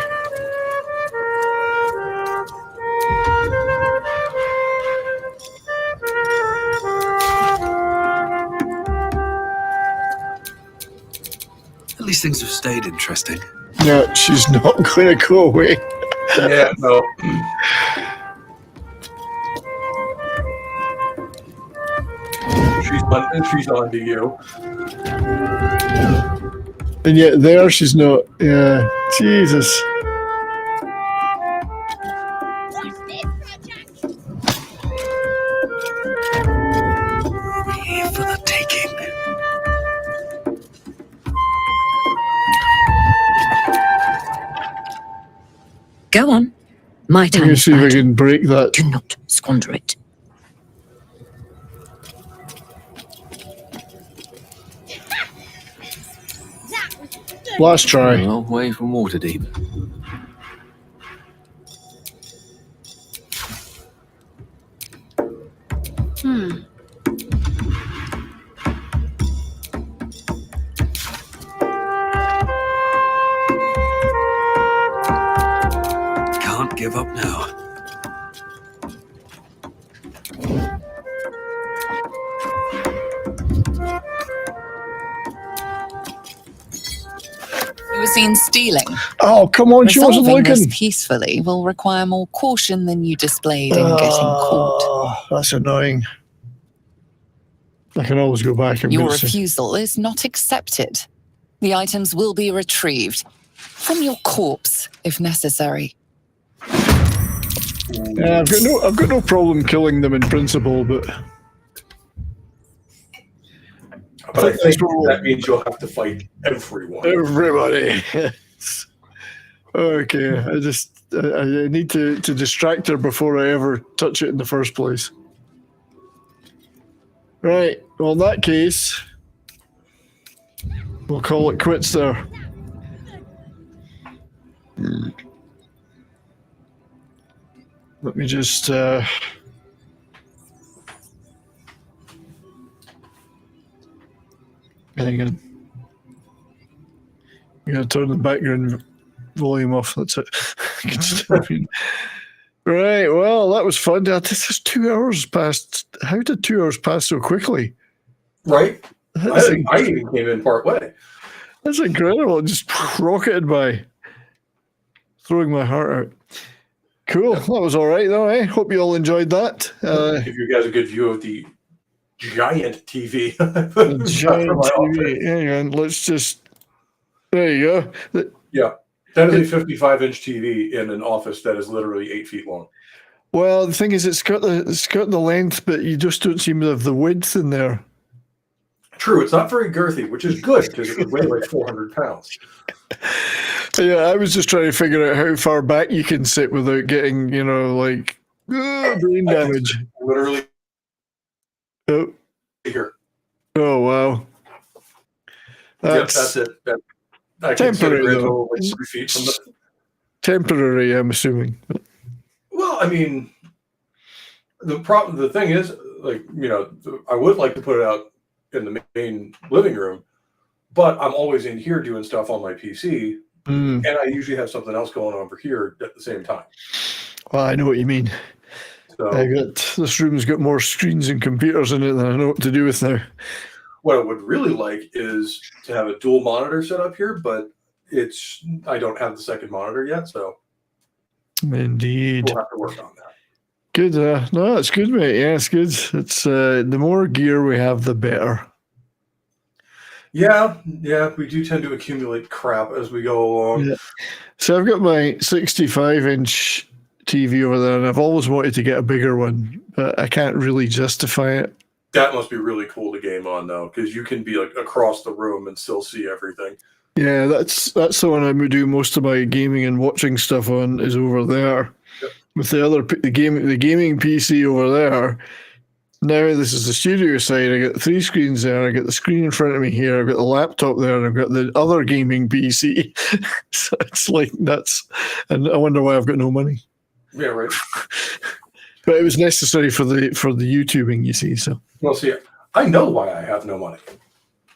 At least things have stayed interesting. No, she's not going to go away. Yeah, no. She's on to you. And yet there she's not. Yeah, Jesus. Here for the taking. Go on. My I'm time. going to see if I can break that. Do not squander it. Last try. A long way from Waterdeep. Can't give up now. were seen stealing. Oh, come on, she wasn't Resolving this looking. peacefully will require more caution than you displayed in getting caught. That's annoying. I can always go back and Your miss it. refusal is not accepted. The items will be retrieved from your corpse if necessary. Yeah, I've got no problem killing them in principle, but I think that means you'll have to fight everyone. Everybody. Yes. Okay, I need to distract her before I ever touch it in the first place. Right. Well, in that case, we'll call it quits there. Let me just hang on. I'm gonna turn the background volume off. That's it. Right. Well, that was fun. This is 2 hours past. How did 2 hours pass so quickly? Right. I even came in part way. That's incredible. It just rocketed by. Throwing my heart out. Cool. That was all right, though. Hope you all enjoyed that. Give you guys a good view of the giant TV. The giant TV. Hang on. Let's just. There you go. Yeah. That is a 55-inch TV in an office that is literally 8 feet long. Well, the thing is, it's got the length, but you just don't seem to have the width in there. True, it's not very girthy, which is good because it would weigh like 400 pounds. Yeah, I was just trying to figure out how far back you can sit without getting, brain damage. Literally. Oh. Here. Oh, wow. That's it. I temporary, though. Like 3 feet from the... Temporary, I'm assuming. Well, I mean, the thing is, I would like to put it out in the main living room, but I'm always in here doing stuff on my PC, and I usually have something else going on over here at the same time. Well, I know what you mean. So, this room's got more screens and computers in it than I know what to do with now. What I would really like is to have a dual monitor set up here, but I don't have the second monitor yet, so indeed we'll have to work on that. Good. No, it's good, mate. Yeah, it's good. It's the more gear we have, the better. Yeah, we do tend to accumulate crap as we go along. Yeah. So I've got my 65-inch TV over there, and I've always wanted to get a bigger one, but I can't really justify it. That must be really cool to game on, though, because you can be like across the room and still see everything. Yeah, that's the one I do most of my gaming and watching stuff on is over there. Yep. With the gaming PC over there. Now this is the studio side. I got 3 screens there. I got the screen in front of me here. I've got the laptop there, and I've got the other gaming PC. So it's like nuts. And I wonder why I've got no money. Yeah, right. But it was necessary for the YouTubing, you see. So. Well, see, I know why I have no money.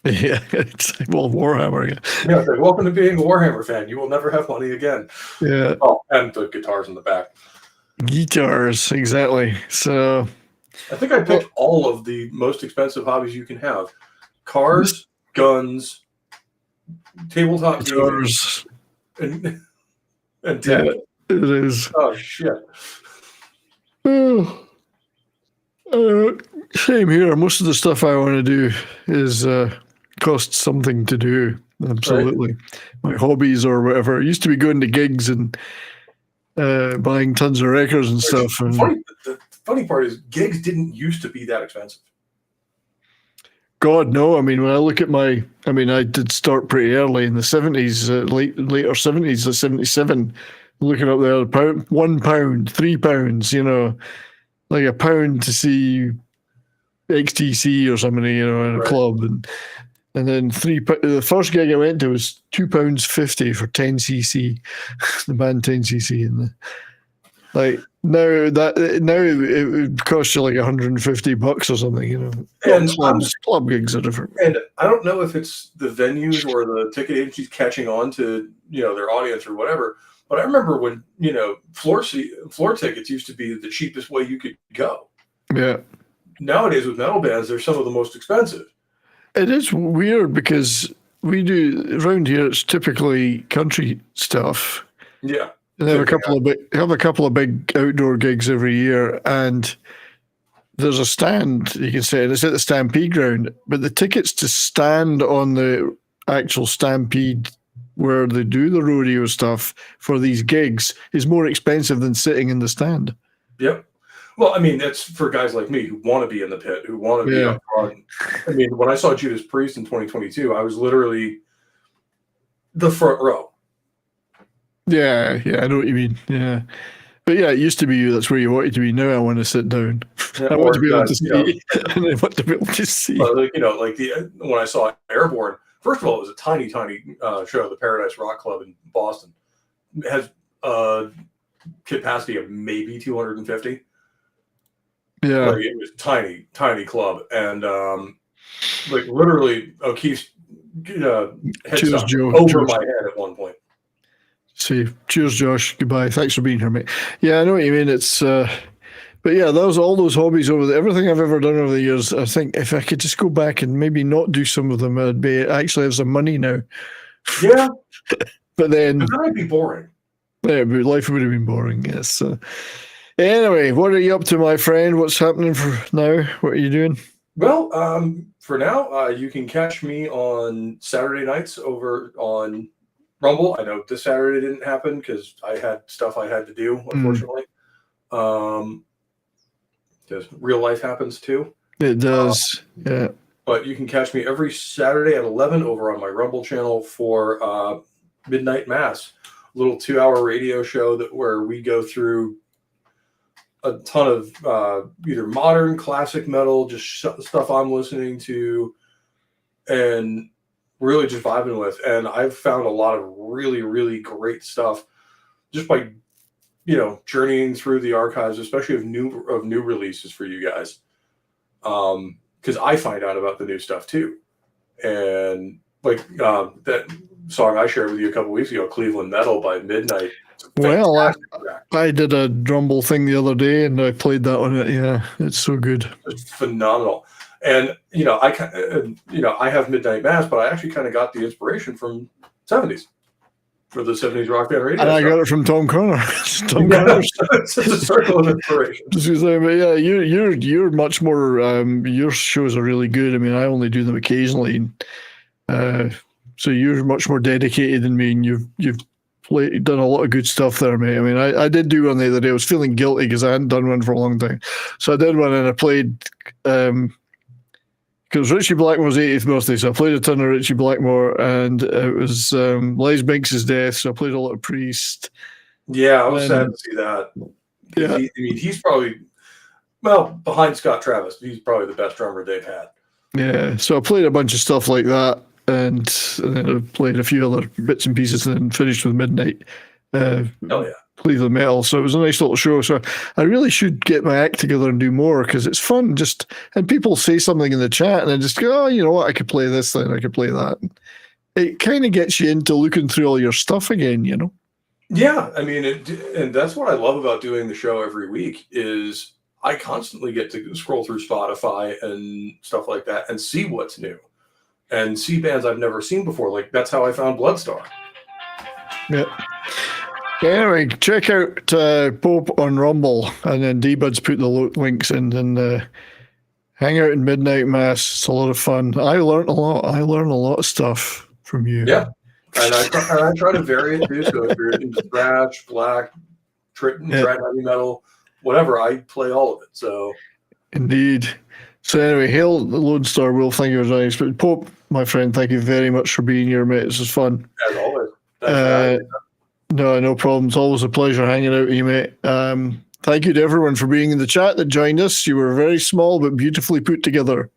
Yeah, it's like, well, Warhammer. Yeah, like, welcome to being a Warhammer fan. You will never have money again. Yeah. Oh, and the guitars in the back. Guitars, exactly. So. I think I picked all of the most expensive hobbies you can have: cars, guns, tabletop guitars, and tech. Yeah, it is. Oh shit. Same here. Most of the stuff I want to do is costs something to do. Absolutely. Right. My hobbies or whatever. It used to be going to gigs and buying tons of records and stuff. The funny part is gigs didn't used to be that expensive. God, no. I mean, when I look at I did start pretty early in the 70s, later 70s, 77, looking up there, £1, £3, like £1 to see XTC or somebody, in a club. And then the first gig I went to was £2.50 for 10cc, the band 10cc. And now it would cost you like $150 or something, And club gigs are different. And I don't know if it's the venues or the ticket agencies catching on to their audience or whatever. But I remember when floor tickets used to be the cheapest way you could go. Yeah. Nowadays with metal bands, they're some of the most expensive. It is weird because we do around here. It's typically country stuff. Yeah. And have a couple of big outdoor gigs every year, and there's a stand you can say, and it's at the Stampede ground. But the tickets to stand on the actual Stampede where they do the rodeo stuff for these gigs is more expensive than sitting in the stand. Yep. Well, I mean, that's for guys like me who want to be in the pit, who want to be up front. I mean, when I saw Judas Priest in 2022, I was literally the front row. Yeah, I know what you mean. Yeah. But yeah, it used to be you. That's where you wanted to be. Now I want to sit down. Yeah, I want to be able to see. And I want to be able to see. Like, when I saw Airborne, first of all, it was a tiny, tiny show, the Paradise Rock Club in Boston. It has a capacity of maybe 250. Yeah. Like, it was tiny, tiny club. And literally O'Keefe's head Cheers, Joe. over my head at one point. See, cheers, Josh. Goodbye. Thanks for being here, mate. Yeah, I know what you mean. It's, but yeah, those all those hobbies everything I've ever done over the years. I think if I could just go back and maybe not do some of them, I'd actually have some money now. Yeah, but then that might be boring. Yeah, but life would have been boring. Yes. Anyway, what are you up to, my friend? What's happening for now? What are you doing? Well, for now, you can catch me on Saturday nights over on Rumble. I know this Saturday didn't happen because I had stuff I had to do, unfortunately. Because real life happens too. It does, yeah. But you can catch me every Saturday at 11 over on my Rumble channel for Midnight Mass, a little 2-hour radio show where we go through a ton of either modern, classic metal, just stuff I'm listening to, and really just vibing with. And I've found a lot of really, really great stuff just by, journeying through the archives, especially of new releases for you guys. Because I find out about the new stuff too. And that song I shared with you a couple weeks ago, Cleveland Metal by Midnight. Well, I did a Rumble thing the other day and I played that on it. Yeah, it's so good. It's phenomenal. And, I have Midnight Mass, but I actually kind of got the inspiration from 70s for the 70s rock band radio. And I got it from Tom Connor. Tom Connor. It's a circle of inspiration. But yeah, you're much more. Your shows are really good. I mean, I only do them occasionally, so you're much more dedicated than me, and you've done a lot of good stuff there, mate. I mean, I did do one the other day. I was feeling guilty because I hadn't done one for a long time, so I did one and I played. Because Richie Blackmore's 80th birthday, so I played a ton of Richie Blackmore, and it was Les Binks' death, so I played a lot of Priest. Yeah, I was sad to see that. Yeah. He's probably, behind Scott Travis, he's probably the best drummer they've had. Yeah, so I played a bunch of stuff like that, and then I played a few other bits and pieces, and then finished with Midnight. Oh, yeah. Cleveland Metal, so it was a nice little show. So I really should get my act together and do more because it's fun. And people say something in the chat, and I just go, "Oh, you know what? I could play this, then I could play that." It kind of gets you into looking through all your stuff again, Yeah, I mean, and that's what I love about doing the show every week is I constantly get to scroll through Spotify and stuff like that and see what's new, and see bands I've never seen before. Like that's how I found Bloodstar. Yeah. Anyway, check out Pope on Rumble, and then D-Bud's put the links in, and hang out in Midnight Mass. It's a lot of fun. I learned a lot. I learned a lot of stuff from you. Yeah, and I try to vary it too. So if you're into thrash, black, trad heavy metal, whatever, I play all of it. So indeed. So anyway, hail the Lone Star Will. Thank you for joining us. But Pope, my friend, thank you very much for being here, mate. This is fun. As always. No problem. It's always a pleasure hanging out with you, mate. Thank you to everyone for being in the chat that joined us. You were very small but beautifully put together.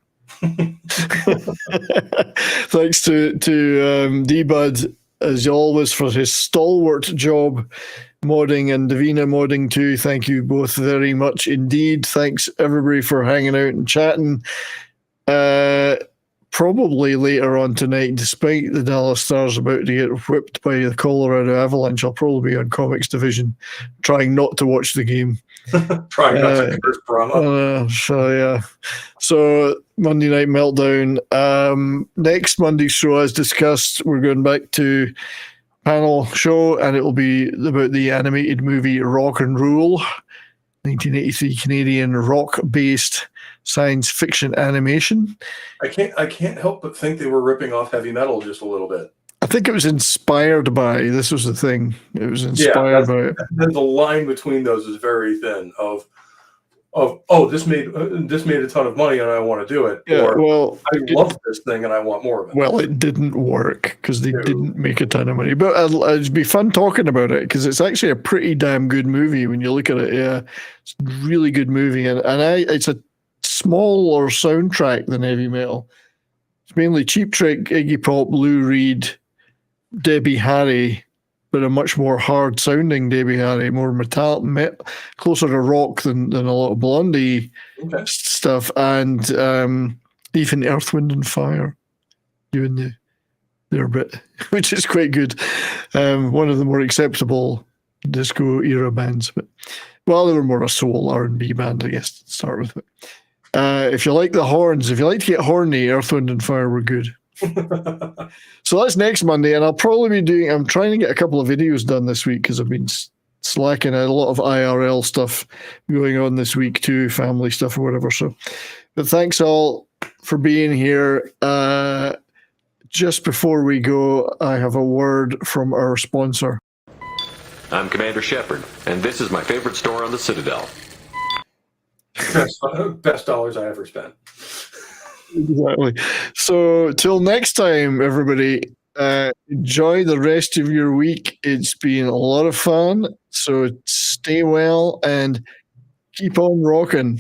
Thanks to D-Bud, as always, for his stalwart job modding, and Davina modding too. Thank you both very much indeed. Thanks everybody for hanging out and chatting. probably later on tonight, despite the Dallas Stars about to get whipped by the Colorado Avalanche, I'll probably be on Comics Division, trying not to watch the game. Trying not to curse Brahma. So Monday Night Meltdown. Next Monday's show, as discussed, we're going back to panel show, and it will be about the animated movie Rock and Rule, 1983 Canadian rock-based science fiction animation. I can't help but think they were ripping off heavy metal just a little bit. I think it was inspired by. This was the thing. It was inspired by it. Then the line between those is very thin. This made a ton of money and I want to do it. Yeah, or, well, I love this thing and I want more of it. Well, it didn't work because they didn't make a ton of money. But it'd be fun talking about it because it's actually a pretty damn good movie when you look at it. Yeah, it's a really good movie, and it's a smaller soundtrack than heavy metal. It's mainly Cheap Trick, Iggy Pop, Lou Reed, Debbie Harry, but a much more hard-sounding Debbie Harry, more closer to rock than a lot of Blondie stuff, and even Earth, Wind and Fire doing their bit, which is quite good. One of the more acceptable disco era bands, but they were more a soul R&B band, I guess, to start with. But, if you like the horns, if you like to get horny, Earth, Wind and Fire were good. So that's next Monday, and I'll probably be I'm trying to get a couple of videos done this week because I've been slacking out a lot of IRL stuff going on this week too, family stuff or whatever. So, but thanks all for being here. Just before we go, I have a word from our sponsor. I'm Commander Shepard, and this is my favorite store on the Citadel. Best dollars I ever spent. Exactly. So till next time, everybody, enjoy the rest of your week. It's been a lot of fun. So stay well and keep on rocking.